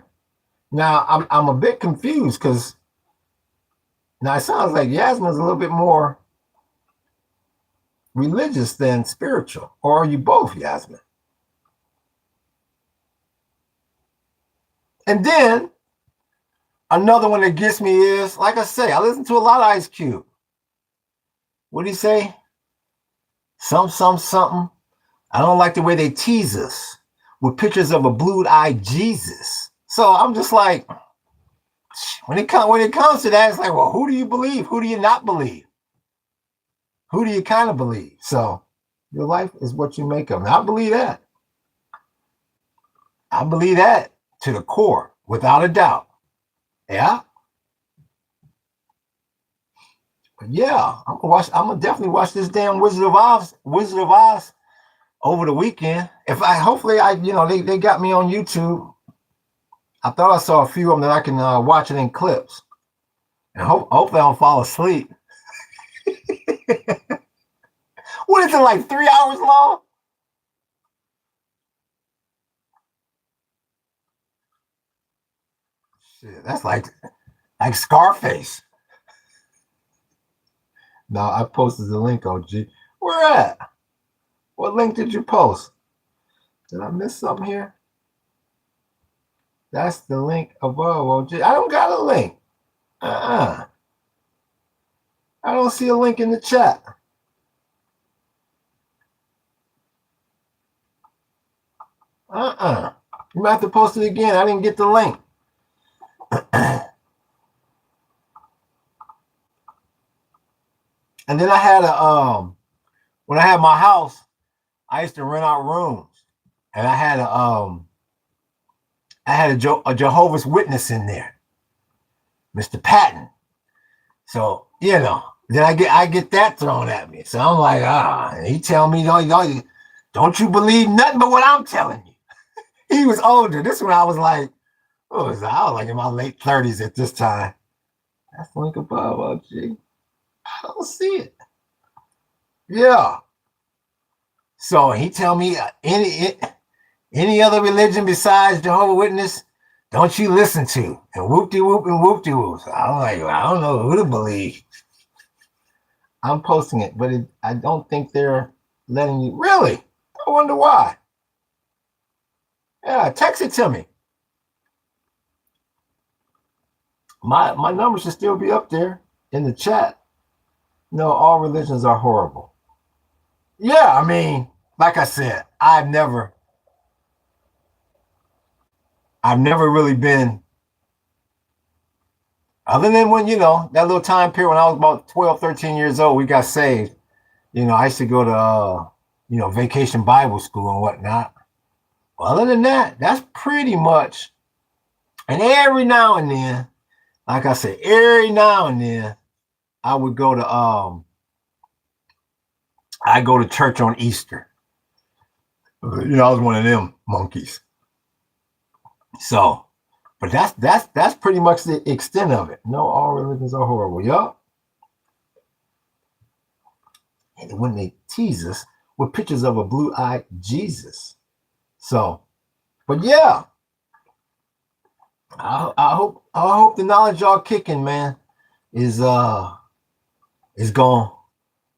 Now, I'm a bit confused because now it sounds like Yasmin's a little bit more religious than spiritual. Or are you both, Yasmin? And then another one that gets me is, like I say, I listen to a lot of Ice Cube. What did he say? Something. I don't like the way they tease us with pictures of a blue-eyed Jesus. So I'm just like, when it comes to that, it's like, well, who do you believe? Who do you not believe? Who do you kind of believe? So your life is what you make of. And I believe that. I believe that to the core, without a doubt. Yeah. But yeah, I'm gonna definitely watch this damn Wizard of Oz over the weekend. Hopefully they got me on YouTube. I thought I saw a few of them that I can watch it in clips. And hopefully I don't fall asleep. What is it, like 3 hours long? Shit, that's like Scarface. No, I posted the link, OG. Where at? What link did you post? Did I miss something here? That's the link above, OG. I don't got a link. I don't see a link in the chat. You might have to post it again. I didn't get the link. And then I had when I had my house, I used to rent out rooms, and I had a Jehovah's Witness in there, Mr. Patton. So then I get that thrown at me. So I'm like, and he tell me, don't you believe nothing but what I'm telling you. He was older. This one I was like, I was like in my late 30s at this time. That's the link above, OG. I don't see it. Yeah. So he tell me any other religion besides Jehovah's Witness, don't you listen to? And whoop-de-whoop and whoop-de-whoop. So I'm like, I don't know who to believe. I'm posting it, but I don't think they're letting you. Really? I wonder why. Yeah, text it to me. My number should still be up there in the chat. No, all religions are horrible. Yeah, I mean, like I said, I've never really been, other than when, that little time period when I was about 12, 13 years old, we got saved. I used to go to, vacation Bible school and whatnot. Well, other than that, that's pretty much, and every now and then, like I said, every now and then, I would go to, I go to church on Easter. I was one of them monkeys. So, but that's pretty much the extent of it. No, all religions are horrible. Yup. And when they tease us with pictures of a blue-eyed Jesus. So, but yeah, I hope the knowledge y'all kicking, man, is gonna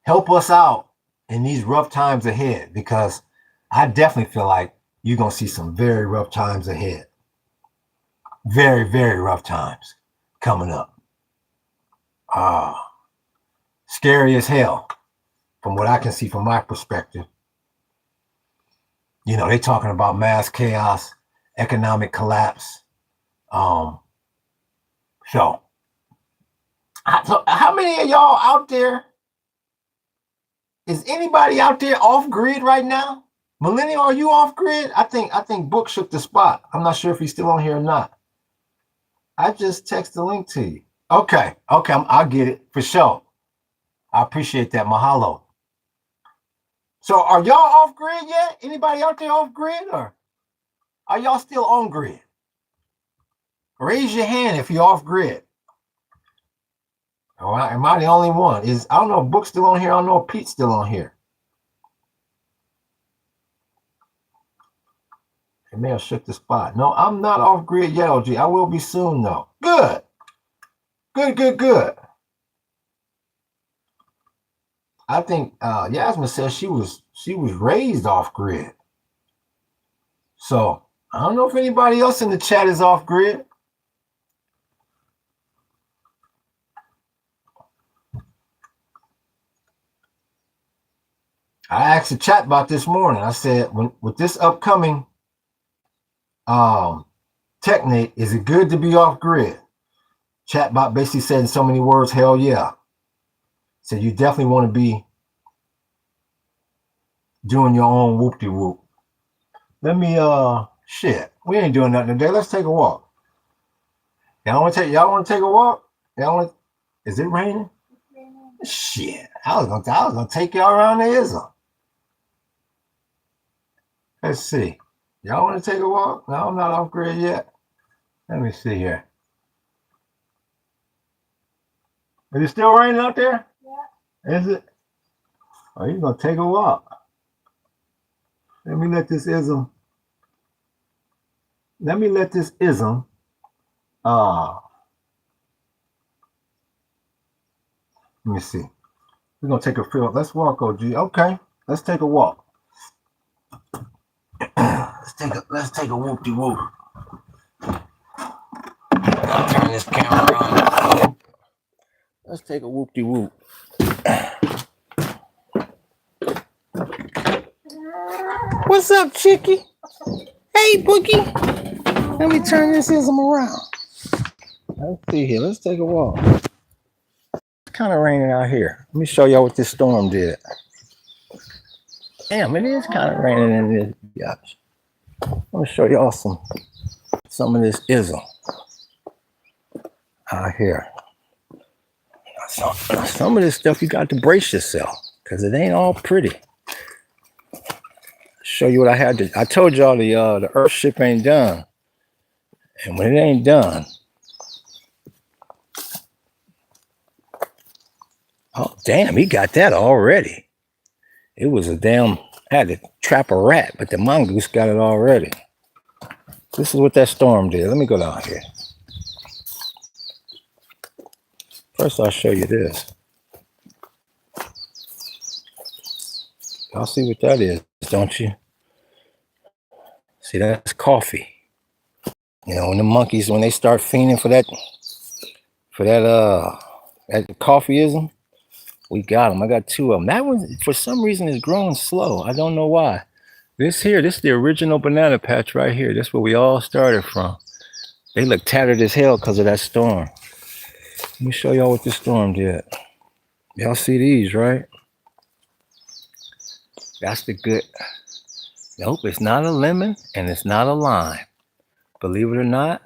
help us out in these rough times ahead, because I definitely feel like you're gonna see some very rough times ahead. Very, very rough times coming up. Scary as hell from what I can see from my perspective. They talking about mass chaos, economic collapse. So how many of y'all out there? Is anybody out there off grid right now? Millennial, are you off grid? I think Book shook the spot. I'm not sure if he's still on here or not. I just text the link to you. Okay, I'll get it for sure. I appreciate that. Mahalo. So are y'all off grid yet? Anybody out there off grid, or are y'all still on grid? Raise your hand if you're off grid. Or am I the only one? I don't know if Book's still on here. I don't know if Pete's still on here. It may have shook the spot. No, I'm not off grid yet, OG. I will be soon, though. Good. I think Yasmin says she was raised off grid. So I don't know if anybody else in the chat is off grid. I asked the chat about this morning. I said, with this upcoming Technate, is it good to be off grid? Chatbot basically said in so many words, hell yeah. So you definitely want to be doing your own whoop-de-whoop. Let me shit. We ain't doing nothing today. Let's take a walk. Y'all want to take a walk? Is it raining? Shit. I was gonna take y'all around the ism. Let's see. Y'all want to take a walk? No, I'm not off grid yet. Let me see here. Is it still raining out there? Yeah. Is it? Oh, you're gonna take a walk. Let me let this ism Uh, let me see. We're gonna take a field. Let's walk, OG. Okay, let's take a walk. let's take a whoop de whoop. I'll turn this camera on. Let's take a whoop de whoop. What's up, Chicky? Hey, Boogie. Let me turn this ism around. Let's see here. Let's take a walk. It's kind of raining out here. Let me show y'all what this storm did. Damn, it is kind of raining in this. Gosh. Let me show y'all some of this ism out here. Some of this stuff you got to brace yourself because it ain't all pretty. Show you what I had to. I told y'all the Earth ship ain't done, and when it ain't done, oh damn, he got that already. It was a damn. I had to trap a rat, but the mongoose got it already. This is what that storm did. Let me go down here. First, I'll show you this. Y'all see what that is, don't you? See, that's coffee. You know, when the monkeys, when they start fiending for that coffeeism, we got them. I got two of them. That one, for some reason, is growing slow. I don't know why. This is the original banana patch right here. This is where we all started from. They look tattered as hell because of that storm. Let me show y'all what this storm did. Y'all see these, right? That's the good. Nope, it's not a lemon and it's not a lime. Believe it or not,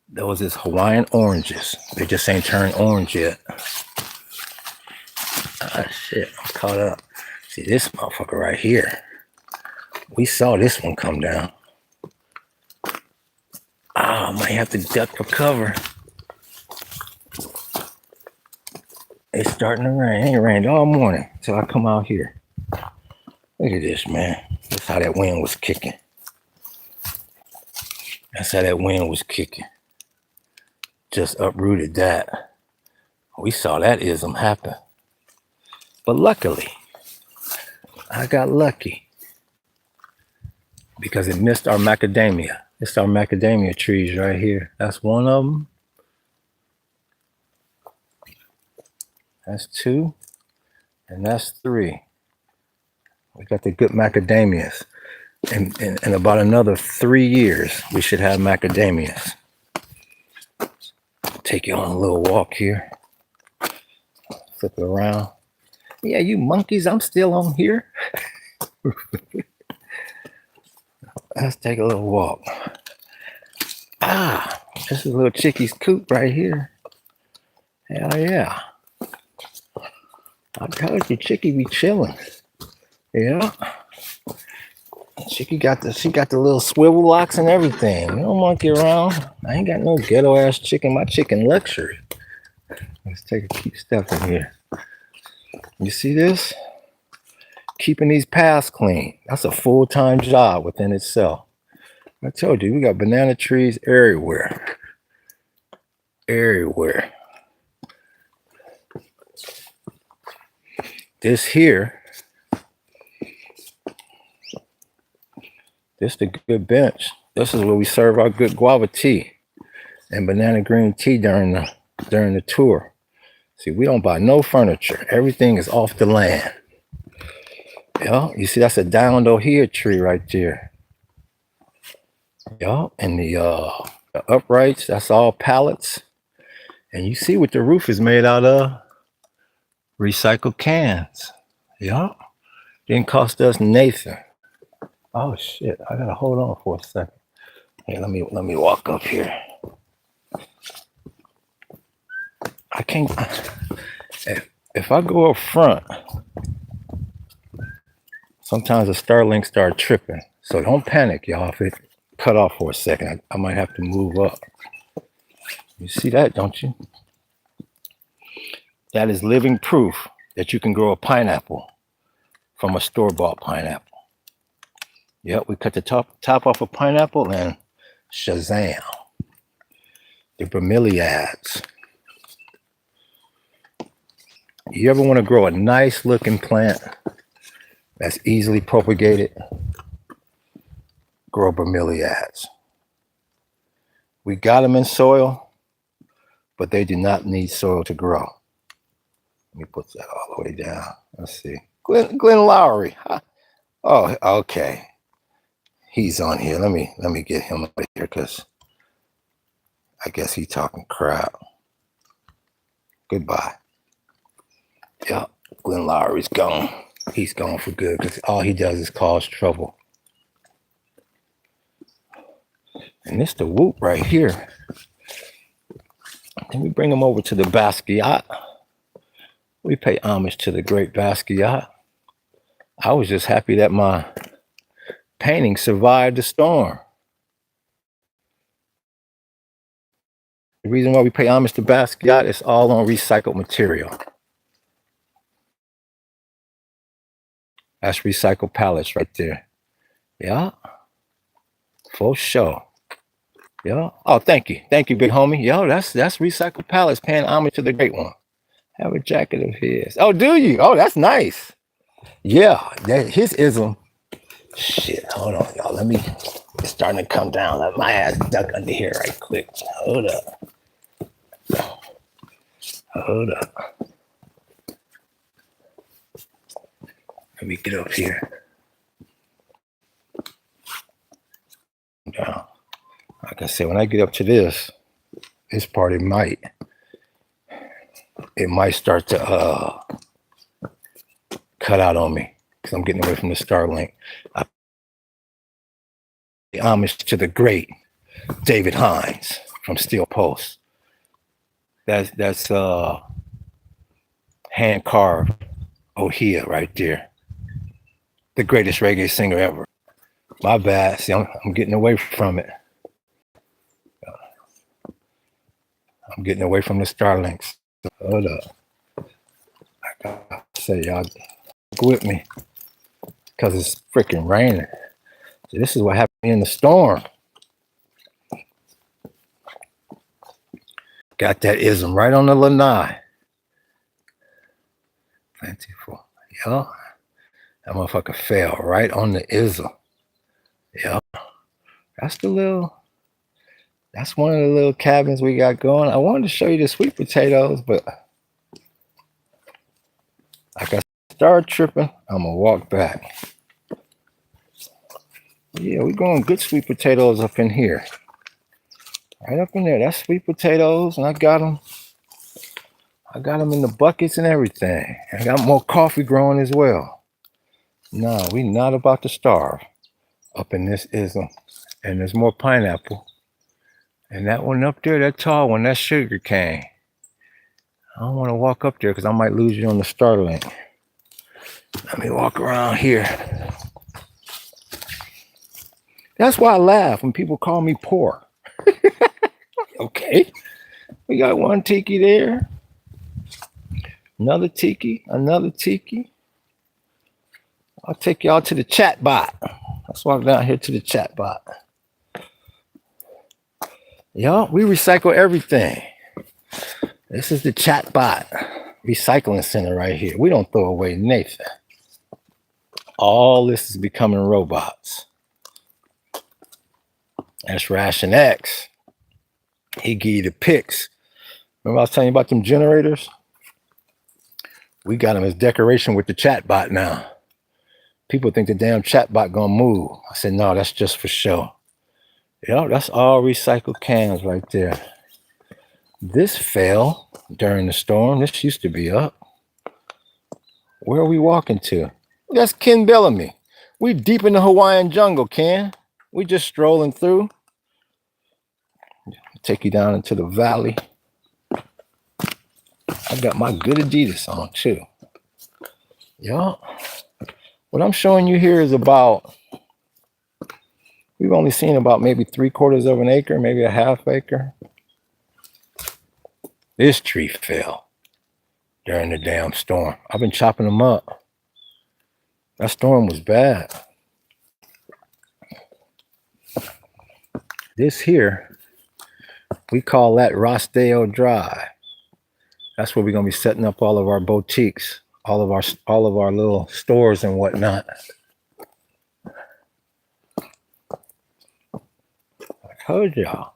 those is Hawaiian oranges. They just ain't turned orange yet. Ah, shit, I'm caught up. See this motherfucker right here. We saw this one come down. I might have to duck for cover. It's starting to rain. It ain't rained all morning until I come out here. Look at this, man. That's how that wind was kicking. That's how that wind was kicking. Just uprooted that. We saw that ism happen. But luckily, I got lucky because it missed our macadamia. It's our macadamia trees right here. That's one of them. That's two. And that's three. We got the good macadamias. In about another 3 years, we should have macadamias. Take you on a little walk here. Flip it around. Yeah, you monkeys, I'm still on here. Let's take a little walk. This is a little chickie's coop right here. Hell yeah. I told you, Chickie be chilling. Yeah. She got the little swivel locks and everything. You don't monkey around. I ain't got no ghetto ass chicken. My chicken luxury. Let's keep stepping here. You see this? Keeping these paths clean. That's a full-time job within itself. I told you, we got banana trees everywhere. Everywhere. This here, this the good bench. This is where we serve our good guava tea and banana green tea during the tour. See, we don't buy no furniture. Everything is off the land. Yeah, you see that's a down here tree right there. Yeah, and the uprights, that's all pallets. And you see what the roof is made out of? Recycled cans. Yeah. Didn't cost us Nathan. Oh shit, I gotta hold on for a second. Hey, let me walk up here. I can't. If I go up front, sometimes the Starlink start tripping. So don't panic, y'all. If it cut off for a second, I might have to move up. You see that, don't you? That is living proof that you can grow a pineapple from a store-bought pineapple. Yep, we cut the top off a pineapple and shazam. The bromeliads. You ever want to grow a nice looking plant that's easily propagated? Grow bromeliads. We got them in soil, but they do not need soil to grow. Let me put that all the way down. Let's see. Glenn Lowry. Oh, okay. He's on here. Let me get him up here because I guess he's talking crap. Goodbye. Yeah, Glenn Lowry's gone. He's gone for good because all he does is cause trouble. And this the whoop right here. Then we bring him over to the Basquiat. We pay homage to the great Basquiat. I was just happy that my painting survived the storm. The reason why we pay homage to Basquiat is all on recycled material. That's recycled pallets right there. Yeah. For sure. Yeah. Oh, thank you. Thank you, big homie. Yo, that's recycled pallets paying homage to the great one. Have a jacket of his. Oh, do you? Oh, that's nice. Yeah, his ism. Shit, hold on, y'all. It's starting to come down. Let my ass duck under here right quick. Hold up. Hold up. Let me get up here. Down. Like I said, when I get up to this part, it might start to cut out on me because I'm getting away from the Starlink. Homage to the great David Hines from Steel Post. That's hand carved HAWAIIAN right there. The greatest reggae singer ever. My bad. See, I'm getting away from it. I'm getting away from the Starlinks. Hold up. I gotta say, y'all with me because it's freaking raining. So this is what happened in the storm. Got that ism right on the lanai. Plentiful. Yo, that motherfucker fell right on the ism. Yo, that's one of the little cabins we got going. I wanted to show you the sweet potatoes, but like I start tripping, I'm gonna walk back. Yeah, we're going good sweet potatoes up in here. Right up in there. That's sweet potatoes, and I got them in the buckets and everything. I got more coffee growing as well. No, we not about to starve up in this ism. And there's more pineapple. And that one up there, that tall one, that's sugar cane. I don't want to walk up there because I might lose you on the Starlink. Let me walk around here. That's why I laugh when people call me poor. Okay. We got one tiki there. Another tiki. Another tiki. I'll take y'all to the chat bot. Let's walk down here to the chat bot. Y'all, we recycle everything. This is the chat bot recycling center right here. We don't throw away nothing. All this is becoming robots. That's Ration X. He give you the pics. Remember I was telling you about them generators? We got them as decoration with the chat bot now. People think the damn chat bot gonna move. I said, no, that's just for show. Yeah, that's all recycled cans right there. This fell during the storm. This used to be up. Where are we walking to? That's Ken Bellamy. We deep in the Hawaiian jungle, Ken. We just strolling through. Take you down into the valley. I got my good Adidas on too. Yeah. What I'm showing you here is we've only seen about maybe 3/4 of an acre, maybe a half acre. This tree fell during the damn storm. I've been chopping them up. That storm was bad. This here We call that Rosdale Drive. That's where we're gonna be setting up all of our boutiques, all of our little stores and whatnot. I told y'all.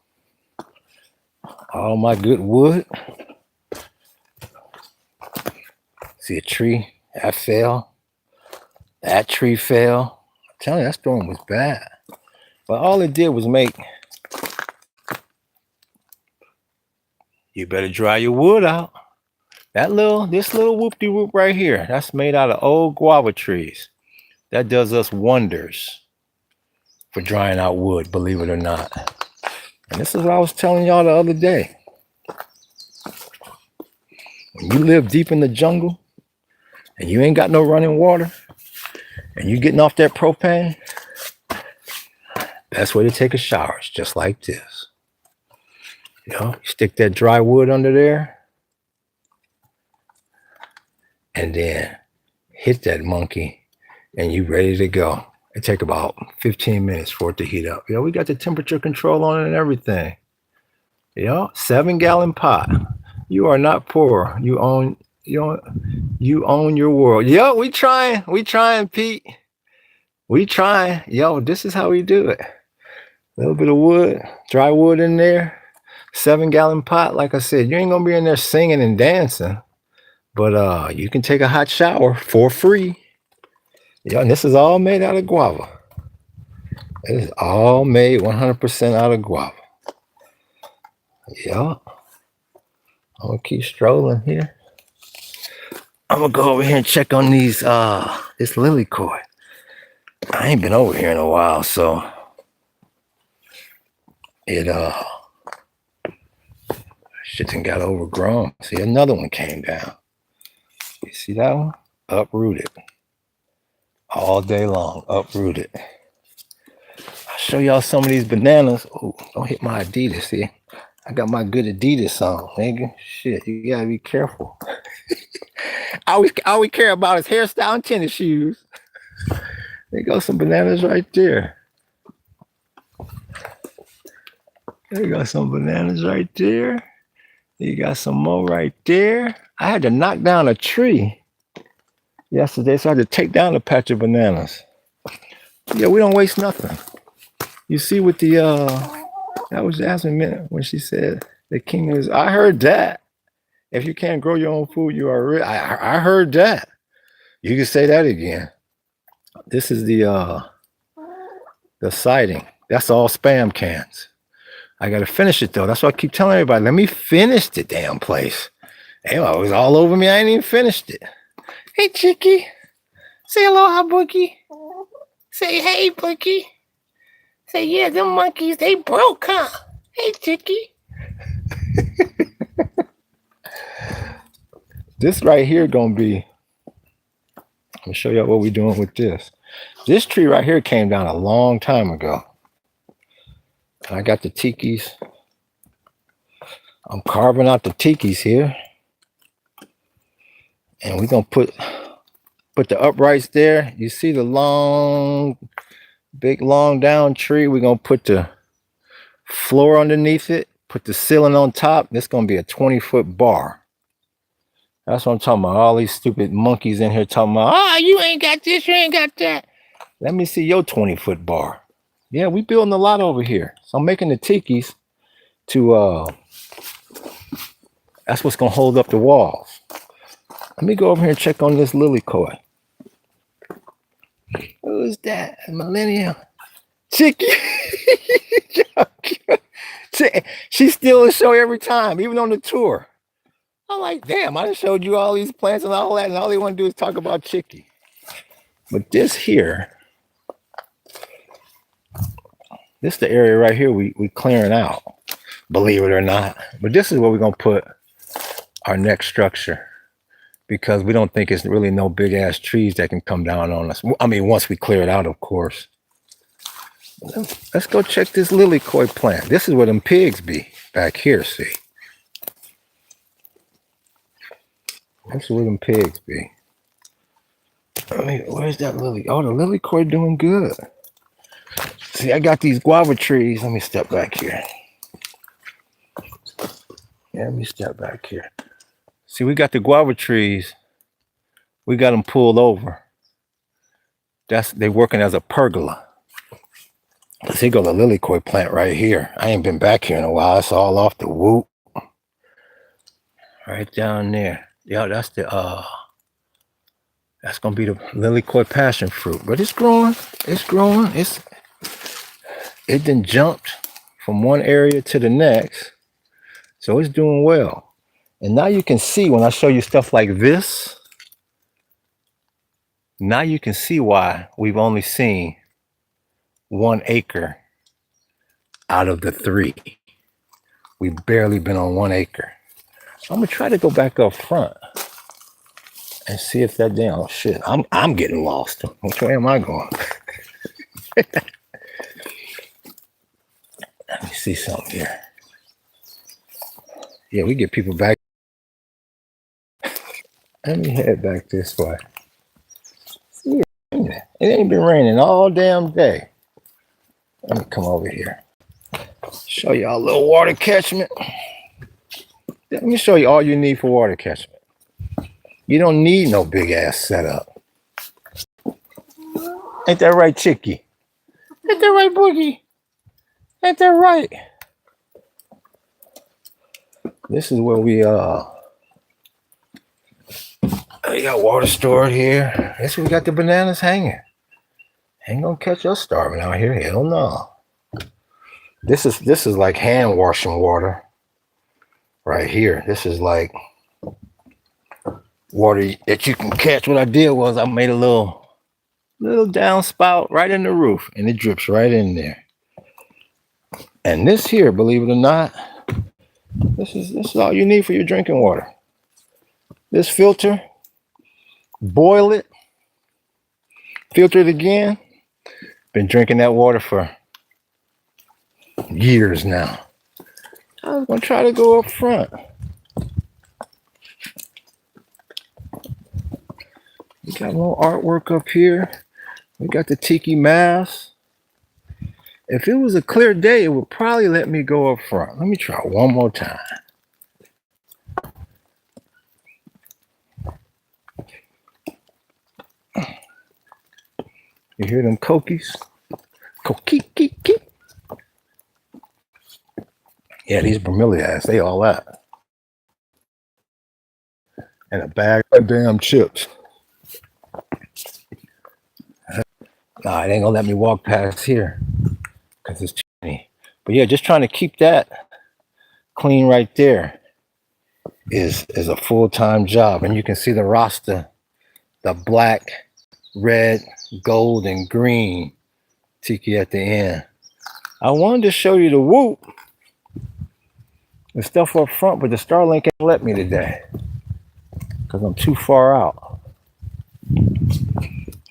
All my good wood. See a tree that fell. That tree fell. I'm telling you, that storm was bad. But all it did was make you better dry your wood out. This little whoop-de-whoop right here, that's made out of old guava trees. That does us wonders for drying out wood, believe it or not. And this is what I was telling y'all the other day. When you live deep in the jungle and you ain't got no running water and you getting off that propane, best way to take a shower is just like this. You know, you stick that dry wood under there and then hit that monkey and you ready to go. It take about 15 minutes for it to heat up. You know, we got the temperature control on it and everything. You know, 7-gallon pot. You are not poor. You own your world. Yo, we trying, Pete. We trying. Yo, this is how we do it. A little bit of wood, dry wood in there. 7-gallon pot. Like I said, you ain't gonna be in there singing and dancing, but you can take a hot shower for free. Yeah, and this is all made out of guava. It is all made 100% out of guava. Yeah. I'm gonna keep strolling here. I'm gonna go over here and check on these this lily koi. I ain't been over here in a while, so it shit done got overgrown. See, another one came down. You see that one? Uprooted. All day long, uprooted. I'll show y'all some of these bananas. Oh, don't hit my Adidas, see? I got my good Adidas on, nigga. Shit, you gotta be careful. all we care about is hairstyle and tennis shoes. There go some bananas right there. There you go some bananas right there. You got some more right there. I had to knock down a tree yesterday, so I had to take down a patch of bananas. Yeah, we don't waste nothing. You see with the that was Jasmine when she said the king is. I heard that. If you can't grow your own food, you are rich. I heard that. You can say that again. This is the siding. That's all spam cans. I gotta finish it though. That's why I keep telling everybody, let me finish the damn place. Hey, it was all over me. I ain't even finished it. Hey, Chicky. Say aloha, Bookie. Say hey, Bookie. Say, yeah, them monkeys, they broke, huh? Hey, Chicky. This right here gonna be, let me show y'all what we're doing with this. This tree right here came down a long time ago. And I got the tikis. I'm carving out the tikis here. And we're gonna put the uprights there. You see the long, big long down tree. We're gonna put the floor underneath it, put the ceiling on top. This is gonna be a 20-foot bar. That's what I'm talking about. All these stupid monkeys in here talking about, you ain't got this, you ain't got that. Let me see your 20-foot bar. Yeah, we building a lot over here. So I'm making the tikis to that's what's gonna hold up the walls. Let me go over here and check on this lily koi. Who's that? A millennial. Chicky. She steals the show every time, even on the tour. I'm like, damn, I just showed you all these plants and all that, and all they want to do is talk about Chicky. But this here, this is the area right here we clearing out, believe it or not. But this is where we're going to put our next structure, because we don't think it's really no big ass trees that can come down on us. I mean, once we clear it out, of course. Let's go check this lily koi plant. This is where them pigs be back here, see? That's where them pigs be. I mean, where's that lily? Oh, the lily koi doing good. See, I got these guava trees. Let me step back here. Let me step back here. See, we got the guava trees. We got them pulled over. They working as a pergola. Let's see, go the lily koi plant right here. I ain't been back here in a while. It's all off the whoop. Right down there. Yeah, that's gonna be the lily koi passion fruit. But it's growing. It's growing. It then jumped from one area to the next. So it's doing well. And now you can see when I show you stuff like this, now you can see why we've only seen 1 acre out of the 3. We've barely been on 1 acre. I'm gonna try to go back up front and see if that damn shit. I'm getting lost. Which way am I going? Let me see something here. Yeah, we get people back. Let me head back this way. Yeah, it ain't been raining all damn day. Let me come over here. Show y'all a little water catchment. Let me show you all you need for water catchment. You don't need no big ass setup. Ain't that right, Chicky? Ain't that right, Boogie? Ain't that right? This is where we got water stored here. This we got the bananas hanging. Ain't gonna catch us starving out here. Hell no. This is like hand washing water right here. This is like water that you can catch. What I did was I made a little downspout right in the roof, and it drips right in there. And this here, believe it or not, this is all you need for your drinking water. This filter, boil it, filter it again. Been drinking that water for years now. I was gonna try to go up front. We got a little artwork up here. We got the tiki mask. If it was a clear day, it would probably let me go up front. Let me try one more time. You hear them cokies? Kokiki. Yeah, these bromeliads, they all that. And a bag of damn chips. Nah, it ain't gonna let me walk past here because it's tiny. But yeah, just trying to keep that clean right there is a full-time job. And you can see the roster, the black, red, gold, and green tiki at the end. I wanted to show you the whoop, the stuff up front, but the Starlink ain't let me today because I'm too far out. Let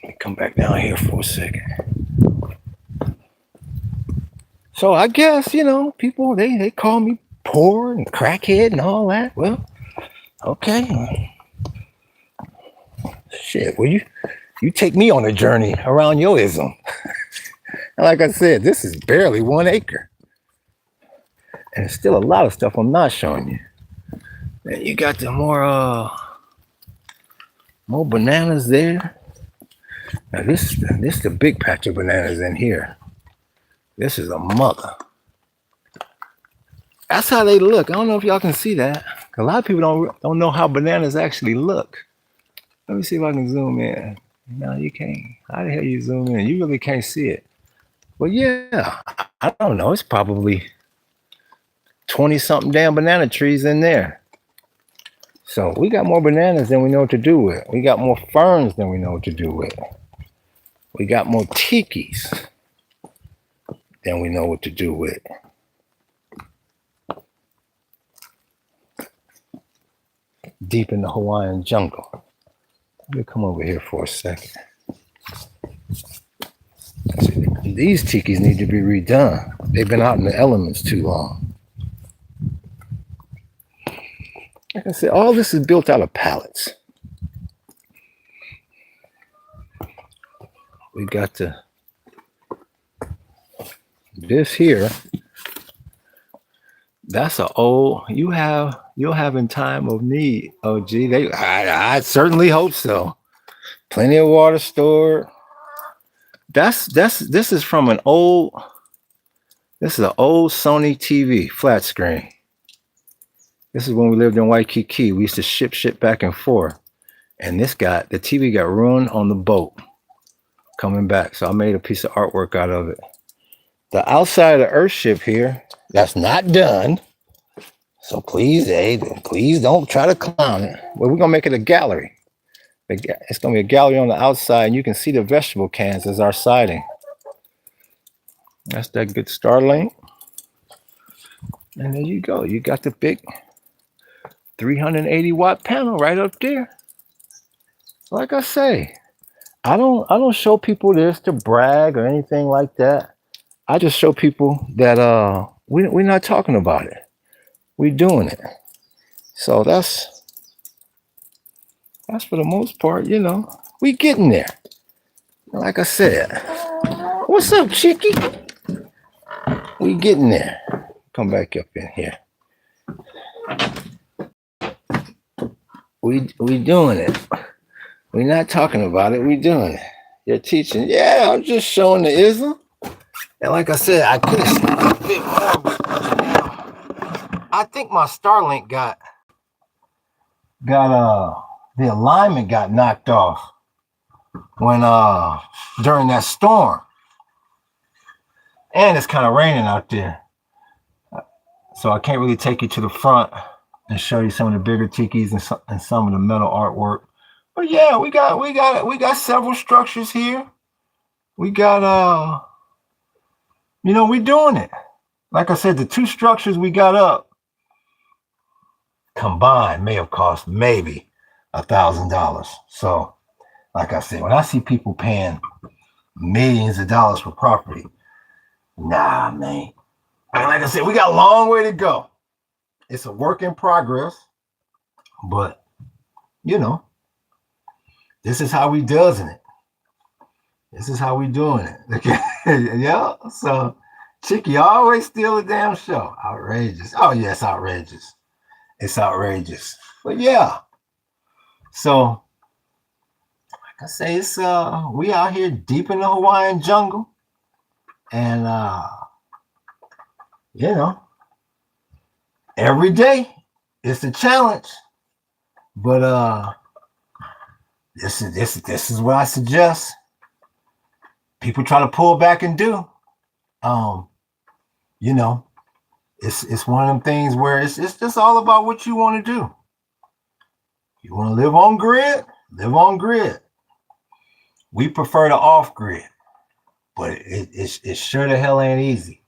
me come back down here for a second. So I guess, you know, people, they call me poor and crackhead and all that. Well, okay. Shit, well, you take me on a journey around your ism. And like I said, this is barely 1 acre. And there's still a lot of stuff I'm not showing you. And you got the more bananas there. Now this is the big patch of bananas in here. This is a mother. That's how they look. I don't know if y'all can see that. A lot of people don't know how bananas actually look. Let me see if I can zoom in. No, you can't. How the hell you zoom in? You really can't see it. Well, yeah, I don't know. It's probably 20-something damn banana trees in there. So we got more bananas than we know what to do with. We got more ferns than we know what to do with. We got more tikis than we know what to do with. Deep in the Hawaiian jungle. Let me come over here for a second. These tikis need to be redone. They've been out in the elements too long. Like I said, all this is built out of pallets. We got this here. That's a old. You'll have in time of need. Oh, gee, I certainly hope so. Plenty of water stored. This is from an old. This is an old Sony TV flat screen. This is when we lived in Waikiki. We used to ship back and forth, and the TV got ruined on the boat coming back. So I made a piece of artwork out of it. The outside of the Earthship here, that's not done. So please don't try to clown it. Well, we're gonna make it a gallery. It's gonna be a gallery on the outside, and you can see the vegetable cans as our siding. That's that good Starlink. And there you go. You got the big 380 watt panel right up there. Like I say, I don't show people this to brag or anything like that. I just show people that we're not talking about it. We're doing it. So that's for the most part, we getting there. Like I said, what's up, Chicky? We getting there. Come back up in here. We doing it. We're not talking about it. We doing it. You're teaching. Yeah, I'm just showing the ism. And like I said, I could have a bit more, but I think my Starlink got the alignment got knocked off when during that storm. And it's kind of raining out there. So I can't really take you to the front and show you some of the bigger tikis and some of the metal artwork. But yeah, we got several structures here. We got we doing it. Like I said, the two structures we got up combined may have cost maybe $1,000. So, like I said, when I see people paying millions of dollars for property, nah, man. And like I said, we got a long way to go. It's a work in progress, but this is how we doing it. This is how we doing it. Okay. Yeah. So Chicky always steal a damn show. Outrageous. Oh yeah, it's outrageous. It's outrageous. But yeah. So like I say, it's we out here deep in the Hawaiian jungle. And every day it's a challenge. But this is what I suggest people try to pull back and do. It's one of them things where it's just all about what you want to do. You want to live on grid? Live on grid. We prefer the off grid, but it sure the hell ain't easy.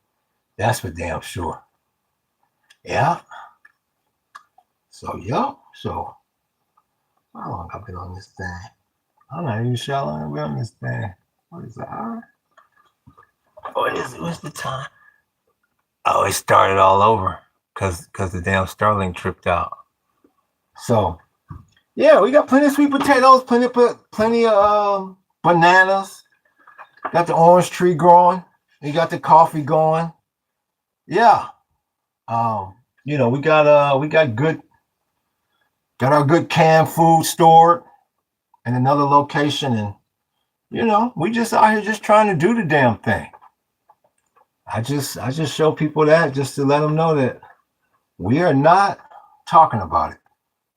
That's for damn sure. Yeah. So so how long I've been on this thing? I'm not even sure how long I've been on this thing. What is the hour? What is it? What's the time? Oh, it started all over because the damn Starlink tripped out. So yeah, we got plenty of sweet potatoes, plenty of bananas. Got the orange tree growing. We got the coffee going. Yeah. We got our good canned food stored in another location, and we just out here just trying to do the damn thing. I just show people that just to let them know that we are not talking about it.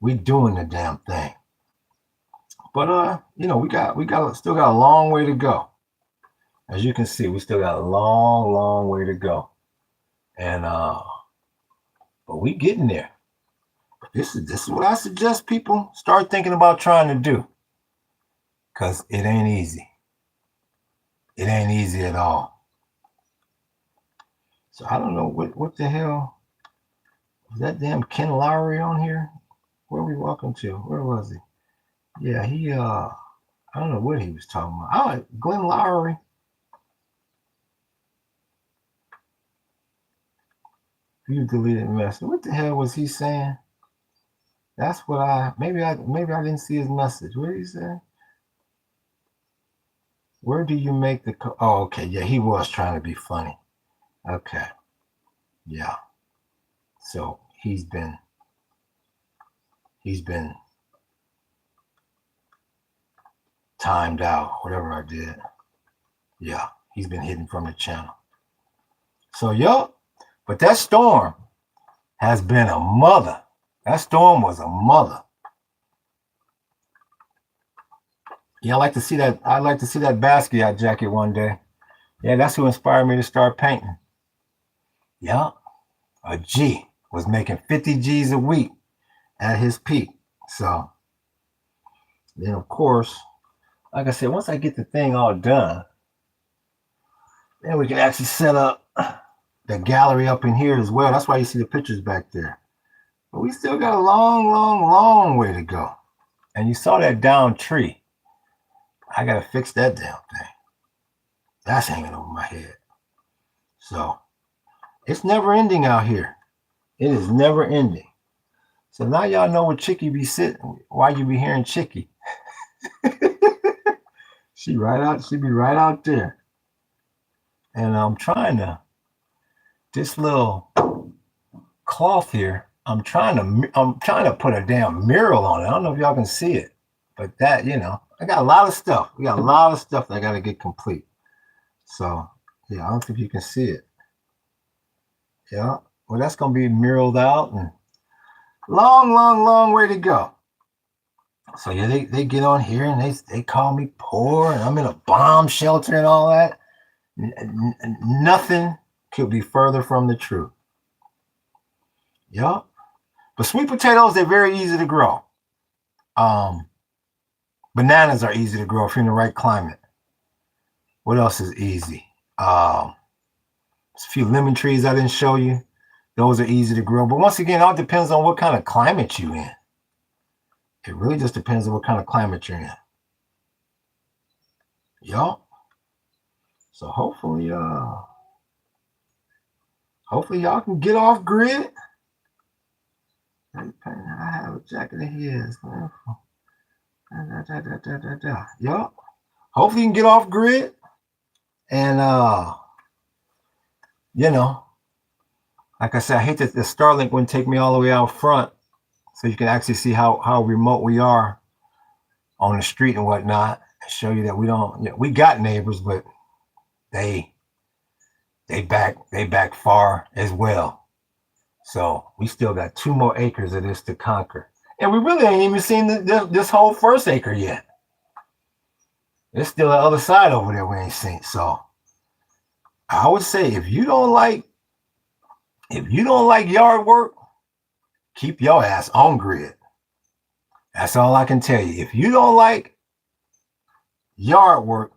We doing the damn thing. But we still got a long way to go. As you can see, we still got a long way to go. And but we getting there. This is what I suggest people start thinking about trying to do. Cause it ain't easy. It ain't easy at all. So I don't know what the hell is that damn Ken Lowry on here? Where are we walking to? Where was he? Yeah, he I don't know what he was talking about. Oh, Glenn Lowry. You deleted message. What the hell was he saying? That's what maybe I didn't see his message. What did he say? Where do you make the oh, okay, yeah, he was trying to be funny. Okay. Yeah. So he's been timed out, whatever I did. Yeah, he's been hidden from the channel. So, yup. But that storm has been a mother. That storm was a mother. Yeah, I like to see that. I'd like to see that Basquiat jacket one day. Yeah, that's who inspired me to start painting. Yeah, a G was making 50 G's a week at his peak. So then, of course, like I said, once I get the thing all done, then we can actually set up the gallery up in here as well. That's why you see the pictures back there. But we still got a long, long, long way to go. And you saw that down tree. I got to fix that damn thing. That's hanging over my head. So it's never ending out here. It is never ending. So now y'all know where Chicky be sitting, why you be hearing Chicky. She be right out there. And I'm trying to, this little cloth here, I'm trying to put a damn mural on it. I don't know if y'all can see it, but that, I got a lot of stuff. We got a lot of stuff that I got to get complete. So yeah, I don't think you can see it. Yeah, well, that's going to be muraled out and long, long, long way to go. So yeah, they get on here and they call me poor and I'm in a bomb shelter and all that. Nothing could be further from the truth. Yup. But sweet potatoes, they're very easy to grow. Bananas are easy to grow if you're in the right climate. What else is easy? A few lemon trees I didn't show you. Those are easy to grow. But once again, it all depends on what kind of climate you're in. It really just depends on what kind of climate you're in. Yup. So hopefully y'all can get off grid. I have a jacket of his. Yup. Hopefully you can get off grid. And like I said, I hate that the Starlink wouldn't take me all the way out front so you can actually see how remote we are on the street and whatnot. Show you that we got neighbors, but they back far as well. So we still got 2 more acres of this to conquer. And we really ain't even seen this whole first acre yet. There's still the other side over there we ain't seen. So I would say if you don't like yard work, keep your ass on grid. That's all I can tell you. If you don't like yard work,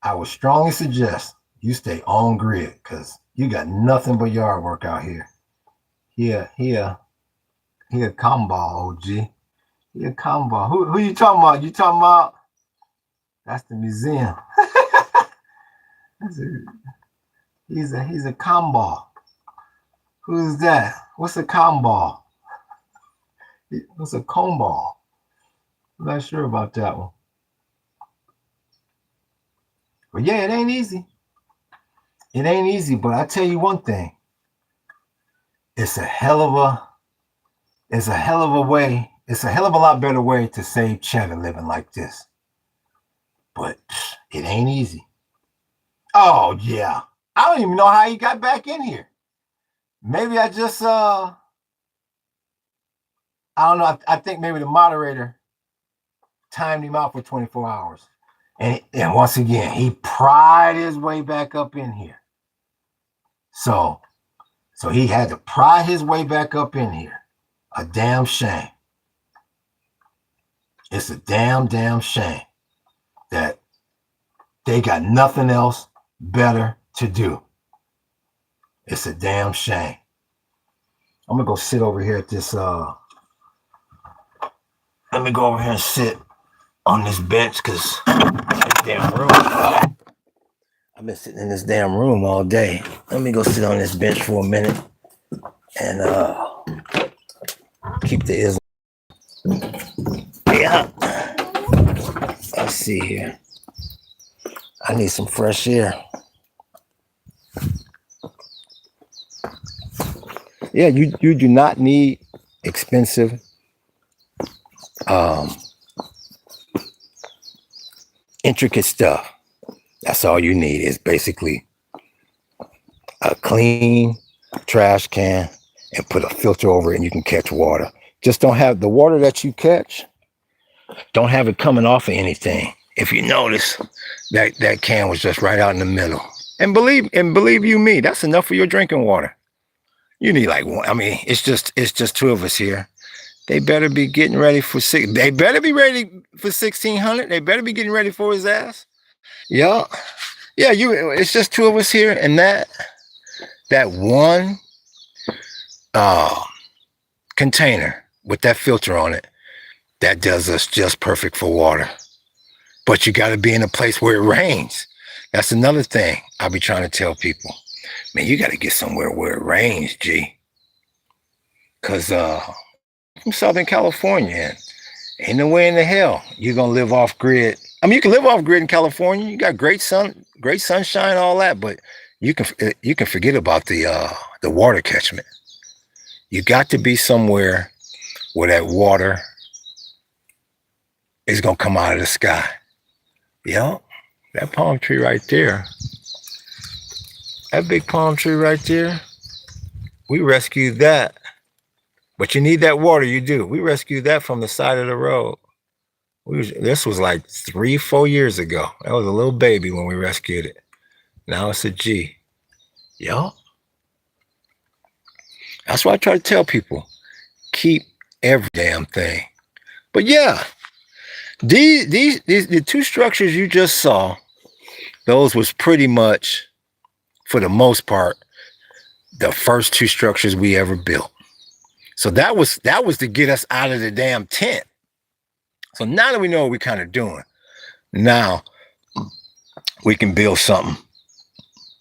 I would strongly suggest you stay on grid because you got nothing but yard work out here. He a comball, OG. He a comball. Who you talking about? You talking about? That's the museum. He's a comball. Who's that? What's a comball? What's a comball? I'm not sure about that one. But yeah, it ain't easy. It ain't easy, but I tell you one thing. It's a hell of a way. It's a hell of a lot better way to save cheddar living like this. But it ain't easy. Oh yeah. I don't even know how he got back in here. Maybe I just I don't know. I think maybe the moderator timed him out for 24 hours. And once again, he pried his way back up in here. So he had to pry his way back up in here. A damn shame. It's a damn shame that they got nothing else better to do. It's a damn shame. I'm gonna go sit over here at this let me go over here and sit on this bench because this damn room. I've been sitting in this damn room all day. Let me go sit on this bench for a minute and keep the Islam. Yeah. Let's see here. I need some fresh air. Yeah, you do not need expensive intricate stuff. That's all you need is basically a clean trash can and put a filter over it and you can catch water. Just don't have the water that you catch, don't have it coming off of anything. If you notice, that can was just right out in the middle. And believe you me, that's enough for your drinking water. You need like one. I mean, it's just two of us here. They better be getting ready for they better be ready for 1600. They better be getting ready for his ass. Yeah. Yeah, it's just two of us here, and that one container with that filter on it, that does us just perfect for water. But you got to be in a place where it rains. That's another thing I'll be trying to tell people. Man, you got to get somewhere where it rains, G. Because from Southern California, and ain't no way in the hell you're going to live off grid. I mean, you can live off grid in California. You got great sunshine, all that, but you can forget about the water catchment. You got to be somewhere where that water is going to come out of the sky. Yep, that palm tree right there. That big palm tree right there. We rescued that. But you need that water, you do. We rescued that from the side of the road. This was like 3-4 years ago. That was a little baby when we rescued it. Now it's a G. Yup. That's why I try to tell people. Keep every damn thing. But yeah, the two structures you just saw, those was pretty much, for the most part, the first two structures we ever built. So that was to get us out of the damn tent. So now that we know what we're kind of doing, now we can build something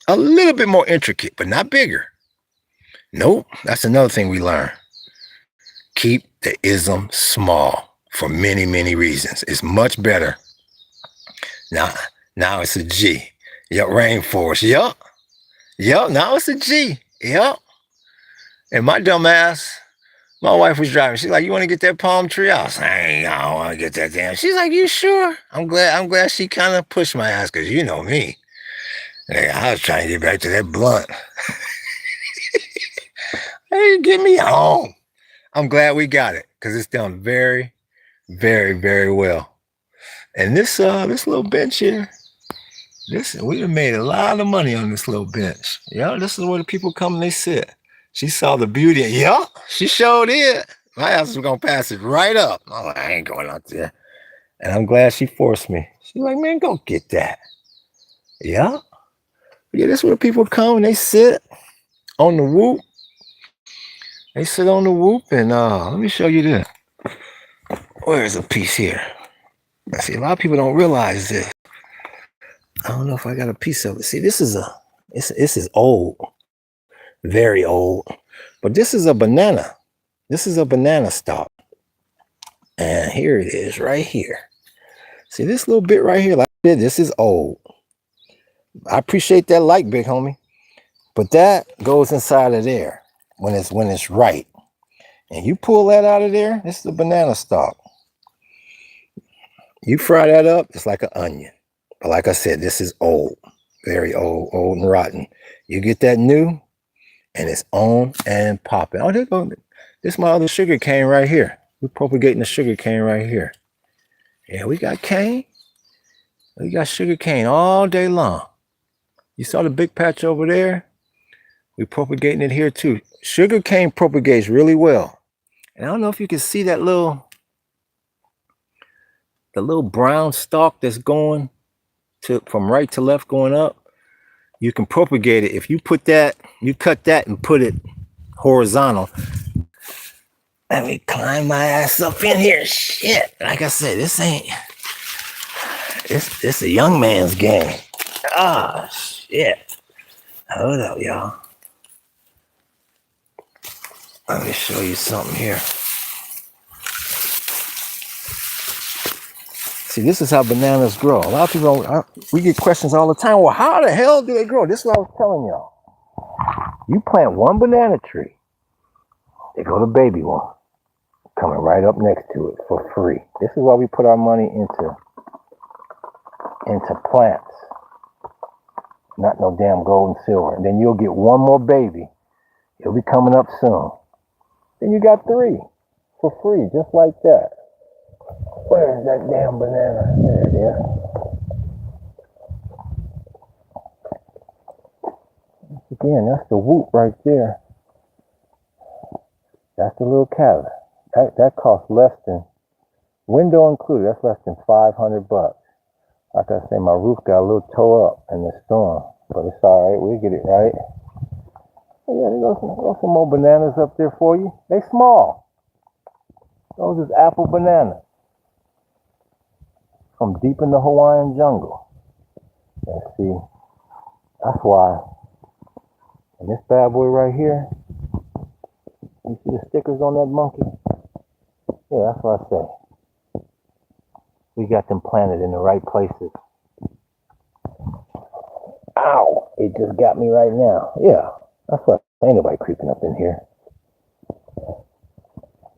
a little bit more intricate, but not bigger. Nope, that's another thing we learned. Keep the ism small for many, many reasons. It's much better. Now it's a G. Yup, rainforest. Yup. Now it's a G. Yup. And my dumb ass, my wife was driving. She's like, "You want to get that palm tree?" I was like, "I don't want to get that damn." She's like, "You sure?" I'm glad she kind of pushed my ass, because you know me. I was trying to get back to that blunt. Hey, get me home. I'm glad we got it, because it's done very, very, very well. And this little bench here, we have made a lot of money on this little bench. Yeah, this is where the people come and they sit. She saw the beauty. Yeah, she showed it. My ass was gonna pass it right up. I'm like, I ain't going out there. And I'm glad she forced me. She's like, "Man, go get that." Yeah. Yeah, this is where people come and they sit on the whoop. They sit on the whoop, and let me show you this. Where's a piece here? See, a lot of people don't realize this. I don't know if I got a piece of it. See, this is old, very old, but this is a banana. This is a banana stalk, and here it is, right here. See this little bit right here? Like this is old. I appreciate that like, big homie, but that goes inside of there when it's right, and you pull that out of there. This is a banana stalk. You fry that up, it's like an onion. But like I said, this is old, very old and rotten. You get that new, and it's on and popping. Oh, there go. This is my other sugar cane right here. We're propagating the sugar cane right here. Yeah, we got cane. We got sugar cane all day long. You saw the big patch over there? We're propagating it here too. Sugar cane propagates really well. And I don't know if you can see that the little brown stalk that's going from right to left going up. You can propagate it. If you cut that and put it horizontal. Let me climb my ass up in here. Shit. Like I said, this a young man's game. Ah, shit. Hold up, y'all. Let me show you something here. See, this is how bananas grow. A lot of people, we get questions all the time. Well, how the hell do they grow? This is what I was telling y'all. You plant one banana tree, They go to baby one, coming right up next to it for free. This is why we put our money into plants, not no damn gold and silver. And then you'll get one more baby. It'll be coming up soon. Then you got 3 for free, just like that. Where is that damn banana? There it is. Again, that's the whoop right there. That's the little cabin. That costs less than, window included, that's less than $500. Like I say, my roof got a little toe up in the storm, but it's all right. We'll get it right. Yeah, there's some more bananas up there for you. They small. Those is apple bananas from deep in the Hawaiian jungle. Let's see. That's why. And this bad boy right here, you see the stickers on that monkey? Yeah, that's what I say. We got them planted in the right places. Ow! It just got me right now. Yeah, that's why ain't nobody creeping up in here.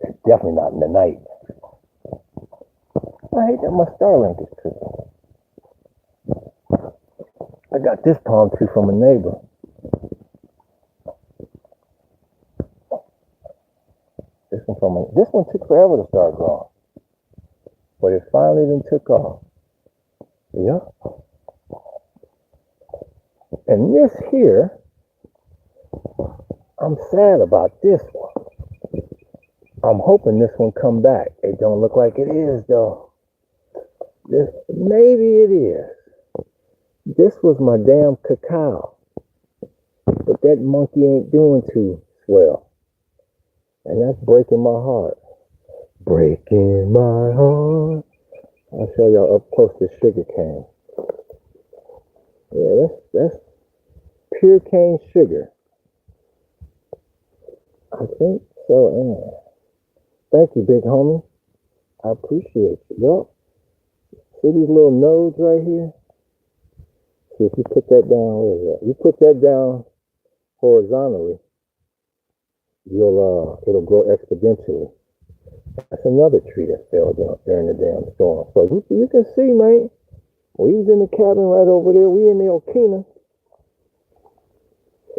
It's definitely not in the night. I hate that my Starlink is tripping. I got this palm tree from a neighbor. This one took forever to start growing, but it finally then took off. Yeah. And this here, I'm sad about this one. I'm hoping this one come back. It don't look like it is though. Maybe it is. This was my damn cacao, but that monkey ain't doing too swell. And that's breaking my heart. Breaking my heart. I'll show y'all up close to sugar cane. Yeah, that's pure cane sugar. I think so. Thank you, big homie. I appreciate you. Yup. See these little nodes right here? See if you put that down, where is that? You put that down horizontally, it'll grow exponentially. That's another tree that fell down during the damn storm. So you can see, man, we was in the cabin right over there. We in the Okina.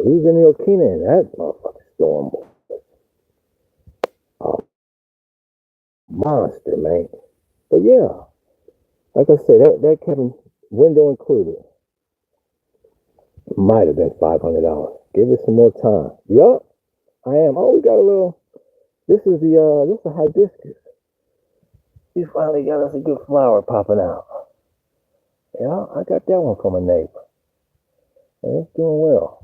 We was in the Okina, and that motherfucking storm was a monster, man. But yeah, like I said, that cabin, window included, might have been $500. Give it some more time. Yup. I am. Oh, we got a little. This is a hibiscus. He finally got us a good flower popping out. Yeah, I got that one from a neighbor. And it's doing well.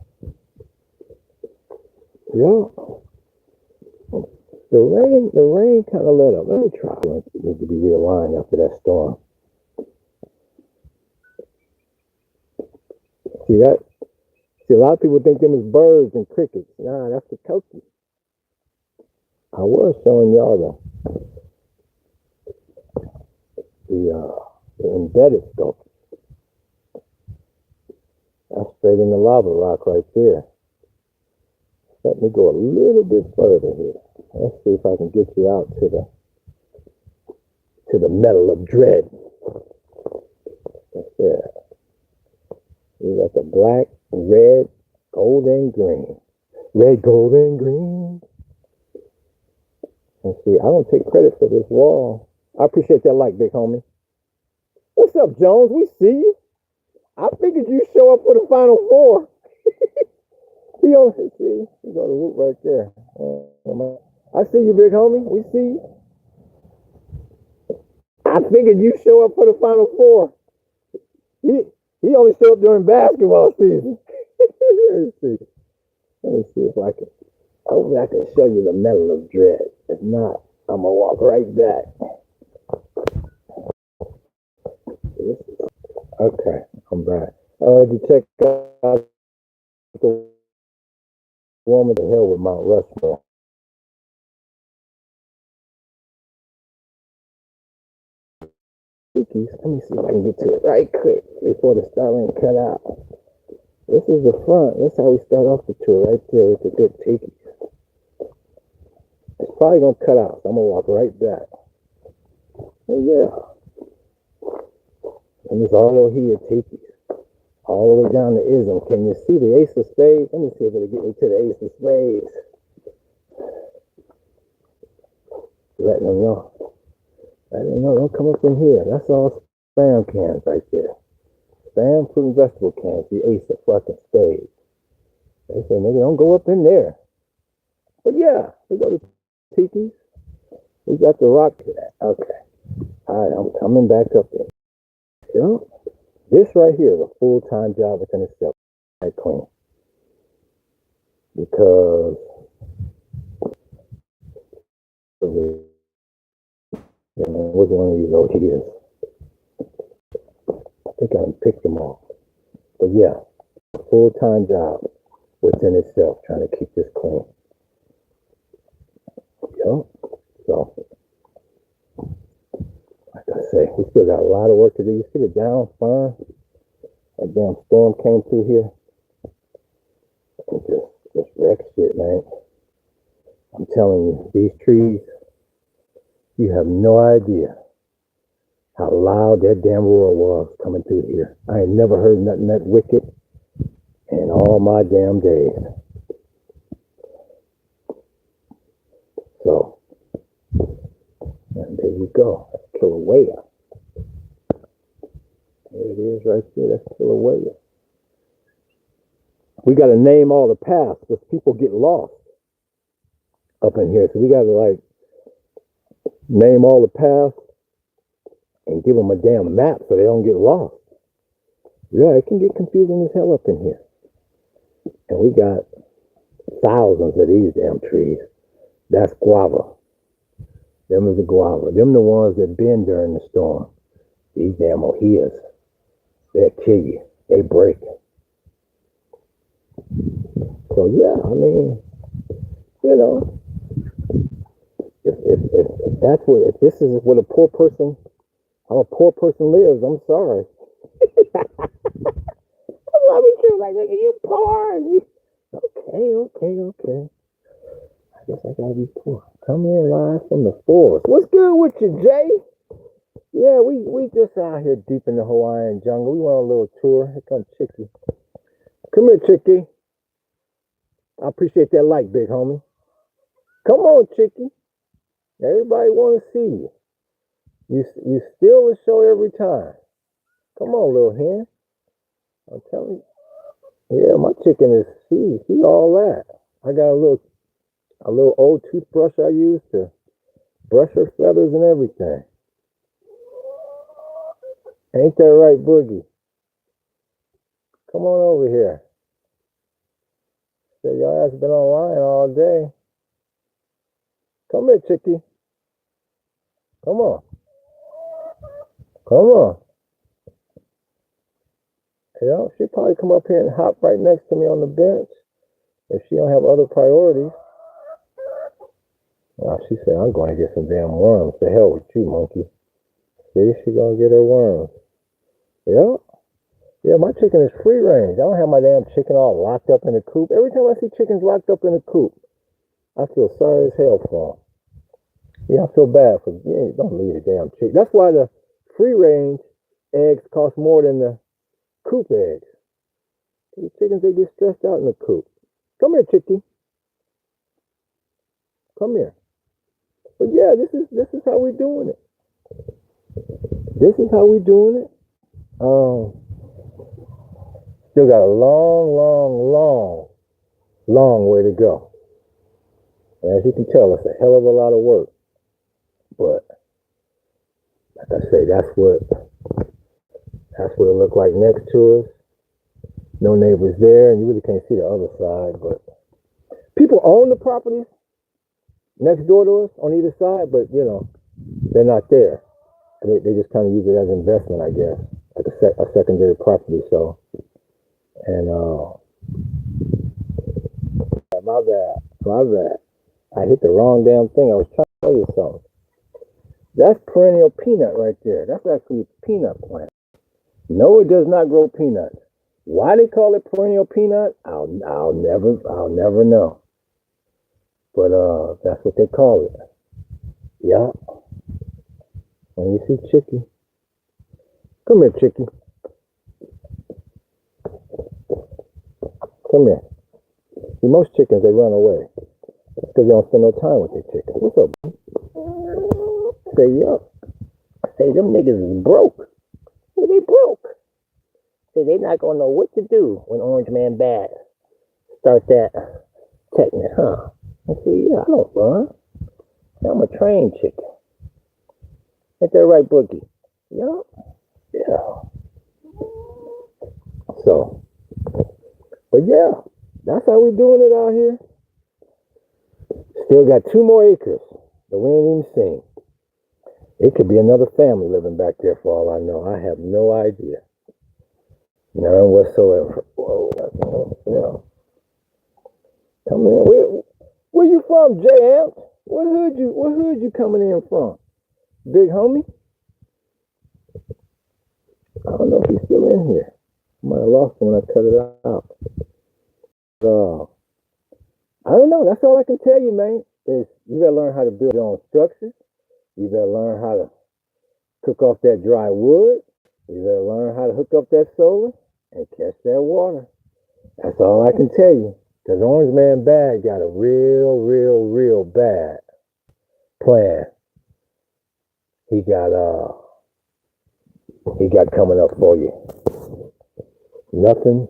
Yeah. The rain kind of let up. Let me try. It needs to be realigned after that storm. See that? See, a lot of people think them is birds and crickets. Nah, that's the turkey. I was showing y'all the embedded sculpture. That's straight in the lava rock right there. Let me go a little bit further here. Let's see if I can get you out to the metal of dread. That's there. You got the black, red, gold, and green. Red, gold, and green. And see, I don't take credit for this wall. I appreciate that like, big homie. What's up, Jones? We see you. I figured you show up for the Final Four. See, you got a whoop right there. I see you, big homie. We see you. I figured you show up for the Final Four. He only showed up during basketball season. Let me see if I can. Hopefully I can show you the metal of dread. If not, I'm gonna walk right back. Okay, I'm back. Did you check out the woman to hell with Mount Rushmore? Let me see if I can get to it right quick before the Starlink cut out. This is the front. That's how we start off the tour right there with the good tiki. It's probably gonna cut out, so I'm gonna walk right back. Oh yeah. And it's all over here, Tiki. All the way down to ism. Can you see the ace of spades? Let me see if it'll get me to the ace of spades. Letting them know. Letting them know, don't come up in here. That's all spam cans right there. Spam fruit and vegetable cans, the ace of fucking spades. They say, nigga, don't go up in there. But yeah, we go to Tiki's. We got the rock to that. Okay. All right, I'm coming back up there. Yo, this right here is a full-time job within itself. I clean. Because which one of these OTs? I think I can pick them all. But yeah, a full-time job within itself, trying to keep this clean. Yo, so like I say, we still got a lot of work to do. You see the down farm? That damn storm came through here and just wrecked shit, man. I'm telling you, these trees, you have no idea how loud that damn roar was coming through here. I ain't never heard nothing that wicked in all my damn days. So, and there you go. That's Kilauea. There it is right there. That's Kilauea. We got to name all the paths because people get lost up in here. So we got to like name all the paths and give them a damn map so they don't get lost. Yeah, it can get confusing as hell up in here. And we got thousands of these damn trees. That's guava. Them is the guava. Them the ones that bend during the storm. These damn ohias, they'll kill you. They break. So yeah, I mean, you know, if that's what, if this is what a poor person, how a poor person lives, I'm sorry. I love you, like, nigga, you poor. Okay. I guess I gotta be poor. Coming in live from the forest. What's good with you, Jay? Yeah, we just out here deep in the Hawaiian jungle. We want a little tour. Here comes Chicky. Come here, Chicky. I appreciate that like, big homie. Come on, Chicky. Everybody want to see you. You steal the show every time. Come on, little hen. I'm telling you. Yeah, my chicken is she all that. I got a little old toothbrush I use to brush her feathers and everything. Ain't that right, Boogie? Come on over here. Said y'all has been online all day. Come here, Chickie. Come on. You know, she'll probably come up here and hop right next to me on the bench if she don't have other priorities. Well, she said, I'm going to get some damn worms. The hell with you, monkey. See, she going to get her worms. Yeah, my chicken is free range. I don't have my damn chicken all locked up in a coop. Every time I see chickens locked up in a coop, I feel sorry as hell for them. Yeah, I feel bad for them. Yeah, don't leave the damn chicken. That's why the free range eggs cost more than the coop eggs. The chickens, they get stressed out in the coop. Come here, Chickie. Come here. But yeah, this is how we doing it. This is how we doing it. Still got a long way to go. And as you can tell, it's a hell of a lot of work. But like I say, that's what it looked like next to us. No neighbors there, and you really can't see the other side. But people own the properties next door to us on either side, but you know, they're not there. They just kind of use it as investment, I guess, like a secondary property. So, and my bad. I hit the wrong damn thing. I was trying to tell you something. That's perennial peanut right there. That's actually a peanut plant. No, it does not grow peanuts. Why they call it perennial peanut? I'll never know. But that's what they call it. Yeah. And you see Chicky. Come here, Chicky. Come here. See, most chickens, they run away. That's because they don't spend no time with their chickens. What's up? Say, yo. Say, them niggas is broke. Hey, they broke. Say, they not gonna know what to do when Orange Man Bad start that Technate, huh? I say, yeah, I don't run. I'm a trained chicken. Ain't that right, Boogie? Yeah. Yeah. So, but yeah, that's how we doing it out here. Still got 2 more acres that we ain't even seen. It could be another family living back there for all I know. I have no idea. None whatsoever. Whoa, no. Come in. Where you from, J Amp? What hood you coming in from? Big homie? I don't know if he's still in here. I might have lost him when I cut it out. I don't know. That's all I can tell you, man. Is you gotta learn how to build your own structures. You gotta learn how to cook off that dry wood. You gotta learn how to hook up that solar and catch that water. That's all I can tell you. Because Orange Man Bad got a real bad plan. He got coming up for you. Nothing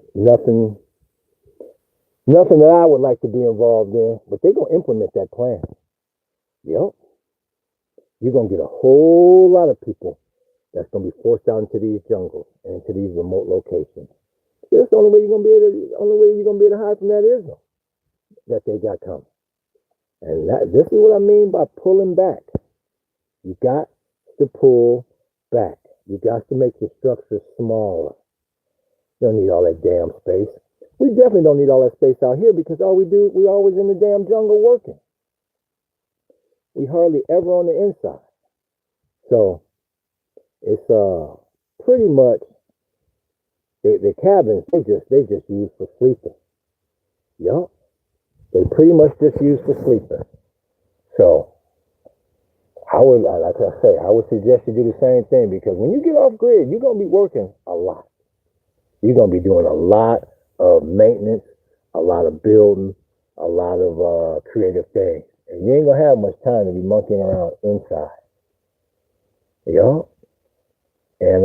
that I would like to be involved in, but they're gonna implement that plan. Yep. You're gonna get a whole lot of people that's gonna be forced out into these jungles and into these remote locations. That's the only way you're gonna be able to hide from that Islam that they got coming. And this is what I mean by pulling back. You got to pull back. You got to make your structure smaller. You don't need all that damn space. We definitely don't need all that space out here because all we do, we always in the damn jungle working. We hardly ever on the inside. So it's pretty much the cabins they just use for sleeping. Yup. They pretty much just use for sleeping. So I would suggest you do the same thing because when you get off grid, you're gonna be working a lot. You're gonna be doing a lot of maintenance, a lot of building, a lot of creative things. And you ain't gonna have much time to be monkeying around inside. Yup. And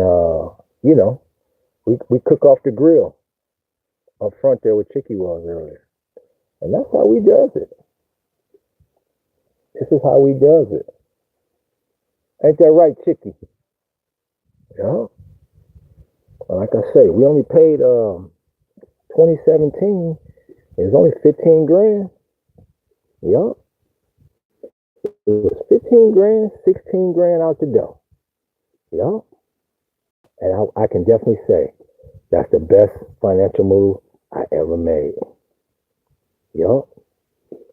we cook off the grill up front there where Chicky was earlier. And that's how we does it. This is how we does it. Ain't that right, Chicky? Yeah. Like I say, we only paid 2017. It was only 15 grand. Yup. It was 15 grand, 16 grand out the door. Yup. And I can definitely say that's the best financial move I ever made. Yup.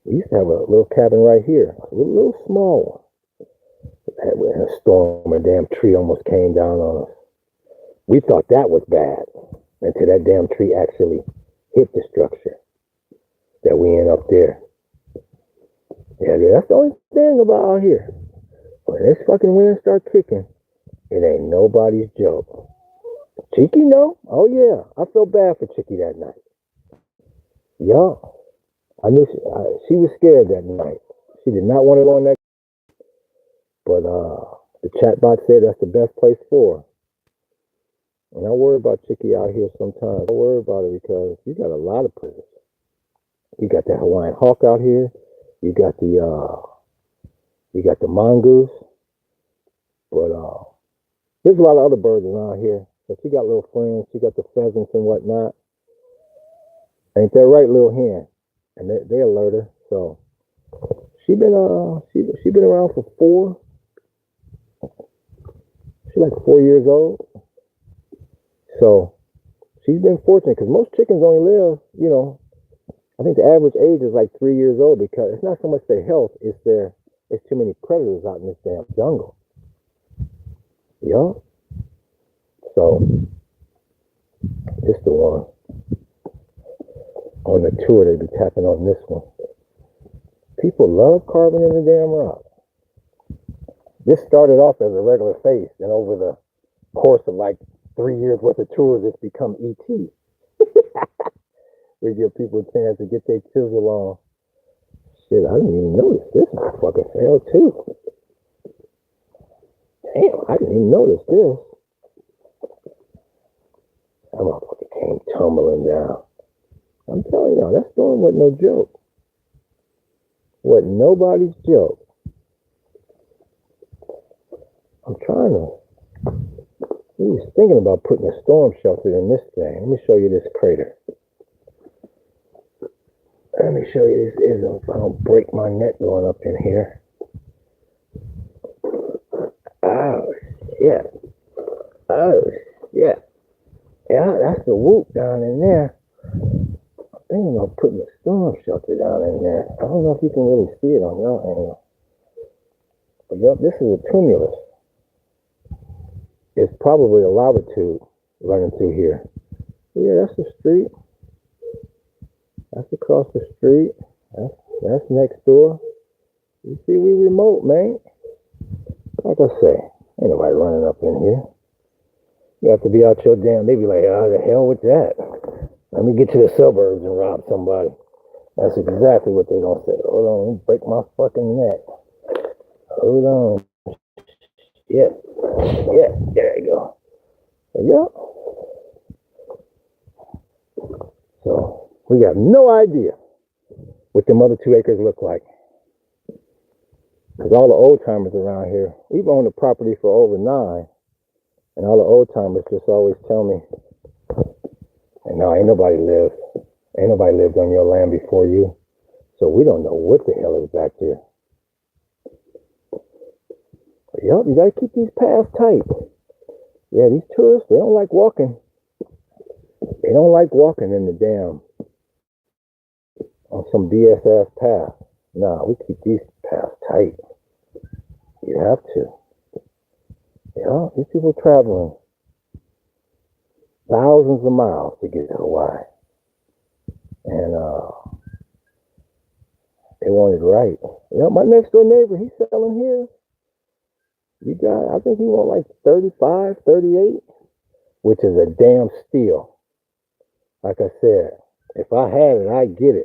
We used to have a little cabin right here, a little small one. We had a storm, a damn tree almost came down on us. We thought that was bad until that damn tree actually hit the structure that we in up there. Yeah, that's the only thing about out here. When this fucking wind start kicking, it ain't nobody's joke. Chicky, no? Oh yeah, I felt bad for Chicky that night. Yeah, I knew she was scared that night. She did not want to go on that. But the chatbot said that's the best place for her. And I worry about Chicky out here sometimes. I worry about it because you got a lot of prisons. You got the Hawaiian hawk out here. You got the mongoose. But there's a lot of other birds around here. So she got little friends. She got the pheasants and whatnot. Ain't that right, little hen? And they alert her. So she been around for 4. She's like 4 years old. So she's been fortunate because most chickens only live, I think the average age is like 3 years old because it's not so much their health, it's too many predators out in this damn jungle. Yeah. So this the one. On the tour, they be tapping on this one. People love carving in the damn rock. This started off as a regular face, and over the course of like 3 years worth of tours, it's become ET. We give people a chance to get their chisel on. Shit, I didn't even notice this motherfucker fell too. Damn, I didn't even notice this. That motherfucker came tumbling down. I'm telling y'all, that storm wasn't no joke. Wasn't nobody's joke. I'm trying to. We was thinking about putting a storm shelter in this thing. Let me show you this crater. Let me show you this ism if I don't break my neck going up in here. Oh, shit. Oh, shit. Yeah, that's the whoop down in there. I'm thinking about putting a storm shelter down in there. I don't know if you can really see it on your angle. But yep, this is a tumulus. It's probably a lava tube running through here. Yeah, that's the street. That's across the street. That's next door. You see, we remote, man. Like I say, ain't nobody running up in here. You have to be out your damn. They be like, oh, the hell with that. Let me get to the suburbs and rob somebody. That's exactly what they gonna say. Hold on, let me break my fucking neck. Hold on. Yeah, there you go. Yeah. So we got no idea what them other 2 acres look like. Because all the old timers around here, we've owned the property for over 9. And all the old timers just always tell me, and no, ain't nobody lived on your land before you. So we don't know what the hell is back there. But yep, you gotta keep these paths tight. Yeah, these tourists, they don't like walking. They don't like walking in the damn on some BS ass path. Nah, we keep these paths tight. You have to. Yeah, these people traveling thousands of miles to get to Hawaii. And they want it right. Yeah, my next door neighbor, he's selling his. I think he want like 35, 38, which is a damn steal. Like I said, if I had it, I'd get it.